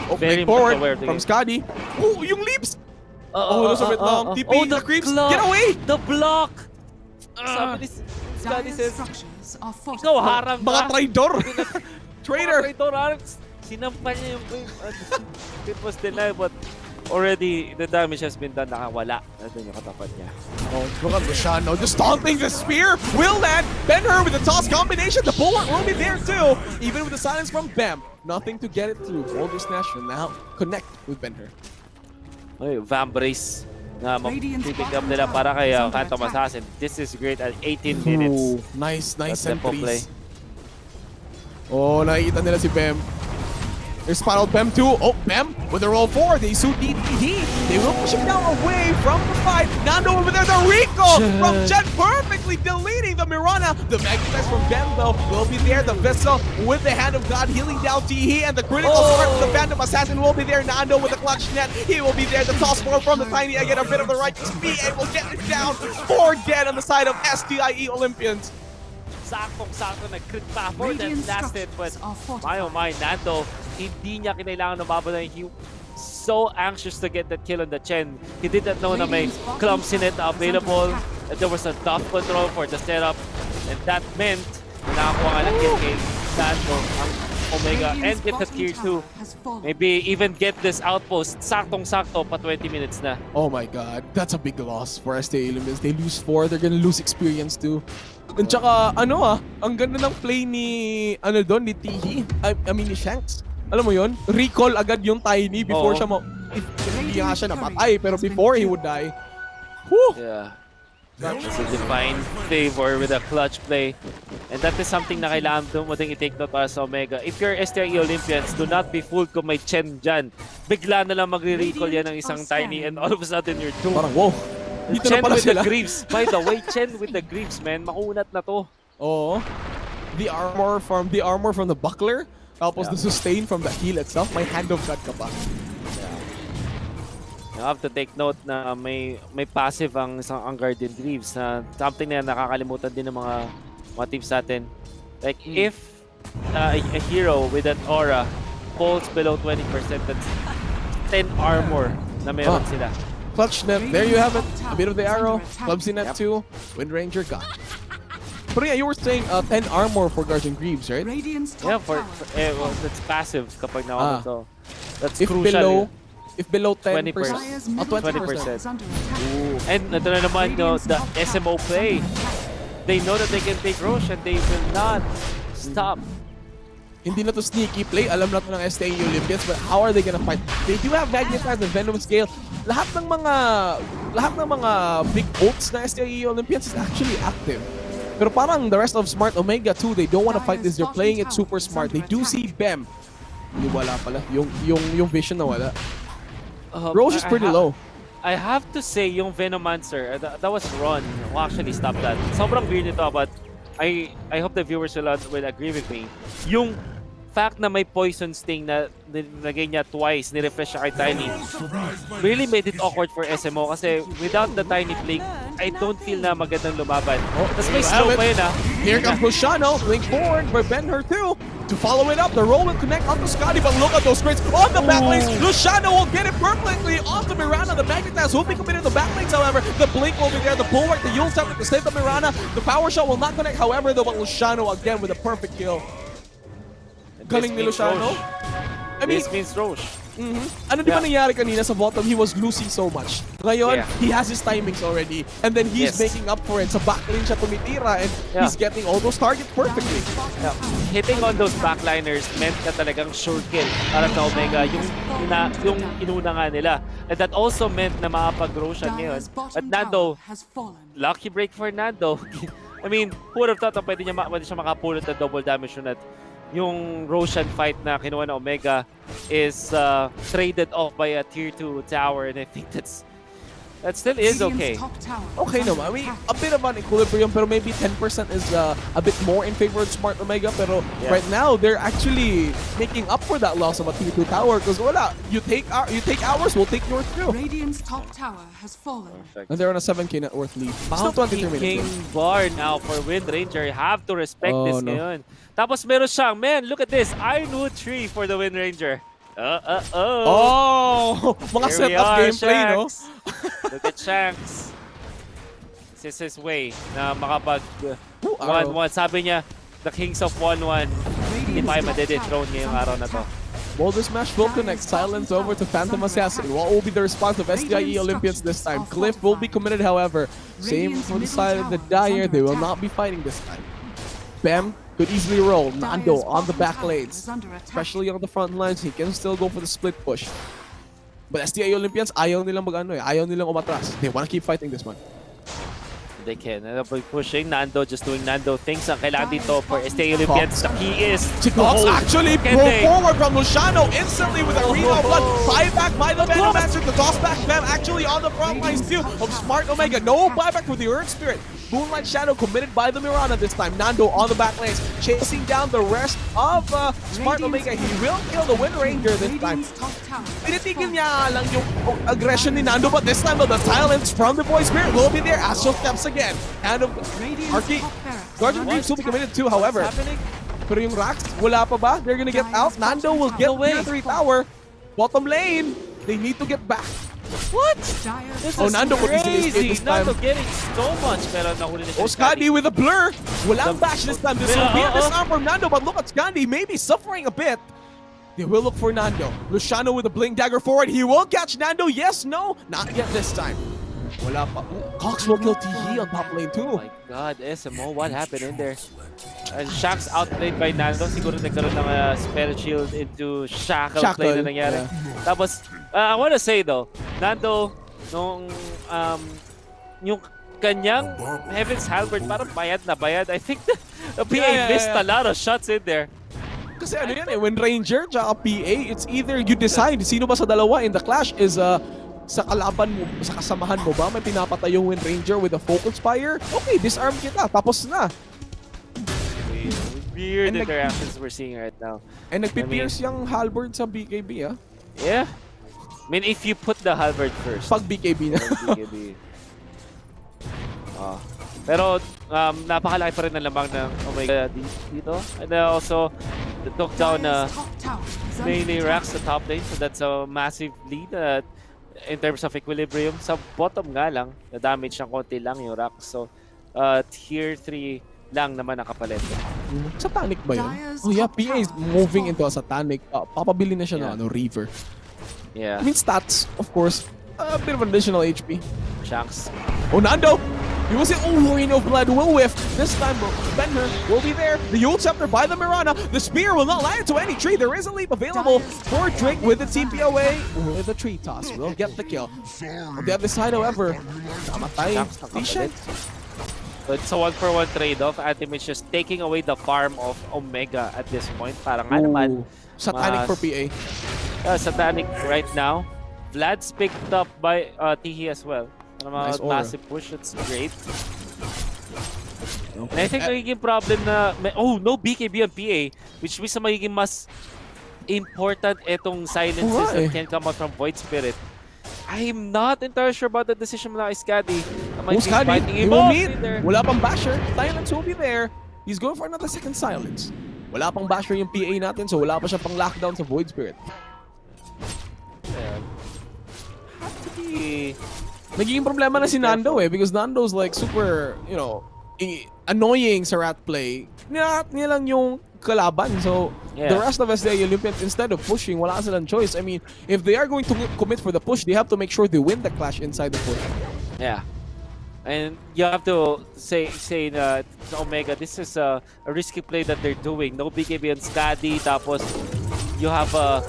oh, very forward much aware of the from game. Scotty. Oh, yung leaps! Oh, it was a bit long. TP, the creeps, get away! The block! Sabi ni Scotty Dire says, structures are ikaw fortified. harang Mga ka! traidor! Traitor! Traitor harang! Sinampal niya yung it was denied, but already the damage has been done. Nakawala. Nandun yung katapat niya. Oh, look at Luciano just taunting the spear. Will land. Ben-Hur with the toss combination. The bullet will be there too. Even with the silence from Bam. Nothing to get it through. Boulder Snatch will now connect with Ben-Hur. Ay, Vambrace na pick up nila para kay Phantom Assassin. This is great at 18 minutes. Ooh, nice That's tempo play. entries. Oh, nakikita nila si Bam. There's Spiral Bam too. Oh, Bam with the roll forward. They suit DTD. They will push him down away from the fight. Nando over there. The Rico from Jet perfectly deleting the Mirana. The Magnetize from Bam though will be there. The Vessel with the Hand of God healing down Tihi. And the critical start from the Phantom Assassin will be there. Nando with the clutch net. He will be there. The toss forward from the Tiny again. A bit of the righteous speed and will get it down. 4 dead on the side of STIE Olympians. Saktong-sakto nag-crit pa for that Radiant lasted, but structures are my oh fortified. my, Nando, hindi niya kinailangan umabot ng he so anxious to get that kill on the Chen. He did not know na may clumsiness available, that there was a tough control for the setup, and that meant na nakakuha nga ng kill kay Nando ang Omega and get the tier 2. Maybe even get this outpost saktong-sakto pa 20 minutes na. Oh my god, that's a big loss for STI Olympians. They lose 4, they're gonna lose experience too. And tsaka, ang ganda ng play ni, ni Tihi. I mean, ni Shanks. Alam mo yon, recall agad yung Tiny before siya hindi nga siya napatay, pero before he would die. Whew! Yeah. It's a divine favor with a clutch play. And that is something na kailangan dumating i-take note para sa Omega. If you're STI Olympians, do not be fooled kung may Chen dyan. Bigla na lang magre-recall yan ng isang Tiny and all of a sudden you're doomed. Parang, wow. Dito na Chen pala with sila. the Greaves. By the way, Chen with the Greaves, man. Makunat na to. Oo. The armor from the buckler. Tapos the sustain from the heal itself. May Hand of God ka pa. You have to take note na may passive ang isang Guardian Greaves na something na nakakalimutan din ng mga teams natin. Like if a hero with an aura falls below 20%, that's 10 armor na meron sila. Clutch net, there you have it. A bit of the arrow. Clumsy net too. Wind Ranger gone. But yeah, you were saying 10 armor for Guardian Greaves, right? Yeah, well, that's passive kapag nawalan to. That's If crucial. below 10%. 20%. 20%. Ooh. And ito na naman the SMO play. They know that they can take Roche and they will not stop. Hindi na to sneaky play. Alam na to ng STI Olympians, but how are they gonna fight? They do have Magnetize and Venom Scale. Lahat ng mga big ults na STI Olympians is actually active. Pero parang the rest of Smart Omega too, they don't want to fight this. They're playing it super smart. They do see Bam. Yung wala pala. Yung vision na wala. Roche is pretty low. I have to say, yung Venomancer, that was Ron who actually stopped that. Sobrang weird ito, but I hope the viewers will agree with me. Yung fact na may poison sting na nilagay niya twice, ni-refresh siya kay Tiny, really made it awkward for SMO kasi without the Tiny blink, I don't feel na magandang lumaban. Tapos may slow pa yun Here comes Luciano, blink forward for Ben-Hur too. To follow it up, the roll will connect onto Scotty, but look at those crits on the backlinks. Luciano will get it perfectly onto Mirana. The Magnetize will be committed to the backlinks, however. The blink will be there, the bulwark, the Yule Step to save the Mirana. The power shot will not connect, however, though, but Luciano again with a perfect kill. Galing ni Luciano. I mean, this means Roche. Ano di ba nangyari kanina sa bottom? He was losing so much. Ngayon, he has his timings already. And then he's making up for it. Sa backlane siya tumitira and he's getting all those targets perfectly. Yeah. Hitting on those backliners meant na talagang sure kill para sa Omega, yung inuna nga nila. And that also meant na makapag-grow siya ngayon. But Nando, lucky break for Nando. I mean, who would have thought na pwede siya makapulot na double damage yun at yung Roshan fight na kinuha na Omega is traded off by a tier 2 tower, and I think that still is okay. Okay naman. I mean, a bit of an equilibrium, pero maybe 10% is a bit more in favor of Smart Omega, pero right now they're actually making up for that loss of a tier 2 tower because wala, you take ours, we'll take yours too. Radiant's top tower has fallen. Perfect. And they're on a 7k net worth lead. Still 23 King minutes. bar now for Wind Ranger. You have to respect this no. ngayon. Tapos meron siyang, man, look at this. Ironwood tree for the Wind Ranger. Oh! Mga Here we setup are, gameplay, no? Shanks. Look at Shanks. This is his way na makapag Arrow. 1-1. Sabi niya, the kings of 1-1. Hindi pa kayo madedethrone ngayong araw na to. Boulder Smash will connect Silence over to Phantom Assassin. What will be the response of SDIE Olympians this time? Cliff will be committed, however. Same from the side of the Dire, they will not be fighting this time. Bam could easily roll. Nando on the back lanes. Especially on the front lines, he can still go for the split push. But SDIE Olympians, ayaw nilang ayaw nilang umatras. They want to keep fighting this one. They can. Pushing Nando, just doing Nando things. Ang kailangan dito for STA Olympians, the key is Cox actually Can broke they? forward from Luciano instantly with a Arena of Blood. Buyback by the Venomancer. The toss back Bam actually on the front lines too of Smart Omega. No buyback with the Earth Spirit. Moonlight Shadow committed by the Mirana this time. Nando on the back lanes, chasing down the rest of Smart Omega. He will kill the Wind Ranger this time. Tinitigil niya lang yung aggression ni Nando, but this time the silence from the Void Spirit will be there. Astral steps again. And Arky, Guardian Dreams will be committed too, however. Pero yung Rax, wala pa ba? They're gonna get out. Nando will get Tier 3 tower. Bottom lane, they need to get back. What? This Oh, Nando could easily escape crazy. this time. Nando getting so much. Pero nahuli na Oh, Scandi with a blur. Walang bash this time. This will be a disarm from Nando, but look at Scandi, maybe suffering a bit. They will look for Nando. Luciano with a blink dagger forward. He will catch Nando. Yes, no? Not yet this time. Wala pa. Cox will kill TE on top lane Oh too. my God, SMO, what happened in there? And Shax outplayed by Nando. Siguro nagkaroon ng spell shield into Shackle play na nangyari. yeah. Tapos, I wanna say though, Nando, nung yung kanyang Heaven's Halberd, parang bayad na bayad. I think the PA missed a lot of shots in there. Kasi ano yan eh, when Ranger tsaka PA, it's either you decide sino ba sa dalawa in the clash is sa kalaban mo, sa kasamahan mo ba, may pinapatay yung Wind Ranger with a Focus Fire? Okay, disarm kita, tapos na. Weird And interactions we're seeing right now. And nagpi-pierce yung Halberd sa BKB ah. Yeah. I mean, if you put the Halberd first. Pag BKB na. BKB. Pero napakalaki pa rin ng lamang ng Omega dito. And also, they took down mainly Rax sa top lane. So that's a massive lead in terms of equilibrium. Sa bottom nga lang, na-damage ng konti lang yung Rax. So, tier 3 lang naman nakapalit. Satanic ba yun? Oh yeah, PA is moving into a Satanic. Papabili na siya ng Reaver. Yeah. I mean stats, of course. A bit of additional HP. Shanks. Oh, Nando! You will see, oh, Rain of Blood will whiff. This time, Benher will be there. The Yule Scepter by the Mirana. The Spear will not land into any tree. There is a leap available for Drake with the TPOA. With the tree toss. Will get the kill. On the other side, however, namatay. Shanks nakapalit. So it's a 1-for-1 trade-off. Antimage just taking away the farm of Omega at this point. Parang nga naman. Satanic for PA. Satanic right now. Vlad's picked up by Tihi as well. Nice aura. Massive push, that's great. And I think magiging problem na, no BKB on PA, which means na magiging mas important etong silences that can come out from Void Spirit. I'm not entirely sure about the decision mula kay Scadi. Scadi, he will meet. Wala pang basher. Silence will be there. He's going for another second silence. Wala pang basher yung PA natin, so wala pa siya pang lockdown sa Void Spirit. Have to be... Nagiging problema na si Nando eh, because Nando's like super, you know, annoying sa rat play. Niya lang yung kalaban. So, the rest of SDA Olympians, instead of pushing, wala silang choice. I mean, if they are going to commit for the push, they have to make sure they win the clash inside the push. Yeah. And you have to say na Omega, this is a risky play that they're doing. No BKB on Scadi, tapos you have a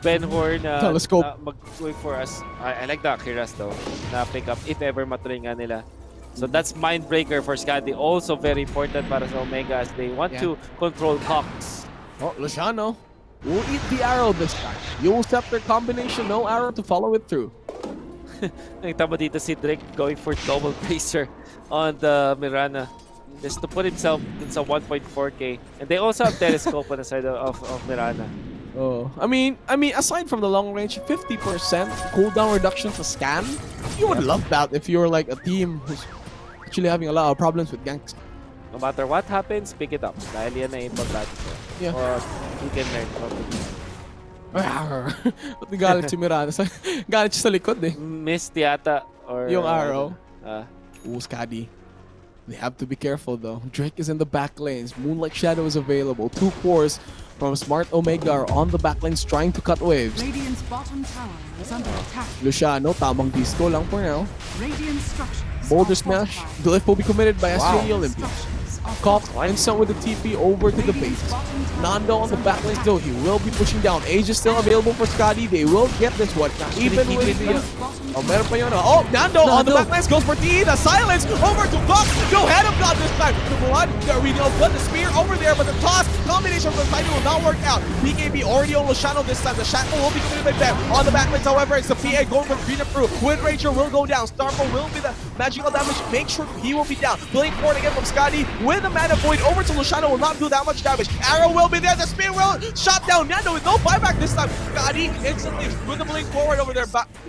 Benhor na mag-going for us. I like the Akiras though, na pick up if ever matuloy nga nila. So that's Mindbreaker for Scadi. Also very important para sa Omega as they want to control Cox. Oh, Luciano will eat the arrow this time. Yule Scepter combination, no arrow to follow it through. Nakita mo dito si Drake going for double bracer on the Mirana. Just to put himself in sa 1.4k. And they also have telescope on the side of Mirana. Oh, I mean, aside from the long range, 50% cooldown reduction for scan. You would love that if you're like a team who's actually having a lot of problems with ganks. No matter what happens, pick it up. Dahil yan na importante. Yeah. Or you can learn from it. Ba't galit si Miranda? Galit siya sa likod eh. Missed yata. Or, Yung arrow. Uh, Scotty. They have to be careful though. Drake is in the back lanes. Moonlight Shadow is available. 2 cores from Smart Omega are on the back lanes trying to cut waves. Radiant's bottom tower is under attack. Luciano, tamang disco lang for now. Radiant structures Boulder are smash. fortified. The lift will be committed by Wow. SEO Olympia. Structures are Cock fortified. and sent with the TP over to the base. Nando on the back lane though. He will be pushing down. Age is still available for Scotty. They will get this one. Even with the... Oh, meron pa yun. Oh, Nando on the back lane goes for TE. The silence over to Cox. No head of God this time. The blood. We know blood the spear over there, but the toss combination from the side will not work out. BKB already on Luciano this time. The shackle will be committed by them. On the back lanes, however, it's the PA going for Green Approved. Wind Ranger will go down. Starfall will be the magical damage. Make sure he will be down. Blink forward again from Scotty with a mana void over to Luciano will not do that much damage. Arrow will be there. The spear will shot down. Nando with no buyback this time. Scotty instantly with the blink forward over there.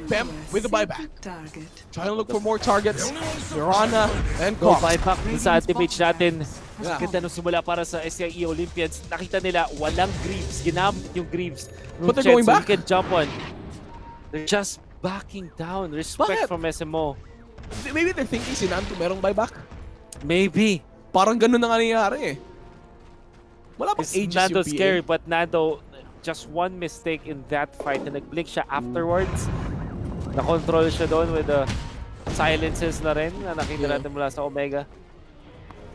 Bam with the buyback. Target. Trying to look for more targets. Mirana and Go Cox. buyback dun sa ultimate natin. Yeah. Ganda nung simula para sa SEO Olympians. Nakita nila walang greaves. Ginamit yung greaves. But they're going So back? you can jump on. They're just backing down. Respect Bakit? from SMO. Maybe they're thinking si Nando merong buyback. Maybe. Parang ganun na nga nangyayari eh. Wala pang It's ages Nando yung PA. scary, but Nando, just one mistake in that fight na nag-blink siya afterwards. Na-control siya doon with the silences na rin na nakita natin mula sa Omega.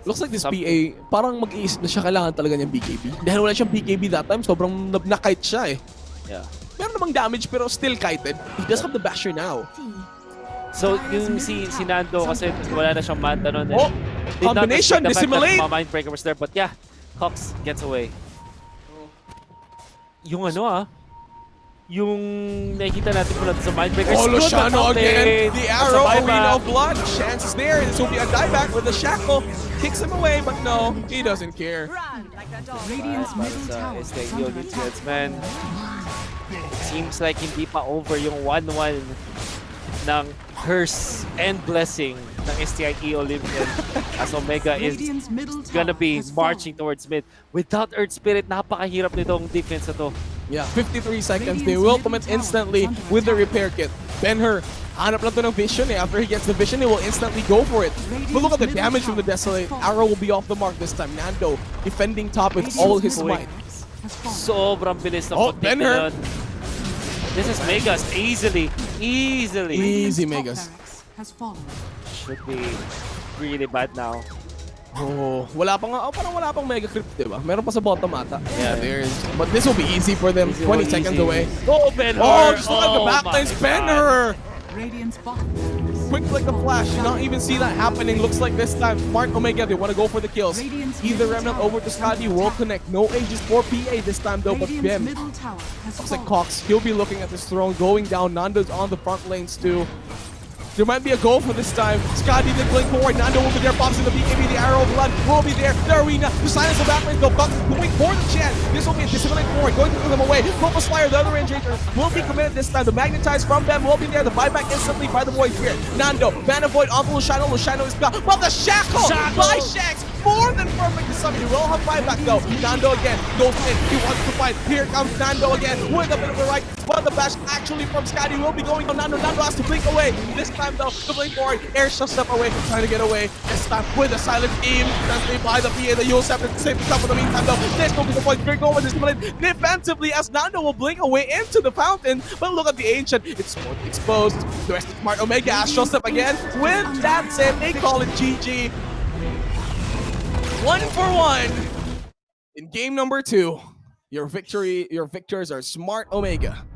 Looks like this Something. PA, parang mag-iisip na siya kailangan talaga niyang BKB. Dahil wala siyang BKB that time, sobrang na-kite siya eh. Yeah. Meron namang damage pero still kited. He does have the basher now. So, yung si Nando kasi wala na siyang manta nun. Oh! Did not Combination, respect the fact dissimulate! that Mindbreaker was there, but yeah, Cox gets away. Yung yung nakikita natin mula sa Mindbreaker. Oh, Luciano again! The arrow, Sabay Arena ba? of Blood. Chance is there. This will be a dieback with the shackle. Kicks him away, but no, he doesn't care. Radiant's middle Sa tower is SEO under attack. Olympians, man. Seems like hindi pa over yung 1-1 ng curse and blessing ng STIE Olympian as Omega is Radiant's middle gonna tower be has marching towards mid. Without Earth Spirit, napakahirap nitong defense na to. Yeah, 53 seconds. They will commit instantly with the repair kit. Ben-Hur, hanap lang to ng vision eh. After he gets the vision, he will instantly go for it. But look at the damage from the Desolate. Arrow will be off the mark this time. Nando defending top with all his might. Sobrang bilis ng Oh, pagtik Ben-Hur. na yun. This is Megas easily. Easy Megas. Has fallen. Should be really bad now. Oh, wala pang parang wala pang mega crypt, di ba? Meron pa sa bottom ata. Yeah. There's but this will be easy for them. Easy, 20 easy. seconds away. Oh, Ben-Hur! Oh, just look at the Oh backlines. my Ben-Hur! Radiant's bottom barracks. Quick like a flash. You don't even see that happening. Looks like this time, Smart Omega, they want to go for the kills. Either Remnant over to Scotty will connect. No ages for PA this time though, but Radiant's Bim. middle tower has Looks like fallen. Cox, he'll be looking at his throne going down. Nando's on the front lanes too. There might be a goal for this time. Scotty did blink forward. Nando will be there. Pops in the BKB. The arrow of blood will be there. The arena. The silence of back lanes. The Bucks going for the chance. This will be a disciplined forward. Going to throw them away. Focus Fire, the other range ranger, will be committed this time. The magnetize from them will be there. The buyback instantly by the Void here. Nando. Mana Void onto Luciano. Luciano is gone. But the shackle by Shax. More than perfect this time. He will have buyback though. Nando again goes in. He wants to fight. Here comes Nando again with a bit of the right. But the bash actually from Scotty will be going on Nando. Nando has to blink away. This time though, the blink forward. Air shall step away, trying to get away. This time with a silent aim. Instantly by the PA. The Yosef at the same time for the meantime though. This will be the point. Great goal with this defensively as Nando will blink away into the fountain. But look at the ancient. It's more exposed. The rest of Smart Omega Astral step again. With that save, they call it GG. 1 for 1 in game number 2. Your victors are Smart Omega.